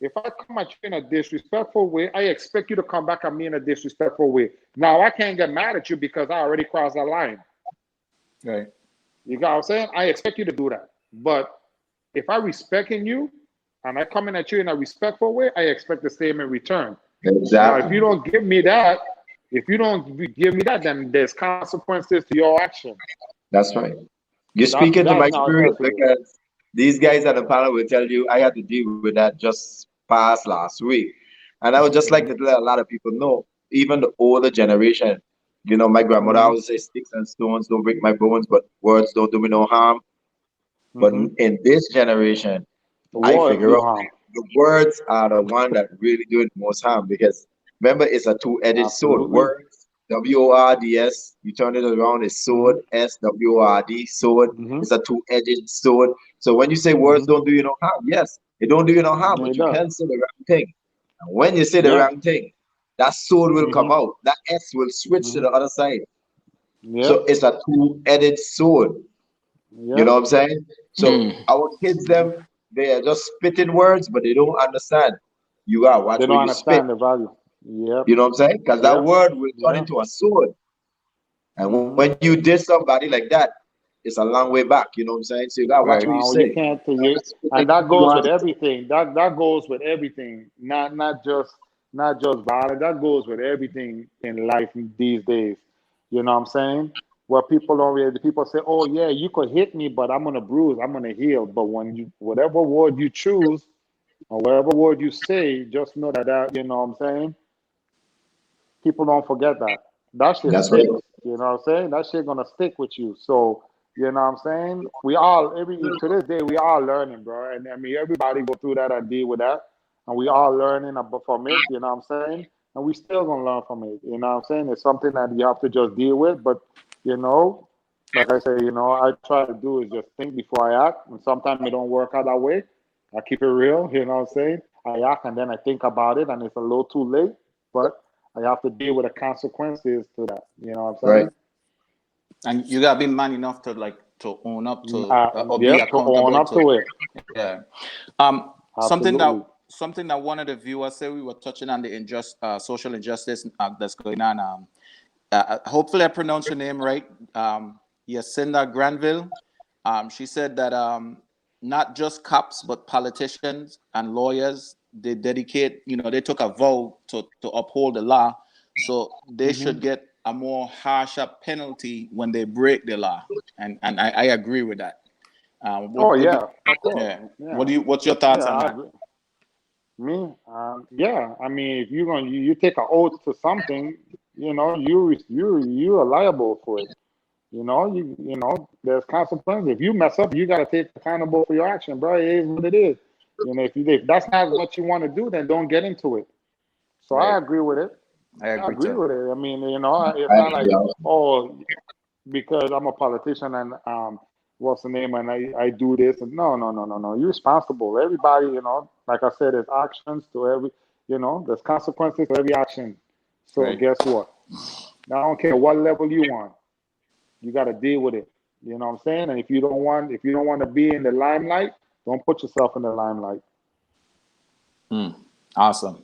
If I come at you in a disrespectful way, I expect you to come back at me in a disrespectful way. Now I can't get mad at you because I already crossed that line. Right. You got what I'm saying? I expect you to do that. But if I respecting you and I come in at you in a respectful way, I expect the same in return. Now, if you Exactly. don't give me that, then there's consequences to your action. That's right. You're That's speaking to my how it does spirit for you. because these guys at the panel will tell you I had to deal with that just past last week. And I would just like to Mm-hmm. let a lot of people know, even the older generation, my grandmother Mm-hmm. always say sticks and stones don't break my bones, but words don't do me no harm. But Mm-hmm. in this generation, The I words figure do out harm. the words are the one that really do the most harm because remember it's a two-edged sword. Absolutely. Words, WORDS, you turn it around, it's Mm-hmm. sword, SWORD, sword. Mm-hmm. It's a two-edged sword. So when you say words Mm-hmm. don't do you no harm, yes, it don't do you no harm, Yeah, but it you does. can say the wrong thing. And when you say the Yeah. wrong thing, that sword will come Mm-hmm. out. That S will switch to Mm-hmm. the other side. Yep. So it's a two-edged sword. You know Yep. what I'm saying? So Hmm. our kids, them, they are just spitting words, but they don't understand. You gotta They watch where don't you spit. understand the value. Yep. You know what I'm saying? Because that Yep. word will turn Yep. into a sword. And when Mm-hmm. you diss somebody like that, it's a long way back. You know what I'm saying? So you gotta watch what Right. you No, you say. can't. Spit like And that you goes want with it. everything. That goes with everything. Not just violence. That goes with everything in life these days. You know what I'm saying? Where people don't really. People say, "Oh yeah, you could hit me, but I'm gonna bruise. I'm gonna heal." But when whatever word you choose or whatever word you say, just know that you know what I'm saying. People don't forget that. That shit That's right. sticks. You know what I'm saying? That shit gonna stick with you. So you know what I'm saying? We all every to this day we all learning, bro. And I mean everybody go through that and deal with that. And we all learning from it, you know what I'm saying? And we still gonna learn from it. You know what I'm saying? It's something that you have to just deal with. But you know, like I say, I try to do is just think before I act. And sometimes it don't work out that way. I keep it real, you know what I'm saying? I act and then I think about it and it's a little too late. But I have to deal with the consequences to that. You know what I'm Right. saying? And you gotta be man enough to own up to or be Yep, to own accountable up to. to it. Yeah. Something that Absolutely. one of the viewers said, we were touching on the social injustice that's going on. Hopefully I pronounced your name right. Yacinda Granville. She said that not just cops but politicians and lawyers, they they took a vow to uphold the law, so they Hmm. should get a more harsher penalty when they break the law. And I agree with that. Oh What do yeah, of course. yeah? Yeah, What's your thoughts yeah. on I that? agree. Me, yeah. I mean, if you're gonna you take an oath to something, you are liable for it. There's consequences. If you mess up, you gotta take accountable for your action, bro. It is what it is. If that's not what you want to do, then don't get into it. So I Right. agree with it. I I agree agree too. with it. I mean, it's I not agree like, also. oh, because I'm a politician and what's the name, and I do this. And no, no, no, no, no. You're responsible. Everybody, like I said, there's actions to every, there's consequences to every action. So Right. guess what? I don't care what level you on, you got to deal with it. You know what I'm saying? And if you don't want to be in the limelight, don't put yourself in the limelight. Awesome.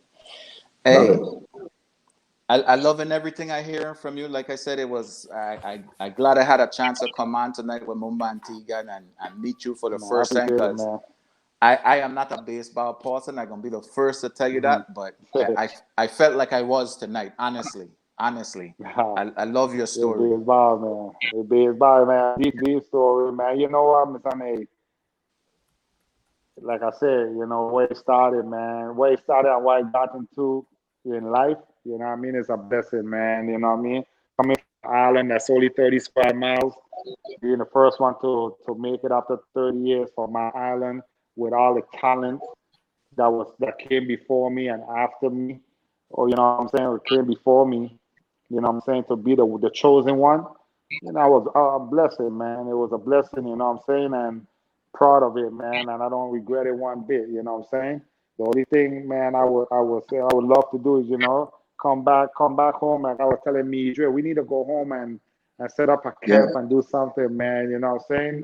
Love Hey, it. I loving everything I hear from you. Like I said, it was I glad I had a chance to come on tonight with Mumba and Tegan and meet you for the Man, I first time, appreciate it, because man. I am not a baseball person. I'm gonna be the first to tell you that, but I felt like I was tonight. Honestly, I love your It's story. baseball, man. It's baseball, man. Deep story, man. You know what, Mr. Nate? Like I said, where it started, man. Where it started and what I got into in life, you know what I mean? It's a blessing, man. You know what I mean? Coming from an island that's only 30 square miles, being the first one to make it after 30 years from my island with all the talent that came before me and after me, or you know what I'm saying, or came before me, you know what I'm saying, to be the chosen one. It was a blessing, man. It was a blessing, you know what I'm saying, and proud of it, man, and I don't regret it one bit, you know what I'm saying. The only thing, man, I would say I would love to do is, come back home. Like I was telling me, Dre, we need to go home and set up a Yeah. camp and do something, man. You know what I'm saying?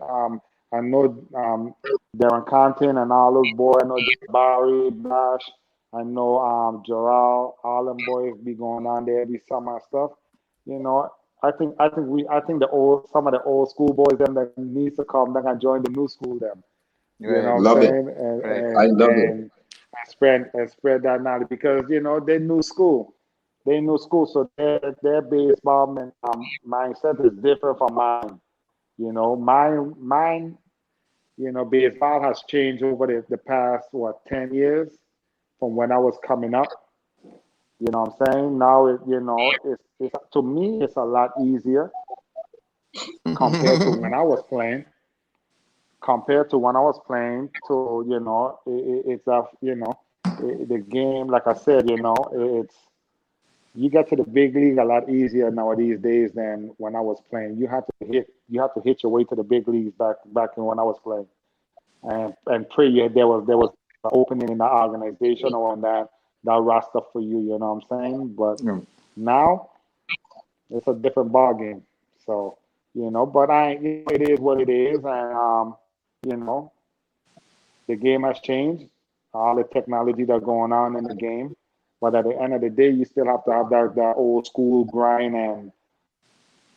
I know Darren Compton and all those boys. I know Barry, Bash. I know Joral, all them boys be going on there every summer and stuff. You know, I think some of the old school boys them that needs to come that can join the new school them. You know Right, what I'm Love it. saying? And right. I and love it. and spread that knowledge because they new school. They new school, so their baseball mindset is different from mine. Mine, baseball has changed over the past, 10 years from when I was coming up. You know what I'm saying? Now, it's to me, it's a lot easier compared to when I was playing. Compared to when I was playing, it's the game, like I said, it's you get to the big league a lot easier nowadays days than when I was playing. You have to hit your way to the big leagues back in when I was playing. And pray there was an opening in the organization or on that roster for you, you know what I'm saying? But Mm. now it's a different ball game. So, but it is what it is, and you know, the game has changed. All the technology that's going on in the game, but at the end of the day, you still have to have that old school grind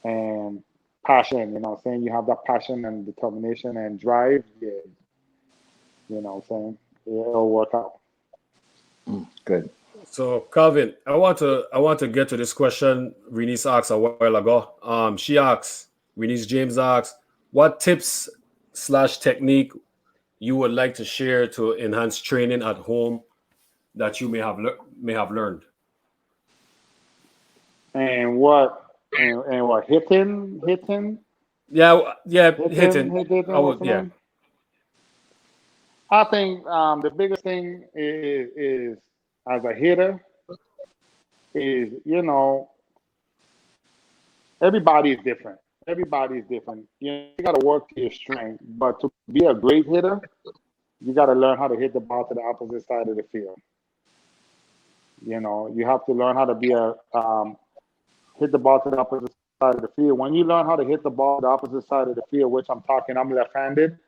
and passion. You know what I'm saying? You have that passion and determination and drive. Yeah, you know what I'm saying? It'll work out. Good. So, Calvin, I want to get to this question Renice asked a while ago. She asks, Renice James asks, what tips/technique you would like to share to enhance training at home that you may have learned? And what Yeah, yeah, hitting hitting. hitting I what's would, the yeah. name? I think the biggest thing is as a hitter is everybody is different. Everybody is different. You got to work to your strength, but to be a great hitter, you got to learn how to hit the ball to the opposite side of the field. You have to learn how to hit the ball to the opposite side of the field. When you learn how to hit the ball to the opposite side of the field, which I'm left-handed.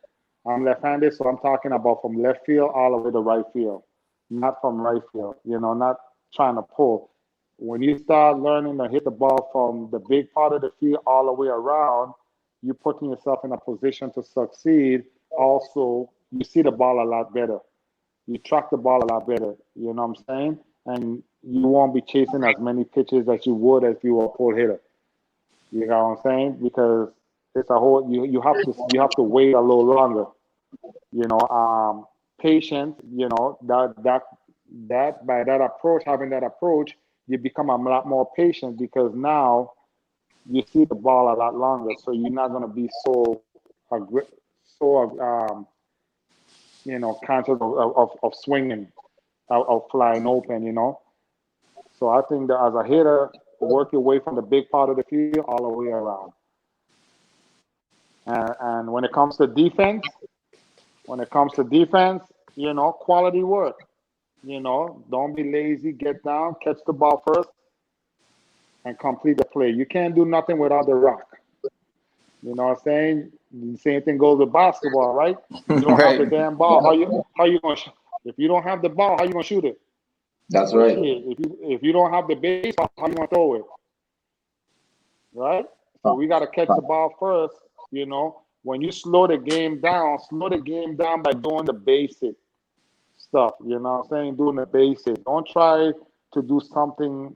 I'm left-handed, so I'm talking about from left field all the way to right field, not from right field. Not trying to pull. When you start learning to hit the ball from the big part of the field all the way around, you're putting yourself in a position to succeed. Also, you see the ball a lot better. You track the ball a lot better. You know what I'm saying? And you won't be chasing as many pitches as you would if you were a pull hitter. You know what I'm saying? Because it's a whole you have to wait a little longer. Patience. That by that approach, having that approach, you become a lot more patient because now you see the ball a lot longer, so you're not going to be so conscious of swinging, of flying open. So I think that as a hitter, work your way from the big part of the field all the way around. And when it comes to defense, quality work. Don't be lazy. Get down, catch the ball first, and complete the play. You can't do nothing without the rock. You know what I'm saying? The same thing goes with basketball, right? You don't have the Right. damn ball. How you gonna if you don't have the ball, how you gonna shoot it? That's right. Shit, if you don't have the base, how you gonna throw it? Right? So we gotta catch the ball first. You know, when you slow the game down by doing the basic stuff. You know what I'm saying? Doing the basic. Don't try to do something.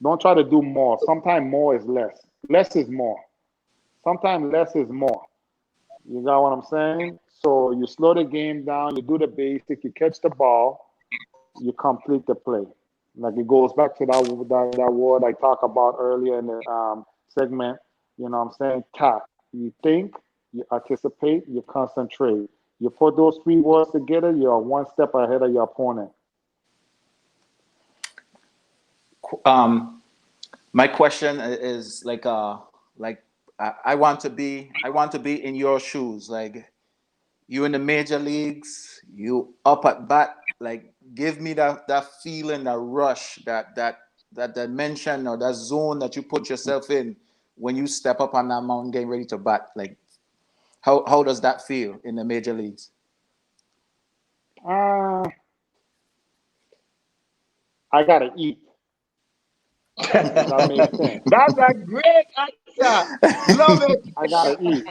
Don't try to do more. Sometimes more is less. Less is more. Sometimes less is more. You got what I'm saying? So you slow the game down, you do the basic, you catch the ball, you complete the play. Like it goes back to that word I talked about earlier in the segment. You know what I'm saying? Tact. You think, you anticipate, you concentrate. You put those three words together, you're one step ahead of your opponent. My question is like I want to be in your shoes. Like you in the major leagues, you up at bat. Like give me that feeling, that rush, that dimension or that zone that you put yourself in when you step up on that mountain getting ready to bat. Like how does that feel in the major leagues? I gotta eat. That makes sense. That's a great answer. Love it. I gotta eat.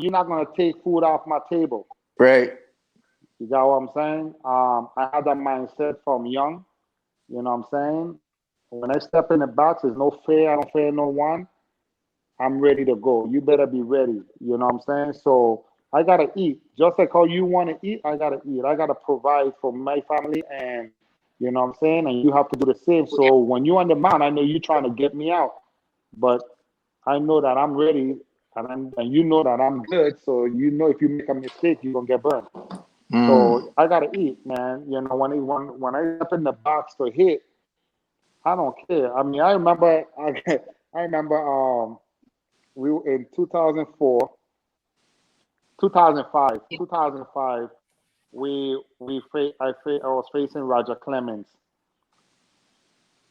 You're not gonna take food off my table. Right. You got what I'm saying? I had that mindset from young. You know what I'm saying? When I step in the box, there's no fear. I don't fear no one. I'm ready to go. You better be ready. You know what I'm saying? So I gotta eat. Just like how you want to eat, I gotta eat. I gotta provide for my family, and you know what I'm saying? And you have to do the same. So when you're on the mound, I know you're trying to get me out, but I know that I'm ready, and you know that I'm good. So you know if you make a mistake, you're gonna get burned. So I gotta eat, man. You know, when I step in the box to hit, I don't care. I mean, I remember we were in 2004, 2005. I was facing Roger Clemens.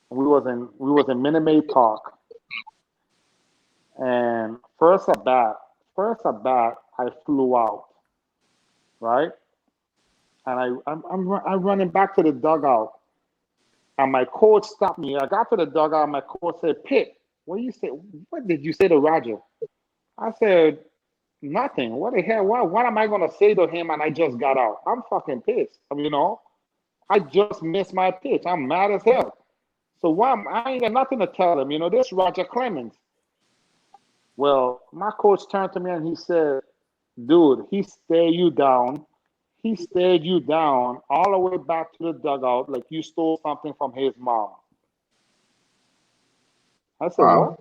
We was in Minute Maid Park, and first at bat, I flew out, right? And I'm running back to the dugout, and my coach stopped me. I got to the dugout, and my coach said, "Pick, what did you say to Roger?" I said, "Nothing. What the hell? What am I gonna say to him?" And I just got out. I'm fucking pissed. I mean, you know, I just missed my pitch. I'm mad as hell. So I ain't got nothing to tell him. You know, this Roger Clemens. Well, my coach turned to me and he said, "Dude, he stared you down. He stared you down all the way back to the dugout like you stole something from his mom." I said, Wow.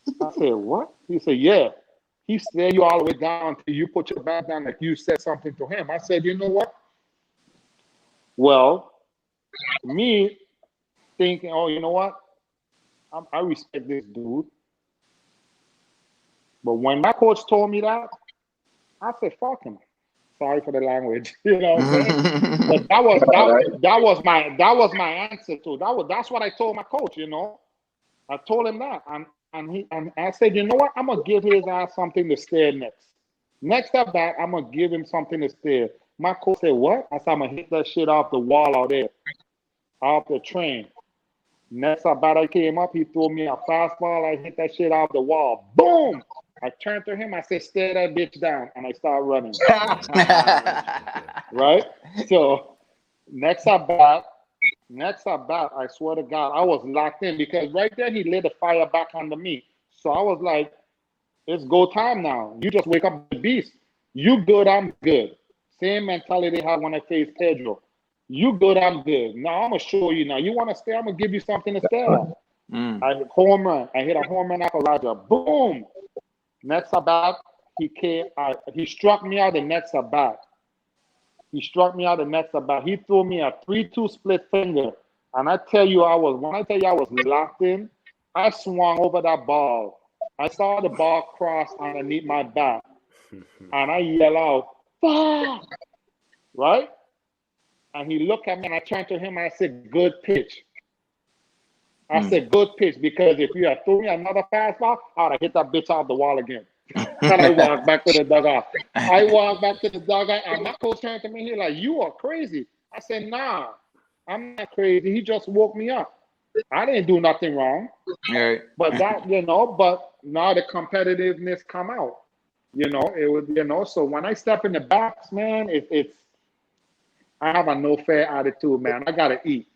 "What?" I said, "What?" He said, "Yeah. He stared you all the way down until you put your back down like you said something to him." I said, "You know what? Well, me thinking, oh, you know what? I respect this dude." But when my coach told me that, I said, "Fuck him." Sorry for the language, you know what I'm saying? But that was my answer to that's what I told my coach. You know, I told him that, and I said, "You know what? I'm gonna give his ass something to stare next. Next at bat, I'm gonna give him something to stare." My coach said, "What?" I said, "I'm gonna hit that shit off the wall out there, off the train." Next at bat, I came up, he threw me a fastball. I hit that shit off the wall. Boom! I turned to him. I said, "Stare that bitch down," and I started running. Right? So next at bat, I swear to God, I was locked in because right there he lit the fire back under me. So I was like, "It's go time now. You just wake up the beast. You good, I'm good." Same mentality I had when I faced Pedro. You good, I'm good. Now I'm gonna show you. Now you want to stay? I'm gonna give you something to stare at. I hit home run. I hit a home run after Roger. Boom. Next at bat, he came. He struck me out the next at bat. He struck me out the next at bat. He threw me a 3-2 split finger. And when I tell you I was locked in, I swung over that ball. I saw the ball cross underneath my back. And I yell out, "Fuck!" Right? And he looked at me and I turned to him and I said, "Good pitch." I said, "Good pitch," because if you had thrown me another fastball, I would have hit that bitch off the wall again. And I walked back to the dugout. And my coach turned to me, he like, you are crazy. I said, nah, I'm not crazy. He just woke me up. I didn't do nothing wrong. Right. But that, but now the competitiveness come out. It was, so when I step in the box, man, it's I have a no fair attitude, man. I gotta eat,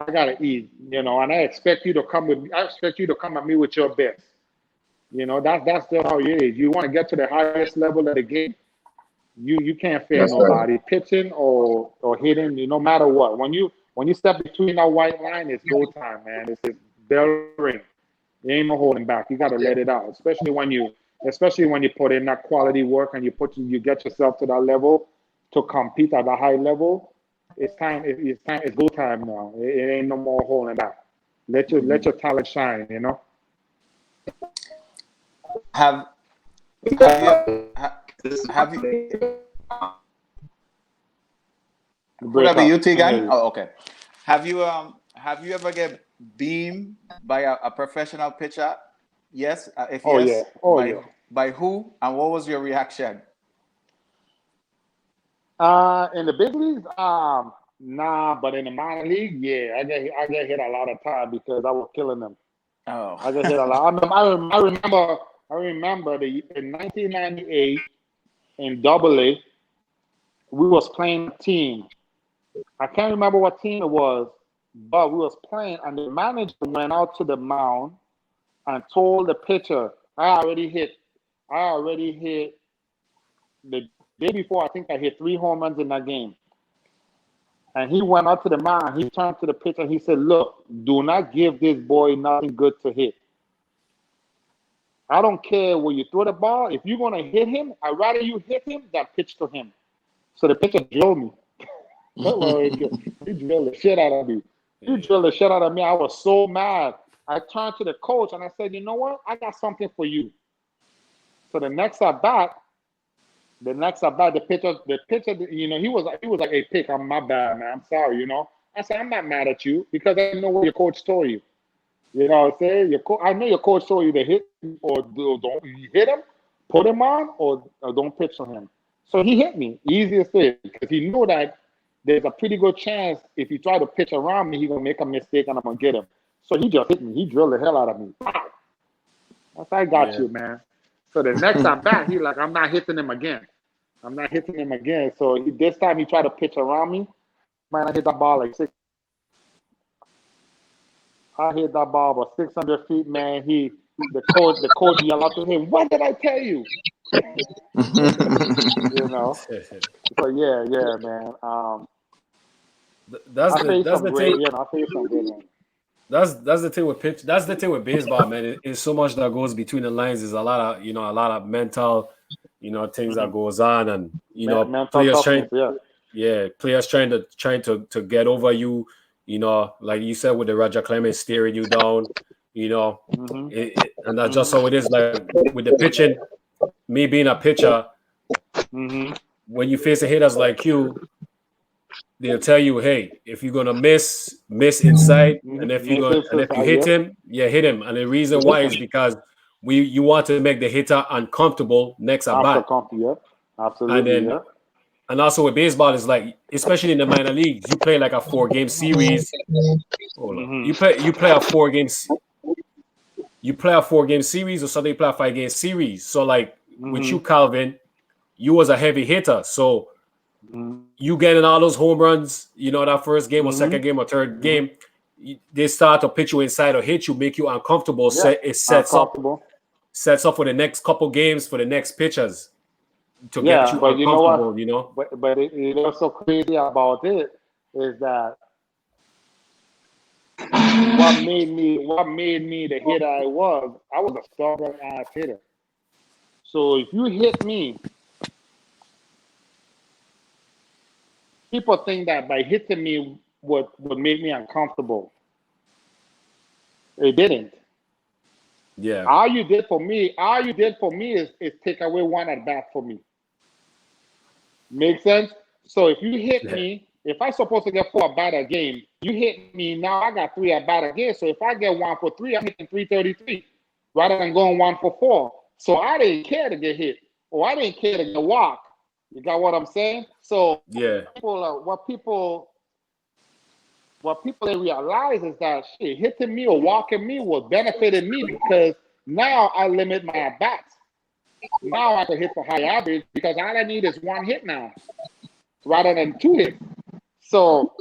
and I expect you to come with me. I expect you to come at me with your best. That's just how it is. You want to get to the highest level of the game, you can't fear nobody, pitching or hitting. No matter what. When you step between that white line, it's go time, man. It's bell ring. There ain't no holding back. You got to let it out, especially when you put in that quality work and you get yourself to that level to compete at a high level. It's time. It's go time now. It ain't no more holding back. Let your talent shine. Have you would that be you, Tegan? Oh, okay. Have you ever get beamed by a professional pitcher? Yes. If yes, by who and what was your reaction? In the big leagues, nah, but in the minor league, yeah, I get hit a lot of time because I was killing them. Oh, I get hit a lot. I remember in 1998 in AA, we was playing a team. I can't remember what team it was, but we was playing, and the manager went out to the mound and told the pitcher, I already hit the day before. I think I hit 3 home runs in that game. And he went out to the mound. He turned to the pitcher. He said, look, do not give this boy nothing good to hit. I don't care where you throw the ball. If you're going to hit him, I'd rather you hit him than pitch to him. So the pitcher drilled me. He drilled the shit out of me. I was so mad. I turned to the coach and I said, you know what? I got something for you. So the next at bat, the pitcher, he was like, hey, Pick, I'm my bad, man. I'm sorry, I said, I'm not mad at you because I know what your coach told you. You know what I'm saying? I know your coach told you to hit or don't hit him, put him on, or don't pitch to him. So he hit me, easiest thing, because he knew that there's a pretty good chance if he try to pitch around me, he's going to make a mistake and I'm going to get him. So he just hit me. He drilled the hell out of me. Wow. I said, I got you, man. So the next at bat, he like, I'm not hitting him again. So this time he tried to pitch around me. Man, I hit that ball like 6. I hit that ball about 600 feet, man. The coach yelled out to him, what did I tell you? So yeah, man. That's the thing. I'll tell you some good ones. That's the thing with pitch. That's the thing with baseball, man. It's so much that goes between the lines. There's a lot of mental, things that goes on, and players trying to get over you. Like you said with the Roger Clemens steering you down. And that's just how it is. Like with the pitching, me being a pitcher, when you face a hitters like you, they'll tell you, hey, if you're gonna miss inside, and if you hit him, hit him. And the reason why is because you want to make the hitter uncomfortable next at bat. Absolutely. And also with baseball, it's like, especially in the minor leagues, you play like a 4-game series. You play a 4-game. You play a 4-game series, or something. You play a 5-game series. So like with you, Calvin, you was a heavy hitter, so you getting all those home runs. That first game or second game or third game, they start to pitch you inside or hit you, make you uncomfortable. It sets up for the next couple games for the next pitchers to get you uncomfortable. But what's so crazy about it is that what made me the hitter I was a stubborn ass hitter. So if you hit me, people think that by hitting me would make me uncomfortable. It didn't. Yeah. All you did for me is take away one at bat for me. Make sense? So if you hit me, if I'm supposed to get 4 at bat a game, you hit me, now I got 3 at bat a game. So if I get 1 for 3, I'm hitting 333 rather than going 1 for 4. So I didn't care to get hit, or I didn't care to get walk. You got what I'm saying? So Yeah. what people they realize is that shit, hitting me or walking me was benefiting me because now I limit my at bats. Now I can hit for high average because all I need is one hit now, rather than two hits. So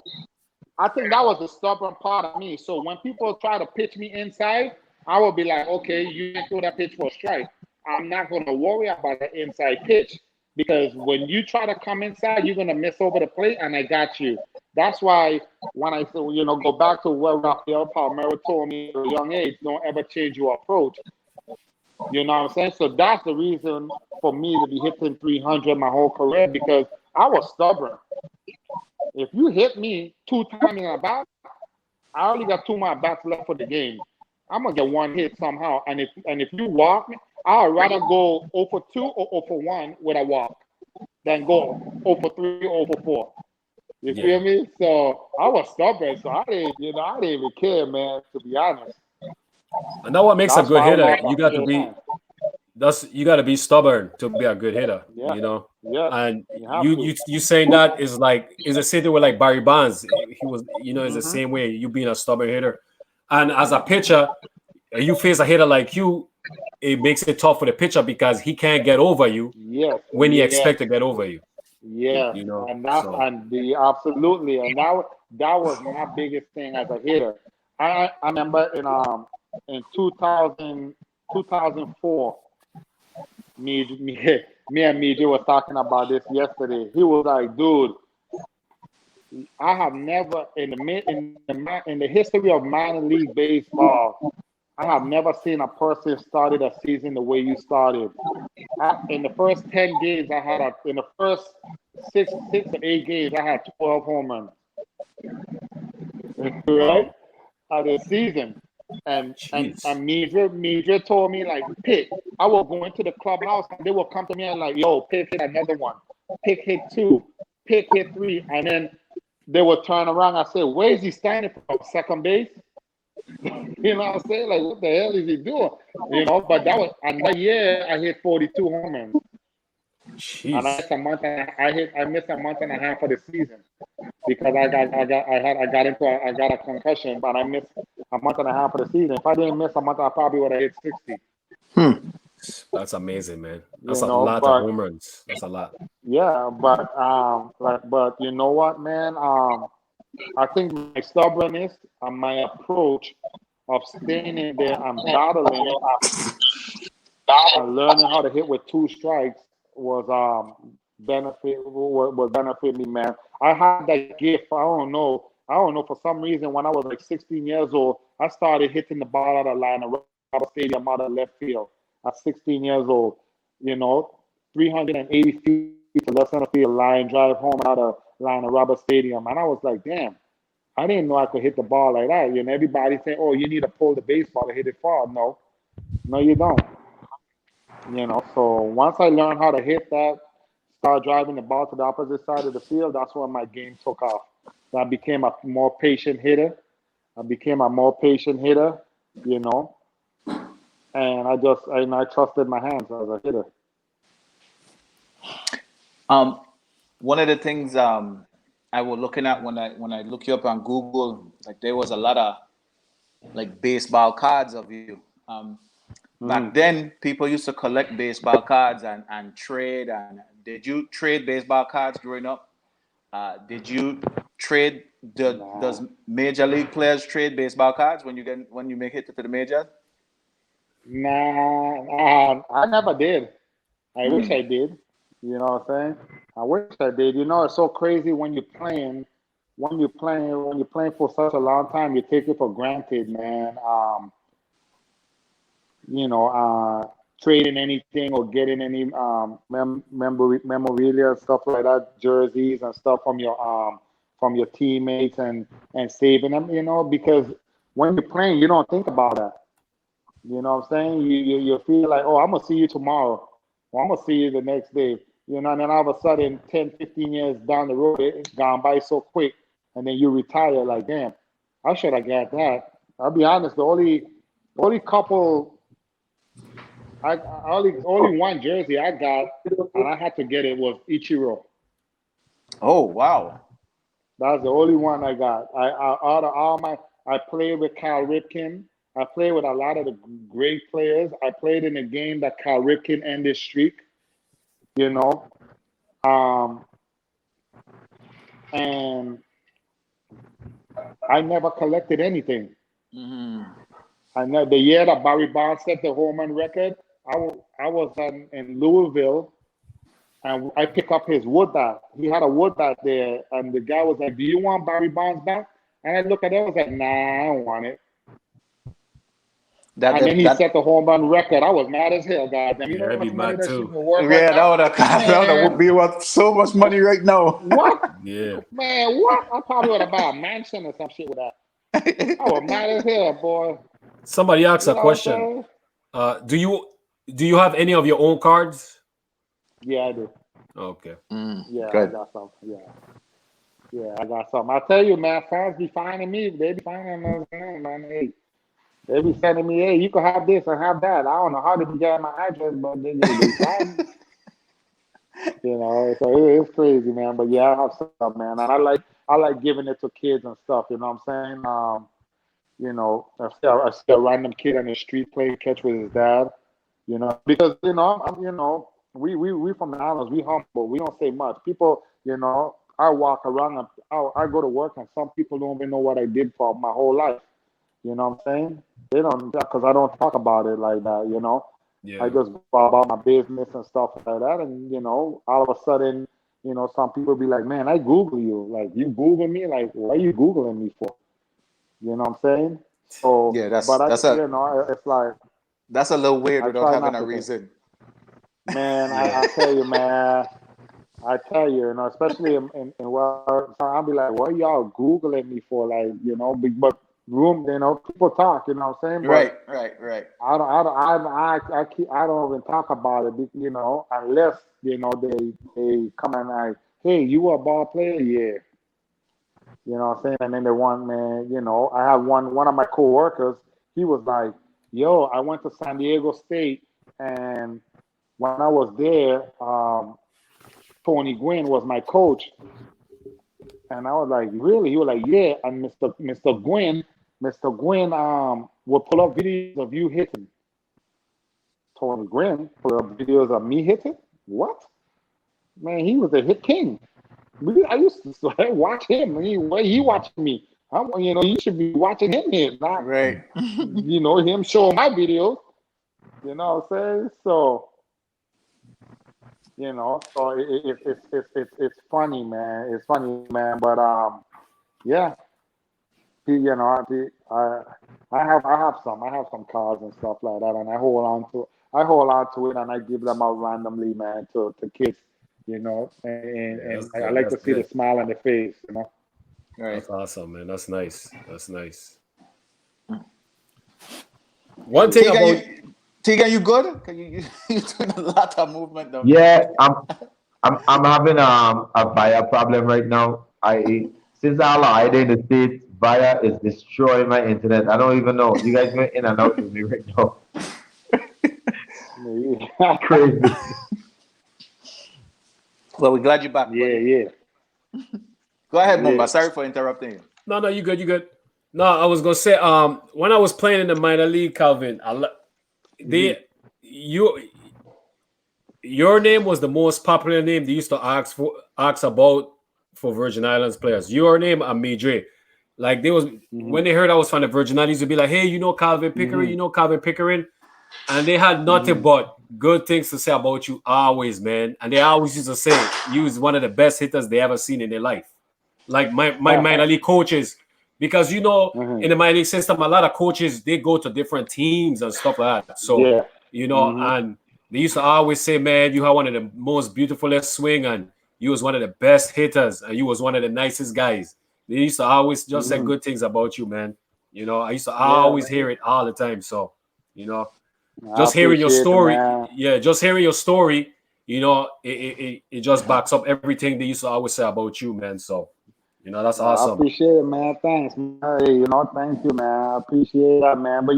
I think that was the stubborn part of me. So when people try to pitch me inside, I will be like, okay, you didn't throw that pitch for a strike. I'm not going to worry about the inside pitch because when you try to come inside, you're going to miss over the plate, and I got you. That's why when I go back to what Rafael Palmeiro told me at a young age, don't ever change your approach. You know what I'm saying? So that's the reason for me to be hitting 300 my whole career, because I was stubborn. If you hit me 2 times in a bat, I only got 2 more bats left for the game. I'm gonna get one hit somehow. And if you walk me, I'd rather go 0 for 2 or 0 for 1 with a walk than go 0 for 3 or 0 for 4. You feel me? So I was stubborn, so I didn't even care, man, to be honest. And that's what makes a good hitter. You got to be time. you got to be stubborn to be a good hitter. Yeah. You know. Yeah. And You you saying that is the same thing with like Barry Bonds. He was, it's the same way. You being a stubborn hitter, and as a pitcher, you face a hitter like you, it makes it tough for the pitcher because he can't get over you when he expect to get over you. Yeah, You know, and that's absolutely, and that was my biggest thing as a hitter. I remember in 2004, me and Meiji was talking about this yesterday. He was like, dude, I have never in the history of minor league baseball, I have never seen a person started a season the way you started. In the first 10 games, in the first six to 8 games, I had 12 home runs. Right? Of the season. And Meidra told me, like, Pick, I will go into the clubhouse and they will come to me and like, yo, Pick hit another one. Pick hit 2. Pick hit 3. And then they would turn around. I said, where is he standing from? Second base? You know what I'm saying? Like, what the hell is he doing? But that year I hit 42 home runs. Jeez. And I missed a month and a half of the season because I got a concussion, but I missed a month and a half of the season. If I didn't miss a month, I probably would have hit 60. That's amazing, man. That's a lot of home runs. That's a lot. Yeah, but you know what, man? I think my stubbornness and my approach of staying in there and battling and learning how to hit with 2 strikes was benefit me, man. I had that gift. I don't know. For some reason, when I was like 16 years old, I started hitting the ball out of line of Rubber Stadium out of left field at 16 years old. 380 feet to left center field line, drive home out of line of Rubber Stadium, and I was like, damn. I didn't know I could hit the ball like that. Everybody saying, "Oh, you need to pull the baseball to hit it far." No, you don't. So once I learned how to hit that, start driving the ball to the opposite side of the field, that's when my game took off. I became a more patient hitter. And I trusted my hands as a hitter. One of the things I was looking at when I look you up on Google, like there was a lot of like baseball cards of you. Back then, people used to collect baseball cards and trade. And did you trade baseball cards growing up? Did you trade? Does major league players trade baseball cards when you make it to the majors? Nah, I never did. I wish I did. You know what I'm saying? I wish I did. It's so crazy when you're playing for such a long time, you take it for granted, man. Trading anything or getting any memorabilia, stuff like that, jerseys and stuff from your teammates and saving them, because when you're playing, you don't think about that. You know what I'm saying? You feel like, oh, I'm going to see you tomorrow. Or I'm going to see you the next day. And then all of a sudden, 10, 15 years down the road, it's gone by so quick. And then you retire like, damn, I should have got that. I'll be honest, the only couple I only one jersey I got, and I had to get it was Ichiro. Oh wow. That's the only one I got. Out of all my, I played with Cal Ripken. I played with a lot of the great players. I played in a game that Cal Ripken ended streak. You know, um, and I never collected anything. Mm-hmm. I know the year that Barry Bonds set the home run record. I was in Louisville, and I pick up his wood bat. He had a wood bat there, and the guy was like, "Do you want Barry Bonds back?" And I look at it, I was like, "Nah, I don't want it." And then he set the home run record. I was mad as hell, guys. And you know how I'd be much money mad that shit too. was worth Yeah, right now? that would be worth so much money right now. What? Yeah. Man, what? I probably would have bought a mansion or some shit with that. I was mad as hell, boy. Somebody asked You a know what I'm question. saying? Do you have any of your own cards? Yeah, I do. Okay. Yeah, Good. I got some. Yeah, I got some. I tell you, man, fans be finding me. They be finding us, man. Hey, they be sending me, hey, you can have this and have that. I don't know how they be getting my address, but they find me. You know, so it's crazy, man. But yeah, I have some, man, and I like giving it to kids and stuff. You know what I'm saying? You know, I see a random kid on the street playing catch with his dad. You know, because we from the islands, we humble, we don't say much. People, you know, I walk around and I go to work, and some people don't even know what I did for my whole life. You know what I'm saying? They don't, because I don't talk about it like that. You know, Yeah. I just go about my business and stuff like that, and you know, all of a sudden, you know, some people be like, "Man, I Google you. Like, you Google me? Like, what are you Googling me for?" You know what I'm saying? So, Yeah, but it's like that's a little weird I without try having not a to think. reason. Man, Yeah. I tell you, man. I tell you, you know, especially in where I'll be like, what are y'all Googling me for? Like, you know, but room, you know, people talk, you know what I'm saying? But Right. I don't even talk about it, you know, unless, you know, they come and like, hey, you a ball player? Yeah. You know what I'm saying? And then the one man, you know, I have one of my coworkers, he was like, yo, I went to San Diego State, and when I was there, Tony Gwynn was my coach. And I was like, really? He was like, yeah. And Mr. Gwynn would pull up videos of you hitting. Tony Gwynn pull up videos of me hitting? What? Man, he was a hit king. I used to watch him. He watching me. You know, you should be watching him here, not, Right. you know, him showing my videos. You know what I'm saying? So, you know, so it's funny, man. It's funny, man. But yeah, you know, I have some cards and stuff like that, and I hold on to it, and I give them out randomly, man, to kids, you know, Yeah, that's and I good. like That's to see the good. smile on their face, you know. Right. That's awesome, man. That's nice. That's nice. One thing about Tegan, you good? You doing a lot of movement down there. Yeah, I'm having a Via problem right now. I since I'm hiding in the States, Via is destroying my internet. I don't even know. You guys went in and out with me right now. Crazy. Well, we're glad you're back, buddy. Yeah. Go ahead, Yeah. Mumba. Sorry for interrupting you. no, you good, you good. No, I was gonna say, when I was playing in the minor league, Calvin, your name was the most popular name they used to ask about for Virgin Islands players. Your name and Midre. Like they was when they heard I was from the Virgin Islands, would be like, hey, you know Calvin Pickering, and they had nothing but good things to say about you always, man. And they always used to say you was one of the best hitters they ever seen in their life. Like my minor league coaches, because you know in the minor league system, a lot of coaches they go to different teams and stuff like that. So Yeah. you know, and they used to always say, man, you had one of the most beautifulest swing, and you was one of the best hitters, and you was one of the nicest guys. They used to always just say good things about you, man. You know, I used to Yeah, always hear it all the time. So, you know, I just hearing your appreciate it, story, man. just hearing your story, you know, it just backs up everything they used to always say about you, man. So, you know, that's I awesome. appreciate it, man. Thanks, man. Hey, you know, thank you, man. I appreciate that, man. But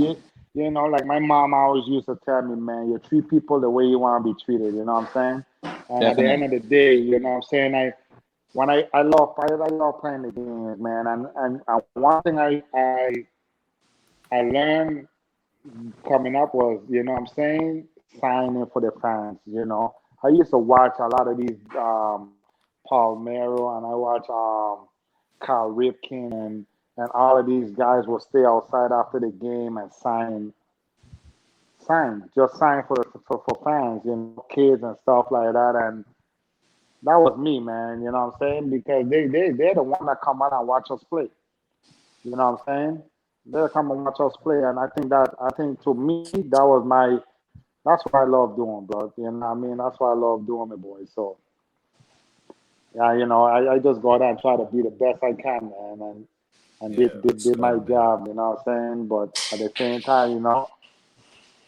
you know, like my mom always used to tell me, man, you treat people the way you want to be treated. You know what I'm saying? And at the end of the day, you know what I'm saying? I love playing the games, man. And one thing I learned coming up was, you know what I'm saying, signing for the fans. You know, I used to watch a lot of these Palmeiro, and I watch Carl Ripken, and all of these guys will stay outside after the game and just sign for fans, you know, kids and stuff like that. And that was me, man. You know what I'm saying? Because they're the one that come out and watch us play. You know what I'm saying? They'll come and watch us play, and I think to me that's what I love doing, bro. You know what I mean? That's what I love doing, my boy. So yeah, you know, I just go out and try to be the best I can, man, and did my job. You know what I'm saying? But at the same time, you know,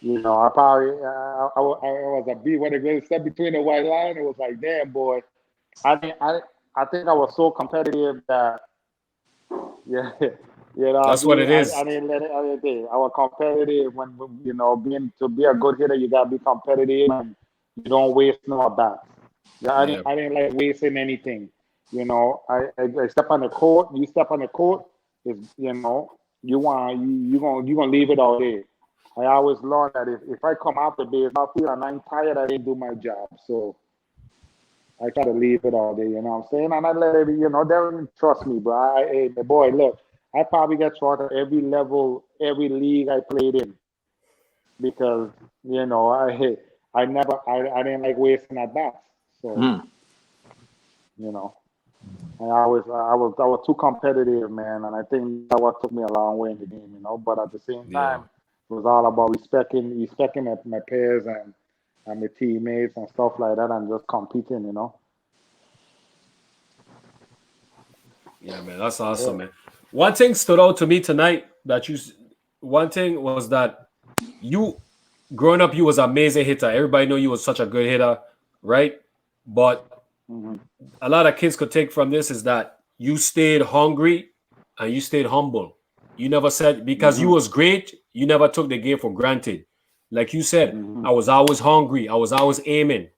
I probably I was a beat when it said between the white line. It was like, damn, boy. I think I was so competitive that yeah, you know, That's what it is. I didn't let it. I was competitive when you know, to be a good hitter, you gotta be competitive and you don't waste no bats. Yeah, I didn't like wasting anything. You know, I step on the court. You step on the court. Is you know, you gonna leave it all there. I always learn that if I come out the baseball field and I'm tired, I didn't do my job. So I try to leave it all there, you know what I'm saying? And I let every, you know, they don't trust me, bro. Hey, boy, look, I probably get short at every level, every league I played in because, you know, I didn't like wasting at bats. So, you know, I was too competitive, man. And I think that what took me a long way in the game, you know. But at the same time, it was all about respecting my peers and my teammates and stuff like that, and just competing, you know. Yeah, man, that's awesome, man. One thing stood out to me tonight one thing was that you, growing up, you was an amazing hitter. Everybody know you was such a good hitter, right? But a lot of kids could take from this is that you stayed hungry and you stayed humble. You never said, because you was great, you never took the game for granted. Like you said, I was always hungry. I was always aiming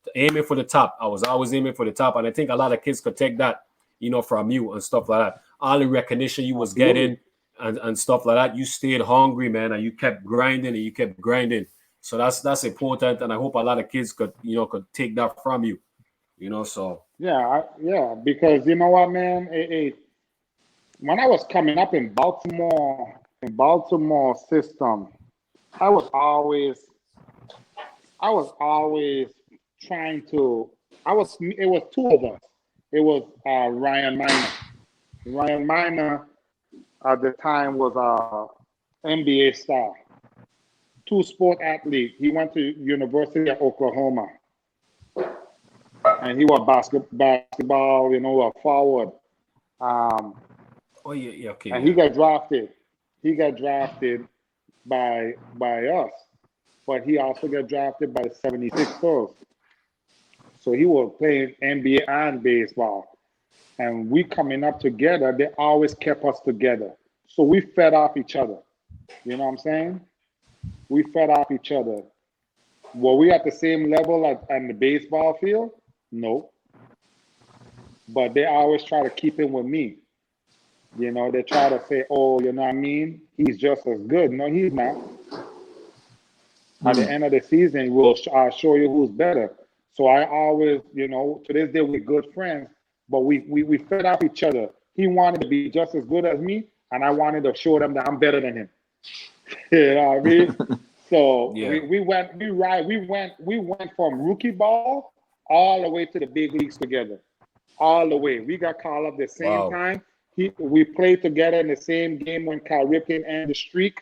for the top. I was always aiming for the top. And I think a lot of kids could take that, you know, from you and stuff like that. All the recognition you was getting and stuff like that, you stayed hungry, man, and you kept grinding and you kept grinding. So that's important. And I hope a lot of kids could take that from you, you know, so. Yeah, because you know what, man? When I was coming up in Baltimore system, I was always trying to. It was two of us. It was Ryan Miner. Ryan Miner at the time was a NBA star, two-sport athlete. He went to University of Oklahoma, and he was basketball, you know, a forward. Okay. And he got drafted. He got drafted by us, but he also got drafted by the 76ers. So he was playing NBA and baseball. And we coming up together, they always kept us together. So we fed off each other. You know what I'm saying? We fed off each other. Were we at the same level on the baseball field? No. But they always try to keep him with me. You know, they try to say, oh, you know what I mean? He's just as good. No, he's not. At the end of the season, I'll show you who's better. So I always, you know, to this day, we're good friends, but we fed off each other. He wanted to be just as good as me, and I wanted to show them that I'm better than him. You know what I mean? So we went from rookie ball all the way to the big leagues together. All the way. We got called up the same time. We played together in the same game when Cal Ripken ended the streak.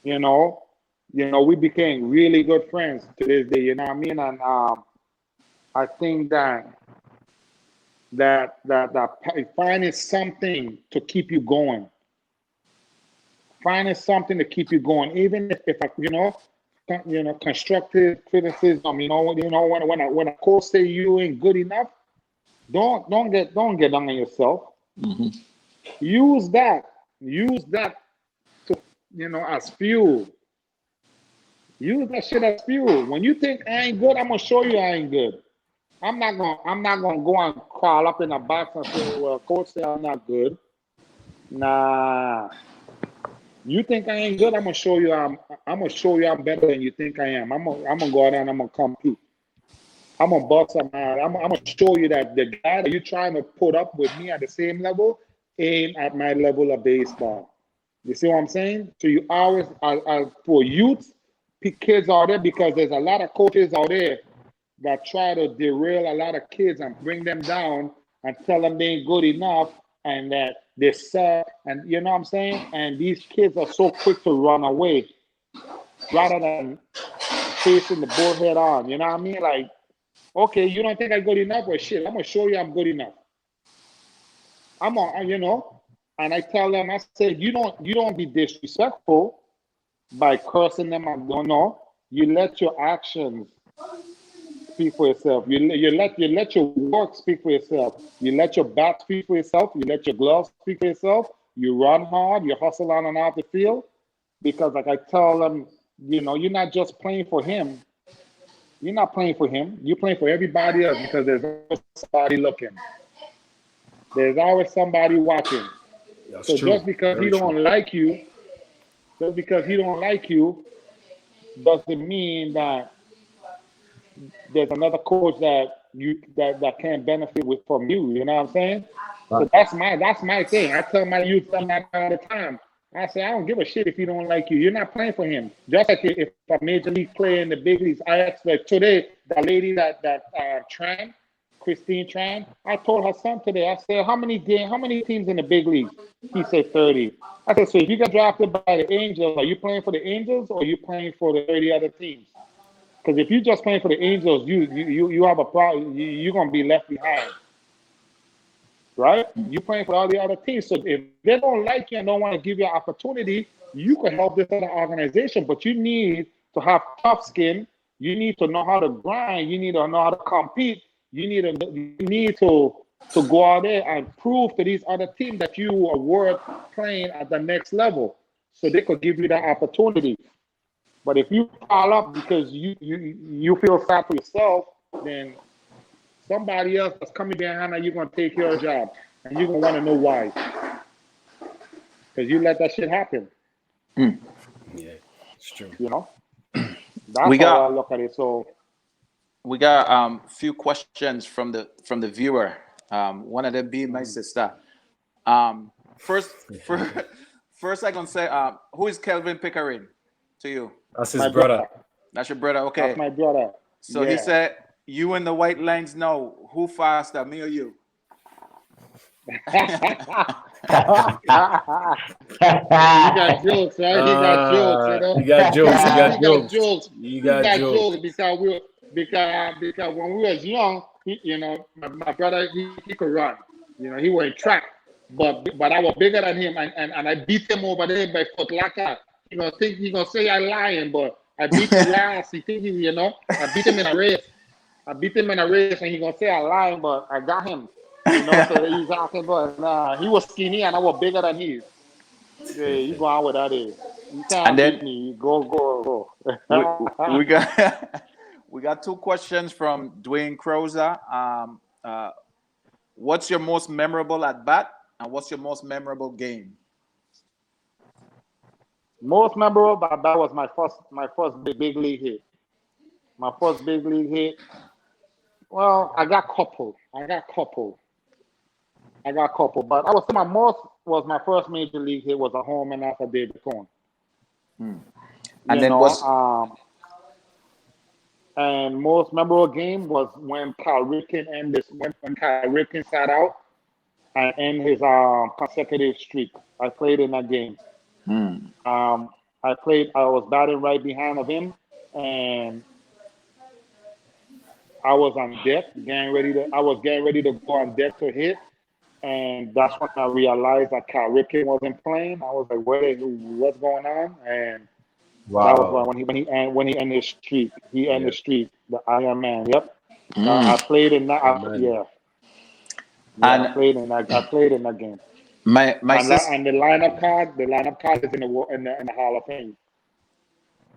You know, we became really good friends to this day. You know what I mean? And I think that finding something to keep you going. Finding something to keep you going, even if constructive criticism. When a coach say you ain't good enough, don't get down on yourself. Use that to as fuel Use that shit as fuel. When you think I ain't good, I'm gonna show you I ain't good. I'm not gonna go and crawl up in a box and say, well, coach said I'm not good. Nah. You think I ain't good? I'm gonna show you I'm better than you think I am. I'm gonna go out there and I'm gonna compete. I'm gonna bust some out. I'm gonna show you that the guy that you're trying to put up with me at the same level ain't at my level of baseball. You see what I'm saying? So you always, for youth, kids out there, because there's a lot of coaches out there that try to derail a lot of kids and bring them down and tell them they ain't good enough and that they suck. And you know what I'm saying? And these kids are so quick to run away rather than facing the bull head on. You know what I mean? Like, okay, you don't think I'm good enough? Well, shit, I'm gonna show you I'm good enough. And I tell them, I said, you don't be disrespectful by cursing them. I don't know. You let your actions speak for yourself. You let your work speak for yourself. You let your bat speak for yourself. You let your gloves speak for yourself. You run hard. You hustle on and off the field. Because like I tell them, you're not just playing for him. You're not playing for him. You're playing for everybody else because there's always somebody looking. There's always somebody watching. That's So true. just because Very he true. don't like you, doesn't mean that there's another coach that can benefit from you. You know what I'm saying? So that's my thing. I tell my youth all the time. I say I don't give a shit if he don't like you. You're not playing for him. Just like if a major league player in the big leagues, I asked like today, the lady that Tran, Christine Tran, I told her son today. I said, how many teams in the big leagues? He said 30. I said, so if you get drafted by the Angels, are you playing for the Angels or are you playing for the 30 other teams? Because if you're just playing for the Angels, you have a problem. You're gonna be left behind, right? You're playing for all the other teams. So if they don't like you and don't want to give you an opportunity, you can help this other organization. But you need to have tough skin. You need to know how to grind. You need to know how to compete. You need to go out there and prove to these other teams that you are worth playing at the next level, so they could give you that opportunity. But if you pile up because you feel sad for yourself, then somebody else that's coming behind and you're gonna take your job, and you're gonna want to know why, because you let that shit happen. Yeah, it's true. That's We how I got look at it. So we got few questions from the viewer. One of them being my sister. First, first I can say, who is Kelvin Pickering to you? That's his my brother. That's your brother. Okay. that's my brother. So he said, you and the white lines know who faster, me or you? You got jokes, right? He got jokes, You got jokes. You got He got jokes. jokes. You He got got jokes. jokes because when we was young, my brother he could run. He went track, but I was bigger than him, and I beat him over there by foot locker. He gonna say I lying, but I beat his ass. He think I beat him in a race. And he gonna say I lying, but I got him. So he's asking, but he was skinny and I was bigger than he is. Yeah, you go on with that. You And can't beat then me. Go. we got we got two questions from Dwayne Crozer. What's your most memorable at bat, and what's your most memorable game? Most memorable, but that was my first big league hit. My first big league hit. Well, I got couple. But I would say my first major league hit was a home run off of David Cone. And then And most memorable game was when Cal Ripken sat out and end his consecutive streak. I played in that game. I was batting right behind of him, and I was on deck, I was getting ready to go on deck to hit, and that's when I realized that Cal Ripken wasn't playing. I was like, what's going on? And that was when he ended his streak. He ended the streak, the Iron Man. Yep. I played in that. I played in that. I played in that game. my sister. And the lineup card is in the Hall of Fame.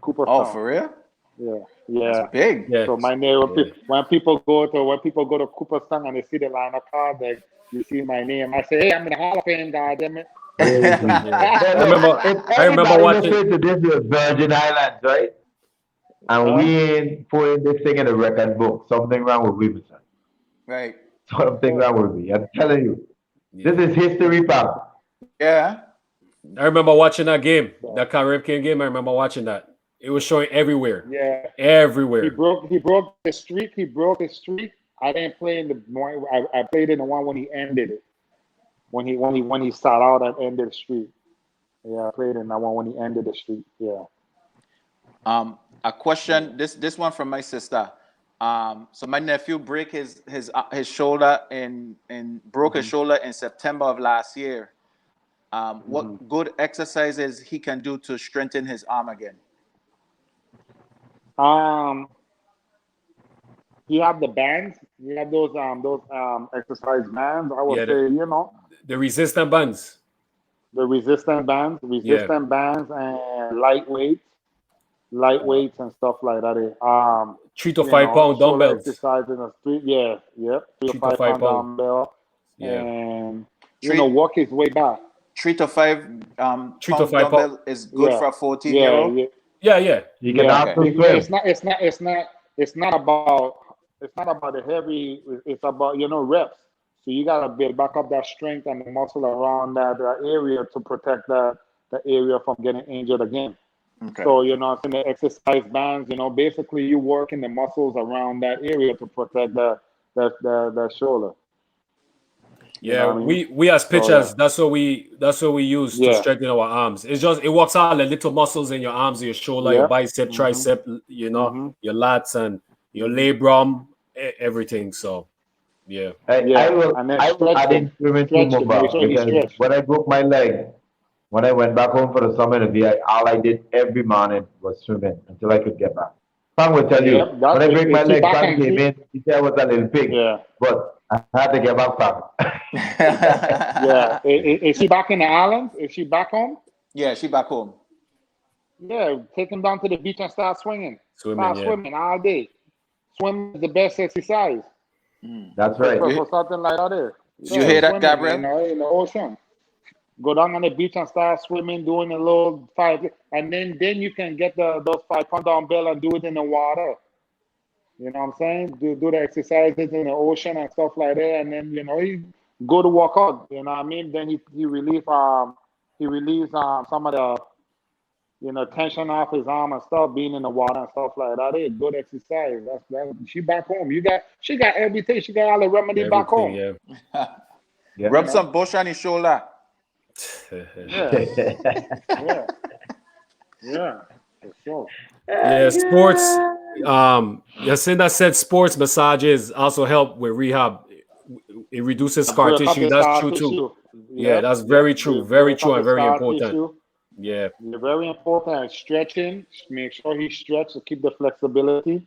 Cooperstown. Oh, for real? Yeah. That's big. Yeah. So my name, when people go to Cooperstown and they see the line of card, you see my name. I say, hey, I'm in the Hall of Fame, goddamn it. Crazy. Yeah. But I look, remember. if I remember everybody watching. listening to this was Virgin Islands, right? And we ain't putting this thing in the record book. Something wrong with we, son. Right. Something wrong with me. I'm telling you. Yeah. This is history, pal. Yeah. I remember watching that game, that Ripken game. I remember watching that. It was showing everywhere. Yeah. Everywhere. He broke the streak. I didn't play in the one. I played in the one when he ended it. When he started out and ended the streak. Yeah, I played in that one when he ended the streak. Yeah. A question. This one from my sister. So my nephew broke his shoulder broke his shoulder in September of last year. What good exercises he can do to strengthen his arm again? He have the bands. You have those exercise bands. I would Yeah, say, the resistant bands. the resistant bands and lightweights and stuff like that. 3 to 5 pound shoulder dumbbells. exercise in the street. Yeah, yep. 3 to 5 pound dumbbell. Yeah. And Three- work his way back. 3 to 5 3 to pound 5 dumbbell is good for a 14-year-old. Yeah. You can also swim. It's not about the heavy. It's about reps. So you gotta build back up that strength and the muscle around that area to protect the area from getting injured again. Okay. So it's in the exercise bands. Basically you working the muscles around that area to protect the shoulder. Yeah, what I mean? we as pitchers, yeah. that's what we use to Yeah. strengthen our arms. It works out the little muscles in your arms, your shoulder, your bicep, tricep, your lats and your labrum, everything. So yeah. I will add in swimming too, Make Mumba, sure you because stretch. when I broke my leg, when I went back home for the summer in the VI, all I did every morning was swimming until I could get back. Sam will tell you, Yep, when I break my leg, back Sam and came in, he said I was a little pig, Yeah. but I had to get back fast. Yeah. Is she back in the islands? Is she back home? Yeah, she back home. Yeah, take him down to the beach and start swinging. Start yeah. swimming all day. Swimming is the best exercise. That's right. For something like that. You hear that, swimming, Gabriel? In the ocean. Go down on the beach and start swimming, doing a little 5, and then you can get those 5 pound dumbbell and do it in the water. You know what I'm saying? Do the exercises in the ocean and stuff like that, and then he go to work out. You know what I mean? Then he relieve some of the tension off his arm and stuff, being in the water and stuff like that. It's good exercise. That's she back home. She got everything. She got all the remedy back home. Yeah. Rub some bush on his shoulder. Yeah, for sure. Yeah, sports. Jacinda said sports massages also help with rehab. It reduces scar tissue. That's true too. Yeah, that's very true. Very true and very important. Yeah. Very important. Stretching. Make sure he stretches to keep the flexibility.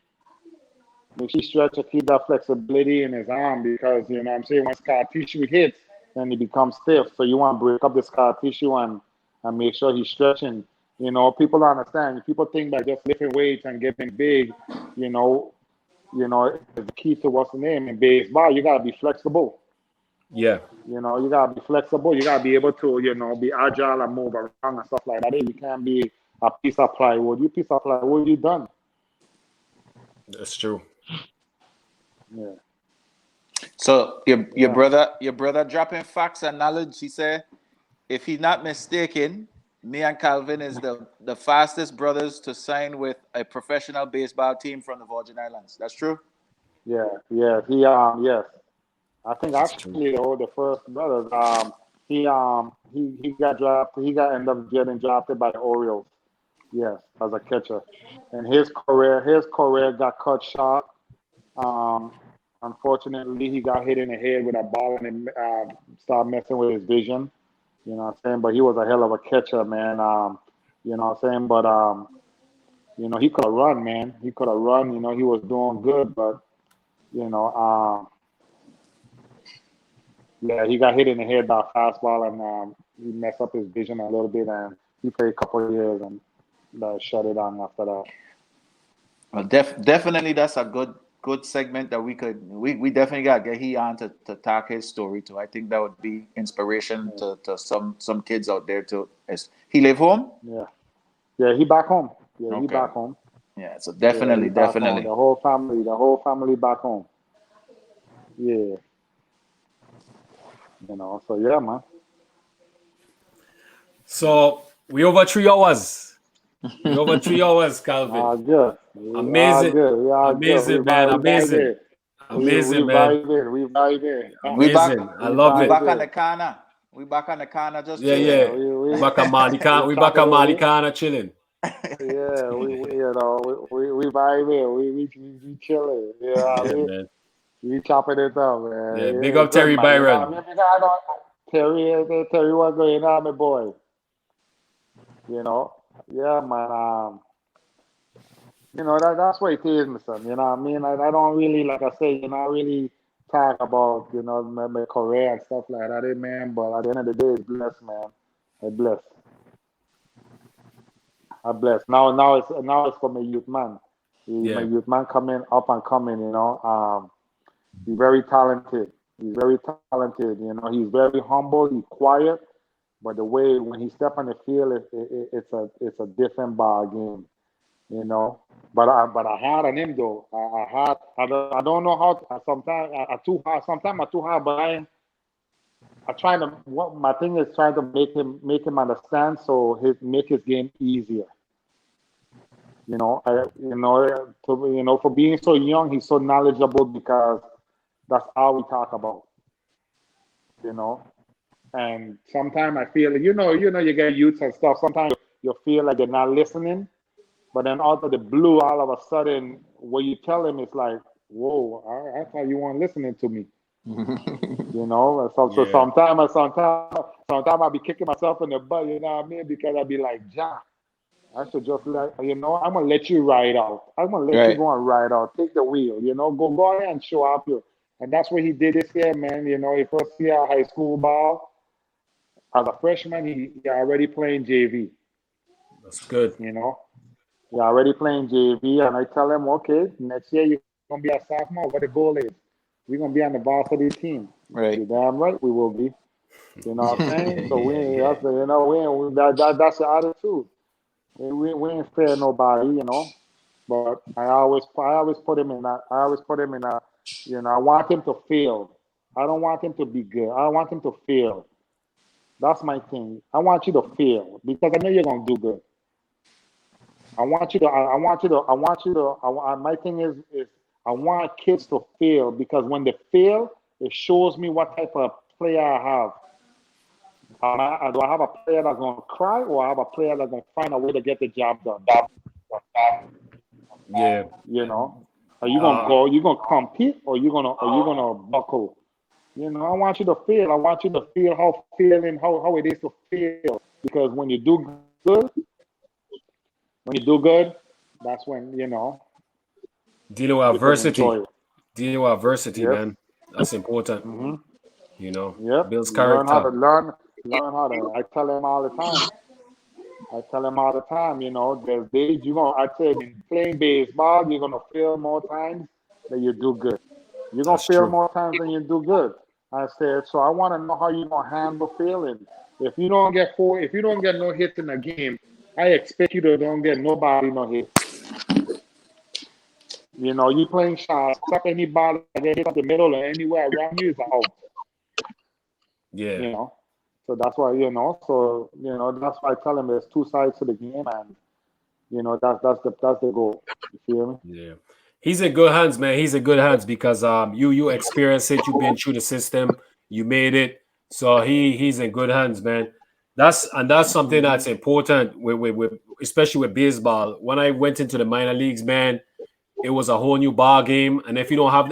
Make sure he stretch to keep that flexibility in his arm, because what I'm saying, when scar tissue hits, then it becomes stiff. So you want to break up the scar tissue and make sure he's stretching. People don't understand. People think that just lifting weights and getting big, is the key to what's the name in baseball. You gotta be flexible. Yeah. You gotta be flexible. You gotta be able to, be agile and move around and stuff like that. You can't be a piece of plywood. You piece of plywood, you done. That's true. Yeah. So your brother dropping facts and knowledge. He said, if he's not mistaken, me and Calvin is the fastest brothers to sign with a professional baseball team from the Virgin Islands. That's true? Yeah. Yes. I think actually the first brothers. He got drafted. He ended up getting drafted by the Orioles. Yes, as a catcher, and his career got cut short. Unfortunately, he got hit in the head with a ball and started messing with his vision. You know what I'm saying? But he was a hell of a catcher, man. You know what I'm saying? But he could have run, man. He could have run. He was doing good, but yeah, he got hit in the head by a fastball, and he messed up his vision a little bit, and he played a couple of years, and that shut it down after that. Well, definitely that's a good segment that we definitely got to get he on to talk his story too. I think that would be inspiration to some kids out there too. He live home? Yeah, he back home. Yeah, Okay. he back home. Yeah, so definitely. The whole family back home. Yeah. So yeah, man. So we over 3 hours. We over 3 hours, Calvin. Good. Amazing. Amazing, man. Amazing. Amazing, man. We vibing. Amazing. I love it. We back on the corner. We back on the corner just Yeah, chilling. yeah. We back on Malikana. We back on Malikana chilling. Yeah, we vibing. We chilling. Man. We chopping it up, man. Yeah, big up Terry Byron. Terry, what's going on, my boy? Yeah, man. That's what it is, my son. You know what I mean? I don't really, like I say, I really talk about, my career and stuff like that, man. But at the end of the day, it's blessed, man. I'm blessed. Now it's for my youth man. My youth man coming up and coming, he's very talented. He's very talented, he's very humble, he's quiet, but the way when he step on the field, it's a different ball game, But I hard on him though. I don't know how. Sometimes I too hard. Sometimes I too hard. But I try to. What my thing is trying to make him understand, so make his game easier. For being so young, he's so knowledgeable because that's all we talk about. And sometimes I feel, you get youths and stuff. Sometimes you feel like they're not listening. But then out of the blue, all of a sudden, what you tell him is like, whoa, I thought you weren't listening to me. So sometimes I be kicking myself in the butt, you know what I mean? Because I be like, John, I should just I'm going to let you ride out. I'm going to let you go and ride out. Take the wheel, go ahead and show up here. And that's what he did this year, man. He first year high school ball. As a freshman, he already playing JV. That's good. You're already playing JV, and I tell him, okay, next year you're going to be a sophomore. What the goal is? We're going to be on the varsity team. Right. You're damn right we will be. You know what I'm saying? So that's the attitude. We ain't fair nobody, But I always put him in that. I want him to fail. I don't want him to be good. I want him to fail. That's my thing. I want you to fail because I know you're going to do good. My thing is I want kids to fail because when they fail, it shows me what type of player I have. Do I have a player that's going to cry, or I have a player that's going to find a way to get the job done? Yeah. Are you going to go? You going to compete, or you going to buckle? I want you to feel. I want you to feel how it is to feel, because when you do good, that's when dealing with adversity. Yes. Man. That's important. Yep. Builds character. Learn how to. I tell him all the time. There's days I say in playing baseball, you're gonna fail more times than you do good. You're gonna fail more times than you do good. I said, so I want to know how you're gonna handle failing. If you don't get no hits in a game, I expect you to don't get nobody no hits. You playing shots, stop any ball that get hit up the middle or anywhere around you is out. Yeah. So that's why, that's why I tell him there's two sides to the game, and that's the goal. You feel me? Yeah. He's in good hands, man. He's in good hands because you experienced it, you've been through the system, you made it. So he's in good hands, man. That's something that's important with especially with baseball. When I went into the minor leagues, man, it was a whole new ball game. And if you don't have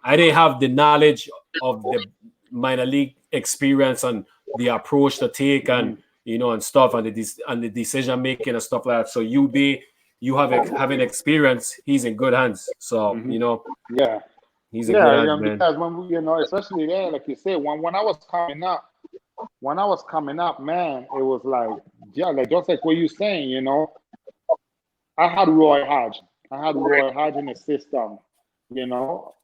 I didn't have the knowledge of the minor league experience and the approach to take and and stuff and the decision making and stuff like that. So having experience, he's in good hands. So yeah, he's in good hands, man. Because when especially there, like you said, when I was coming up, man, it was like just like what you're saying, I had Roy Hodge. I had Roy Hodge in the system, you know.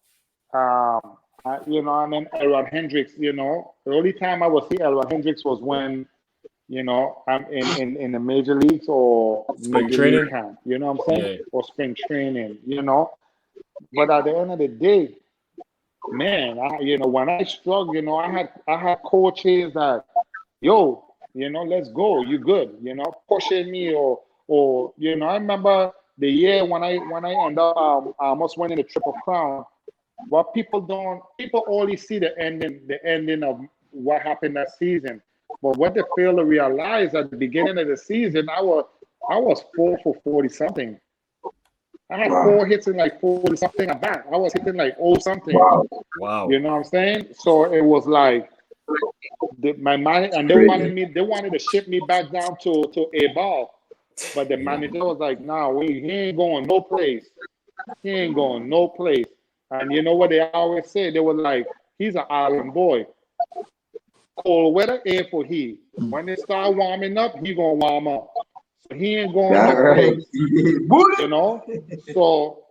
You know, and then Elrod Hendricks, you know. The only time I would see Elrod Hendricks was when, you know, I'm in the major leagues or Spring major training? league camp, you know what I'm saying? Yeah. Or spring training, you know. But at the end of the day, man, you know, when I struggled, you know, I had coaches that, yo, you know, let's go, you good, you know, pushing me or you know, I remember the year when I ended up almost winning the Triple Crown. What people only see the ending of what happened that season. But what they fail to realize at the beginning of the season, I was 4 for 40 something. I had 4 hits in like 40 something at bat. I was hitting like something. Wow. You know what I'm saying? So it was like my mind, and they wanted to ship me back down to A ball. But the manager was like, nah, he ain't going no place. He ain't going no place. And you know what they always say? They were like, he's an island boy. Cold weather ain't for he. When they start warming up, he gonna warm up. So he ain't going no place. You know? So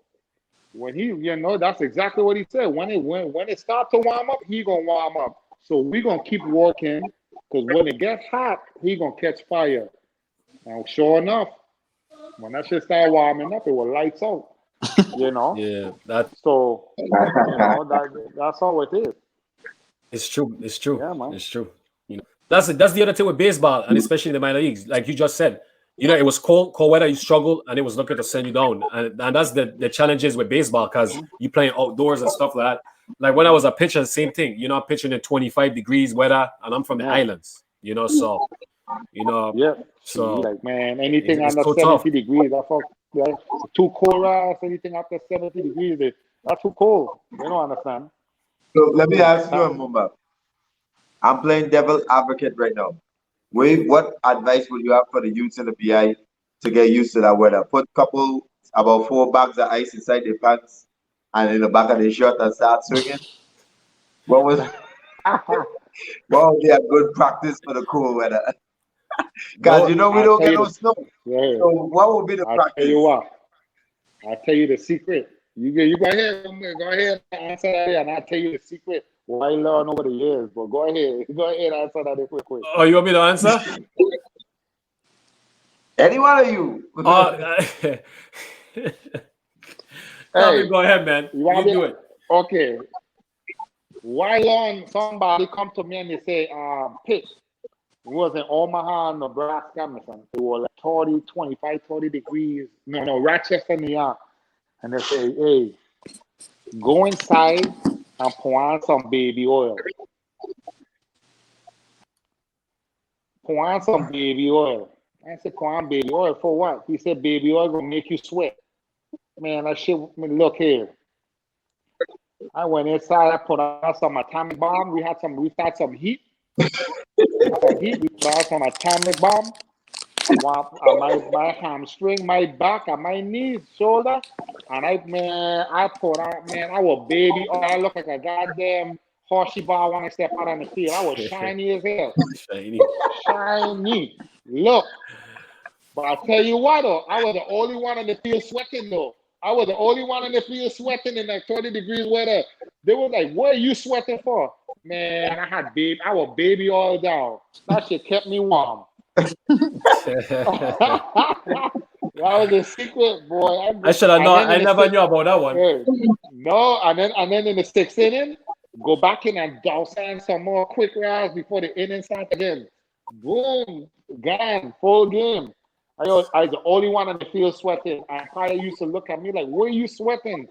when he, you know, that's exactly what he said. When it start to warm up, he gonna warm up. So we gonna keep working, because when it gets hot, he gonna catch fire. And sure enough, when that shit start warming up, it will lights out. You know? Yeah, that So, you know, that's how it is. it's true. It's true. Yeah, man. It's true. You know, that's the other thing with baseball, and especially in the minor leagues. Like you just said, you know, it was cold weather, you struggled, and it was looking to send you down. And that's the challenges with baseball, because you playing outdoors and stuff like that. Like when I was a pitcher, same thing. You know, I'm pitching in 25 degrees weather, and I'm from the islands. You know, so you know, Yeah. so Like, man, anything it's under so 70 tough. degrees, that's too cold. Anything after 70 degrees, that's too cold. They don't understand. So let me ask you, Mumba. I'm playing devil advocate right now. What advice would you have for the youths in the PI to get used to that weather? Put about 4 bags of ice inside their pants and in the back of their shirt and start swinging. What would be a good practice for the cool weather? Because you know we don't get no snow. Yeah. So what would be the practice? Tell you what. I'll tell you the secret. You go ahead and answer that, and I'll tell you the secret. Why I learn over the years, but go ahead and answer that quick. Oh, you want me to answer? Any one of you. Hey, go ahead, man. You do it. Okay. Why long somebody come to me and they say, Pick, it was in Omaha, Nebraska, it was like 30, 25, 30 degrees. No, Rochester, New York. And they say, hey, go inside and pour on some baby oil. Pour on some baby oil. I said, pour on baby oil for what? He said, baby oil gonna make you sweat. Man, that shit, look here. I went inside, I put on some atomic bomb. We had some heat. We put on some atomic bomb. My hamstring, my back, and my knees, shoulder. And I put on, I was baby oil. I look like a goddamn horsey ball when I step out on the field. I was shiny as hell. Shiny. Look. But I tell you what, though, I was the only one on the field sweating, though. I was the only one on the field sweating in like 30 degrees weather. They were like, what are you sweating for? Man, I was baby oil down. That shit kept me warm. That was a secret, boy. I should have known. I never knew about that one. No, and then in the 6th inning, go back in and douse in some more quick rounds before the inning starts again. Boom, gone, full game. I was the only one on the field sweating. And Kaya used to look at me like, "Where are you sweating?"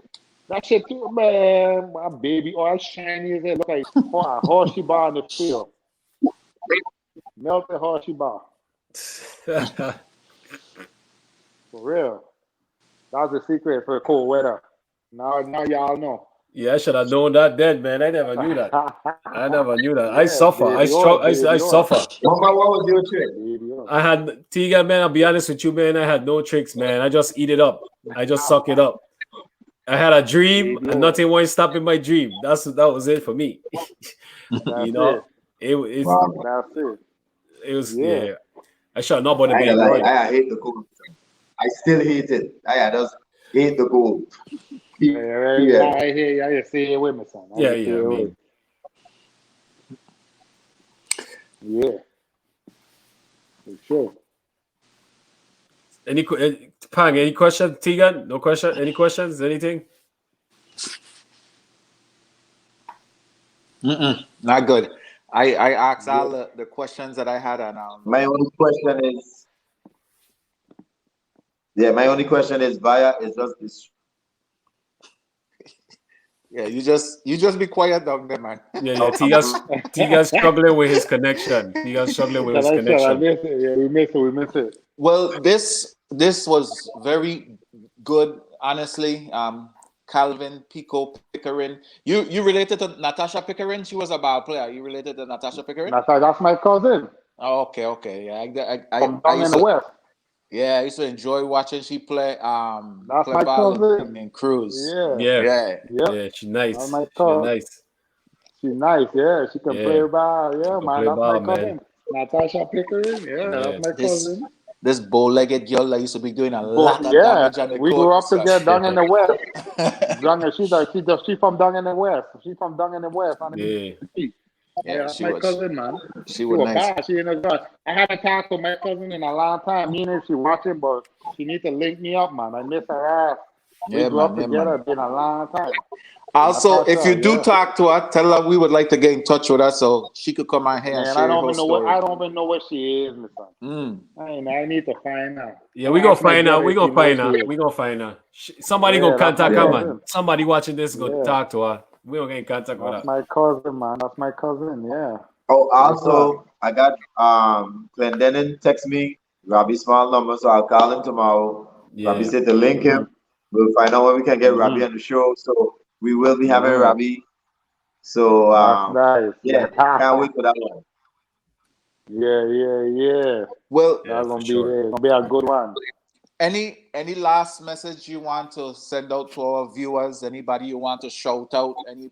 That shit too, man. My baby oil shiny as it look like a horsey bar on the field. Melted horsey bar. For real. That was the secret for cold weather. Now y'all know. Yeah, I should have known that then, man. I never knew that. Yeah, I suffer. I suffer. What was your trick? I had Tiga, man. I'll be honest with you, man. I had no tricks, man. I just eat it up. I just suck it up. I had a dream, and nothing won't stop in my dream. That was it for me. You know, it was. Yeah, I should have known about the baby oil. I hate the cold. I still hate it. I just hate the goal. Yeah, I hear you say it with me, son. Yeah, I mean, yeah, for sure. Pang, any questions? Tegan, no question? Any questions? Anything? Not good. I asked all the questions that I had, and my only question is Via is just this. Yeah, you just be quiet down there, man. Yeah. Tiga's struggling with his connection. Tiga's struggling with his I connection. miss it. Yeah, we miss it. Well, this was very good, honestly. Calvin, Piko, Pickering. You related to Natasha Pickering? She was a ball player. You related to Natasha Pickering? That's my cousin. Oh, okay. Yeah, From down in the West. Yeah, I used to enjoy watching she play That's play my ball cousin. in Cruise. Yeah. Yeah. She's nice. That's my She's cousin. nice. She's nice. Yeah, she can play ball. Yeah, man. That's ball, my cousin. Natasha Pickering. Yeah, that's my cousin. This bow-legged girl that used to be doing a lot of damage on the we court. grew up together down in the West. She from down in the West. She from down in the West. Yeah, that's my cousin, man. She was nice. Bad. She in a good. I haven't talked to my cousin in a long time. Me and she watching, but she need to link me up, man. I miss her ass. We grew up together. It's been a long time. Also, if you do talk to her, tell her we would like to get in touch with her so she could come on here and share her story. I don't even know where she is, listen. I need to find her. Yeah, we gonna find her. We gonna find her. Somebody gonna contact her, man. Somebody watching this go talk to her. We don't get in contact with her. That's my cousin, man. That's my cousin. Yeah. Oh, also, I got Clendenin text me Robbie's small number, so I'll call him tomorrow. Yeah. Robbie said to link him. We'll find out when we can get Robbie on the show. So we will be having Robbie. So nice. Yeah, can't wait for that one. Yeah. Well, that's gonna be a good one. Any last message you want to send out to our viewers? Anybody you want to shout out? And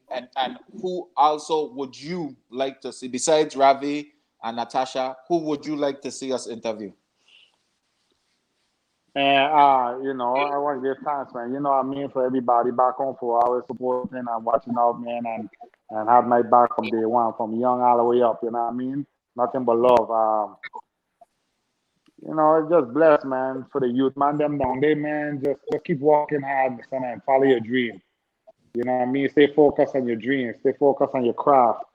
who also would you like to see besides Ravi and Natasha? Who would you like to see us interview? And I want to give thanks, man. For everybody back home for always supporting and watching out, man, and have my back from day one, from young all the way up. You know what I mean? Nothing but love. Just blessed, man, for the youth, man. Them down there, man. Just keep walking hard, son, and follow your dream. You know what I mean? Stay focused on your dreams. Stay focused on your craft.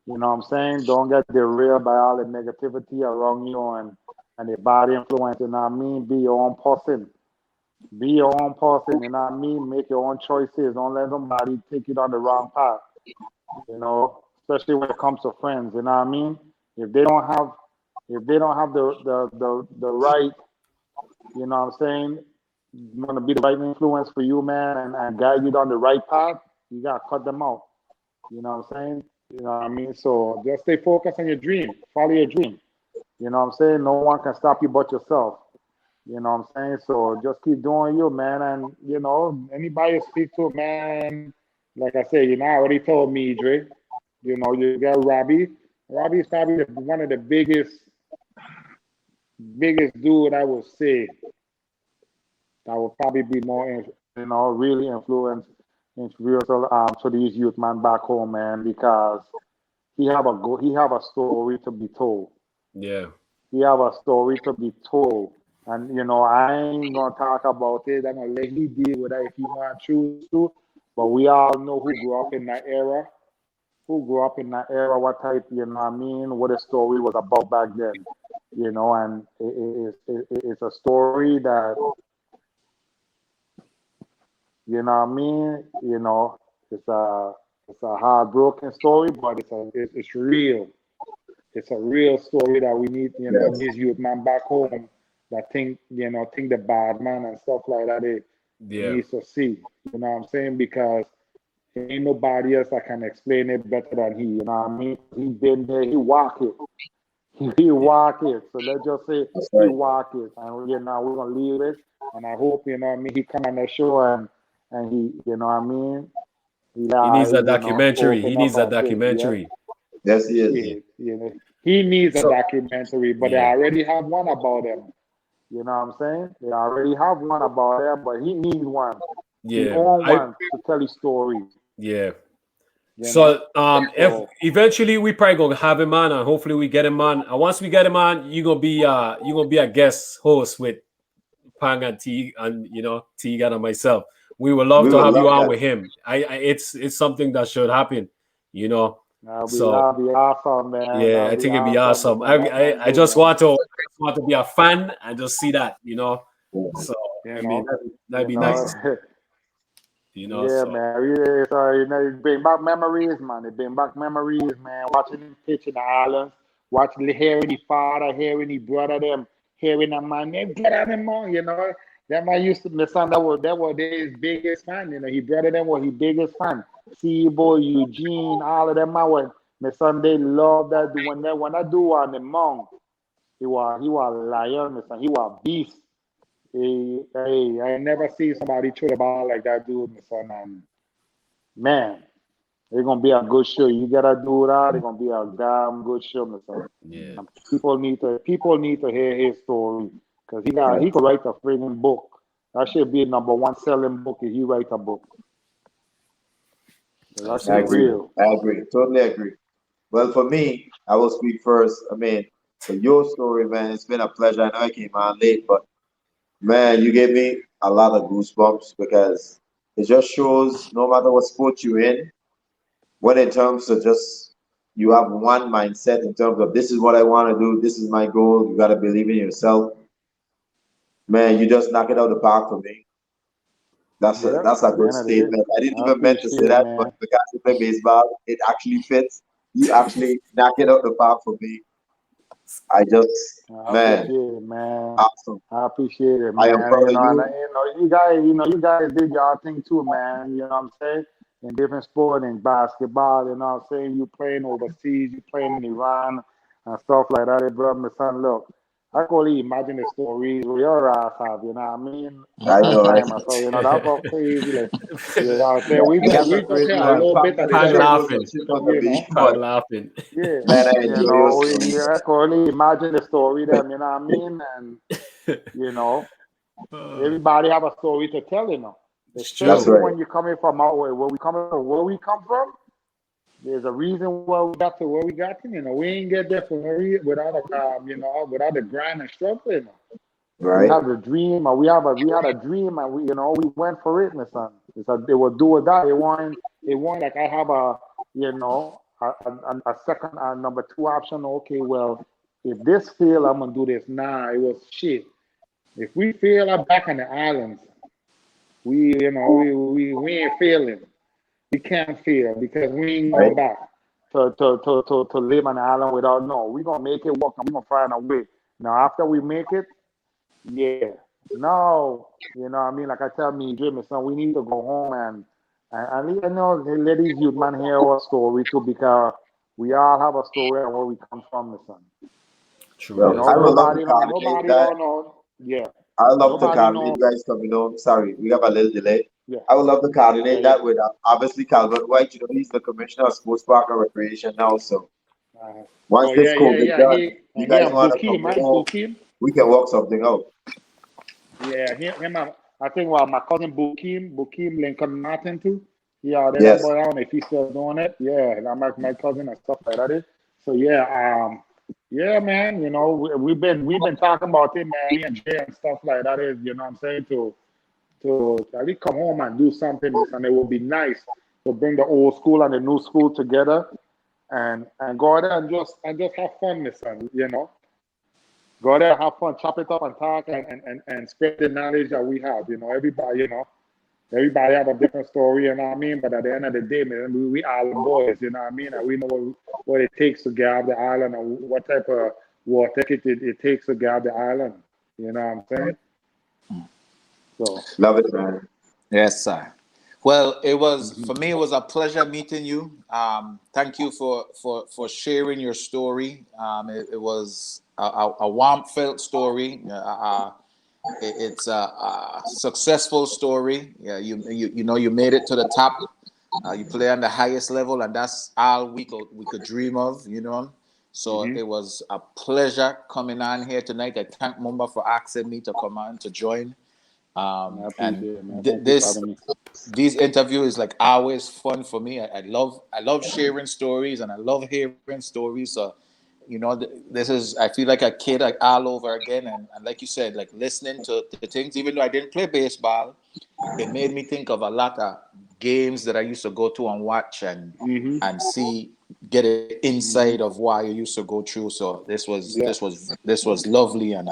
You know what I'm saying? Don't get derailed by all the negativity around you and the bad influence. You know what I mean? Be your own person. You know what I mean? Make your own choices. Don't let somebody take you down the wrong path. Especially when it comes to friends. You know what I mean? If they don't have the right, you know what I'm saying, want to be the right influence for you, man, and guide you down the right path, you got to cut them out. You know what I'm saying? You know what I mean? So just stay focused on your dream. Follow your dream. You know what I'm saying? No one can stop you but yourself. You know what I'm saying? So just keep doing you, man. And, anybody you speak to, man, like I said, I already told me, Dre, you got Robbie. Robbie's probably one of the biggest dude I would say that would probably be more, really influential to these youth, man, back home, man, because he have a story to be told. Yeah. He have a story to be told. And, I ain't going to talk about it. I'm going to let he deal with that if he want to choose to. But we all know who grew up in that era. What type, what the story was about back then, and it's a story that, it's a heartbroken story, but it's real. It's a real story that we need, these youth man back home that think the bad man and stuff like that, they need to see, you know what I'm saying? Because ain't nobody else that can explain it better than he, you know what I mean? He been there, he walk it. He walk it. So let's just say he walk it. And we're gonna leave it. And I hope, he come on the show and he, he needs a documentary. He needs a documentary. Yes, he is. He needs a documentary, but I already have one about him. You know what I'm saying? They already have one about him, but he needs one. He Yeah, own one to tell his story. yeah. You know? So if So eventually we probably gonna have him on, and hopefully we get him on. And once we get him on, you gonna be a guest host with Pang and T and Tegan and myself. We would love We to would have you love on that. with him. It's something that should happen, you know. So that'll be awesome, man. yeah, I That'll be think it'd be awesome. awesome. Listen, that man I do, just man. want to be a fan and just see that, you know. Yeah. So You I mean know, that'd you be nice to know. see, you know. Yeah, So man. Yeah, so, it bring back memories, man. It bring back memories, man. Watching him pitch in the islands, watching, hearing his father, hearing his brother, them, hearing that man, they get at him, man. You know, that man used to, the son that was his biggest fan. You know, his brother, them was his biggest fan. Boy, Eugene, all of them, man. My son, they love that. When I do on the mount, he was a lion, my son. He was a beast. I never see somebody throw the ball like that dude, my son. And man, it's gonna be a good show. You gotta do that. It's gonna be a damn good show, my son. yeah, And people need to hear his story because he could write a friggin' book. That should be #1 selling book if he write a book. That I shit absolutely. agree. real. I agree. Totally agree. Well, for me, I will speak first. I mean, for your story, man, it's been a pleasure. I know I came on late, but man, you gave me a lot of goosebumps because it just shows no matter what sport you're in, when in terms of just you have one mindset in terms of this is what I want to do, this is my goal, you got to believe in yourself. Man, you just knock it out of the park for me. Yeah, That's a at the good end of the day. statement. I didn't I even meant to appreciate say it, that, but man. because you play baseball, it actually fits. You actually knock it out the park for me. I just, I man, appreciate it, man. awesome. I appreciate it, I am man. proud of And you. you guys did your thing too, man. You know what I'm saying? In different sport, in basketball, you know what I'm saying? You playing overseas, you playing in Iran and stuff like that. Hey, bro, my son, look, I can only imagine the stories where your ass have, you know what I mean? I At know, right? time, so that's all crazy. Like, you know what I'm saying? We You just got we some just crazy hear a one. little bit Pang of in the the Pang chest shit, was a laughing, chip on the you beach, know. Pang but laughing. Yeah, man, I you enjoy your know, story. I can only imagine the story them, you know what I mean? And you know, everybody have a story to tell, you know. It's That's true. Especially right. when you're coming from out where we come from. There's a reason why we got to where we got to. You know, we ain't get there for without without the grind and struggle. You know, we Right. have the dream, and we had a dream, and we went for it, my son. They will do or die. It won't like I have a second number 2 option. Okay, well, if this fail, I'm gonna do this. Nah, it was shit. If we fail, I'm back on the islands. We ain't failing. We can't fail because we ain't Right. going back to live on the island without no. We're gonna make it work and we're gonna find a way. Now after we make it, yeah. No, you know what I mean? Like I tell me, Jimmy, son, we need to go home and let these youth man hear our story too because we all have a story and where we come from, my son. True, You Well, know, yes, I would man. love to coordinate nobody that. don't know. Yeah. I would love to Nobody coordinate know. you guys coming home. Sorry, we have a little delay. Yeah. I would love to Yeah, coordinate yeah. that with obviously Calvert White. You know, he's the commissioner of sports park and recreation now. So once Oh this yeah, yeah, COVID yeah. done, you He guys and want to come Bukim, right? home, Bukim. we can work something out. Yeah, him. I think my cousin Bukim Lincoln Martin too. Yeah, that Yes. boy. I don't know if he's still doing it. Yeah, that my cousin and stuff like that. So yeah, yeah, man. You know, we've been talking about it, man. Me and Jay and stuff like that. You know what I'm saying, to at least come home and do something, and it would be nice to bring the old school and the new school together and go there and just have fun, son. You know. Go there, have fun, chop it up and talk and spread the knowledge that we have. Everybody have a different story, you know what I mean? But at the end of the day, man, we all boys, you know what I mean? And we know what it takes to get out the island and what type of war ticket it takes to get out the island. You know what I'm saying? So Love it, man. Yes, sir. Well, it was for me. It was a pleasure meeting you. Thank you for sharing your story. It was a warm felt story. It's a successful story. Yeah, you made it to the top. You play on the highest level, and that's all we could dream of. So it was a pleasure coming on here tonight. I thank Mumba for asking me to come on to join. These interviews is like always fun for me. I love sharing stories, and I love hearing stories. So, you know, this is, I feel like a kid like all over again. And like you said, like listening to the things, even though I didn't play baseball, it made me think of a lot of games that I used to go to and watch and see, get an insight of why you used to go through. So this was lovely, and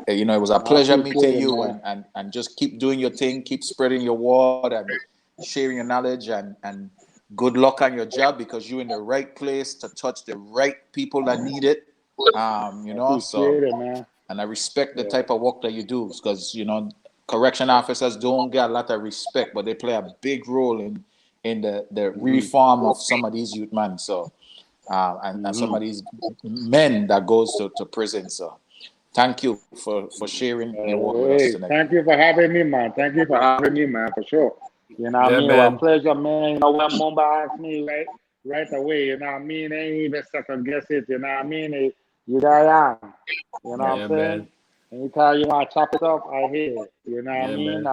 you know, it was a pleasure meeting you, and just keep doing your thing, keep spreading your word and sharing your knowledge, and good luck on your job, because you're in the right place to touch the right people that need it. You know, so and I respect the type of work that you do, because you know, correction officers don't get a lot of respect, but they play a big role in the reform of some of these youth men. So and some of these men that goes to prison. So thank you for sharing your work with us tonight. Thank you for having me, man. Thank you for having me, man, for sure. You know what I mean? It was a pleasure, man. You know, when Mumba asked me right away, you know what I mean? I ain't even second guess it, you know what I mean? You there I am. You know what I'm saying? Anytime you want to chop it up, I hear it. You know what I mean?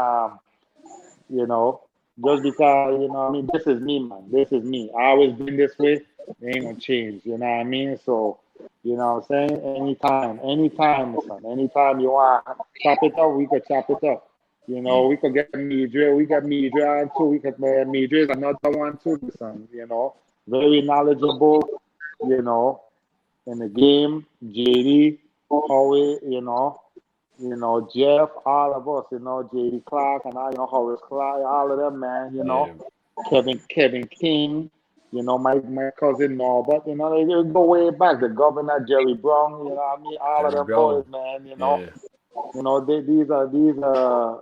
You know, just because, you know what I mean, this is me, man. This is me. I always been this way. It ain't gonna change. You know what I mean? So, you know what I'm saying? Anytime, son. Anytime you want to chop it up, we could chop it up. You know, we could get Midre. We got Midre on too. We could Midre is another one too, son. You know, very knowledgeable, you know, in the game. JD, Howie, you know, Jeff, all of us, you know, JD Clark and I, you know, Horace Clark, all of them, man, you know, Kevin King, you know, my cousin Norbert, you know, they go way back. The governor Jerry Brown, you know what I mean? All of them boys, man, you know. You know, these are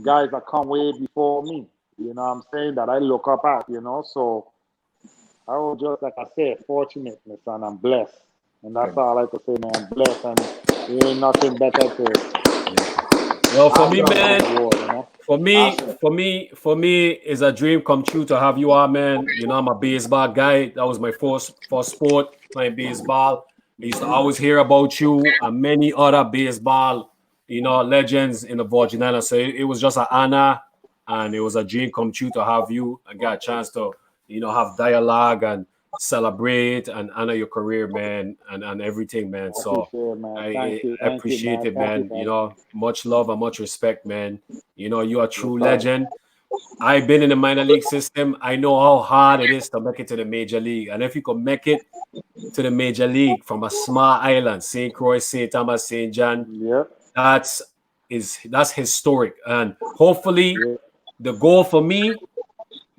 guys that come way before me, you know what I'm saying, that I look up at, you know. So I was just, like I said, fortunate, my son, I'm blessed. And that's all I like to say, man, blessed, and there ain't nothing better to. Well, for me, man, for me, it's a dream come true to have you on, man. You know, I'm a baseball guy. That was my first sport, playing baseball. I used to always hear about you and many other baseball, you know, legends in the Virgin Islands. So it was just an honor, and it was a dream come true to have you. I got a chance to, you know, have dialogue and celebrate and honor your career, man, and everything, man. So I appreciate it, man. You know, much love and much respect, man. You know, you're a true legend. I've been in the minor league system. I know how hard it is to make it to the major league. And if you can make it to the major league from a small island, St. Croix, St.Thomas, St. John, that's historic. And hopefully the goal for me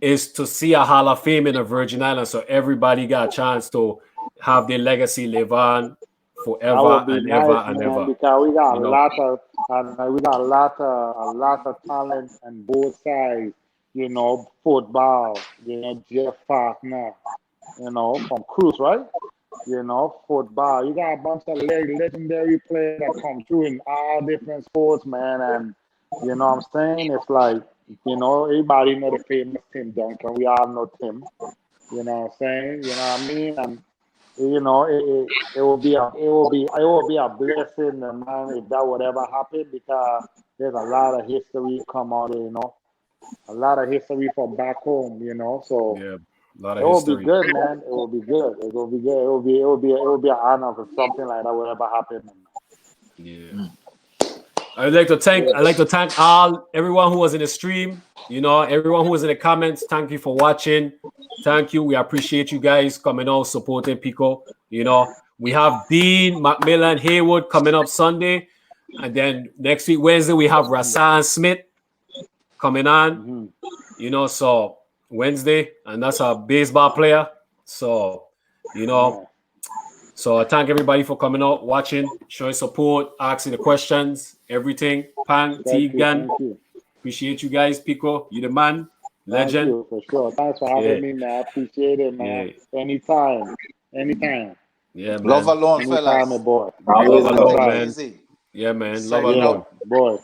is to see a Hall of Fame in the Virgin Islands, so everybody got a chance to have their legacy live on forever and ever and ever. Because we got a lot of talent on both sides. You know, football. You know, Jeff Faulkner. You know, from Cruz, right? You know, football. You got a bunch of legendary players that come through in all different sports, man. And you know what I'm saying? It's like, you know, everybody know the famous Tim Duncan. We all know Tim. You know what I'm saying? You know what I mean? And you know, it will be a blessing, man, if that would ever happen, because there's a lot of history come out, you know, a lot of history from back home, you know. So a lot of it will be good, man. It will be good. It will be good. It will be an honor if something like that would ever happen. Yeah. I'd like to thank everyone who was in the stream, you know, everyone who was in the comments. Thank you for watching. Thank you. We appreciate you guys coming out, supporting Piko. You know, we have Dean, Macmillan, Haywood coming up Sunday. And then next week, Wednesday, we have Rafael Smith coming on. You know, so Wednesday, and that's a baseball player. So, you know, so I thank everybody for coming out, watching, showing support, asking the questions, everything. Pang, Tegan, appreciate you guys. Piko, you the man, legend. Thank you, for sure. Thanks for having me, man. I appreciate it, man. Anytime. Yeah, man. Love alone, anytime, fellas. boy. Love alone, man. Yeah, man. Love alone. Boy.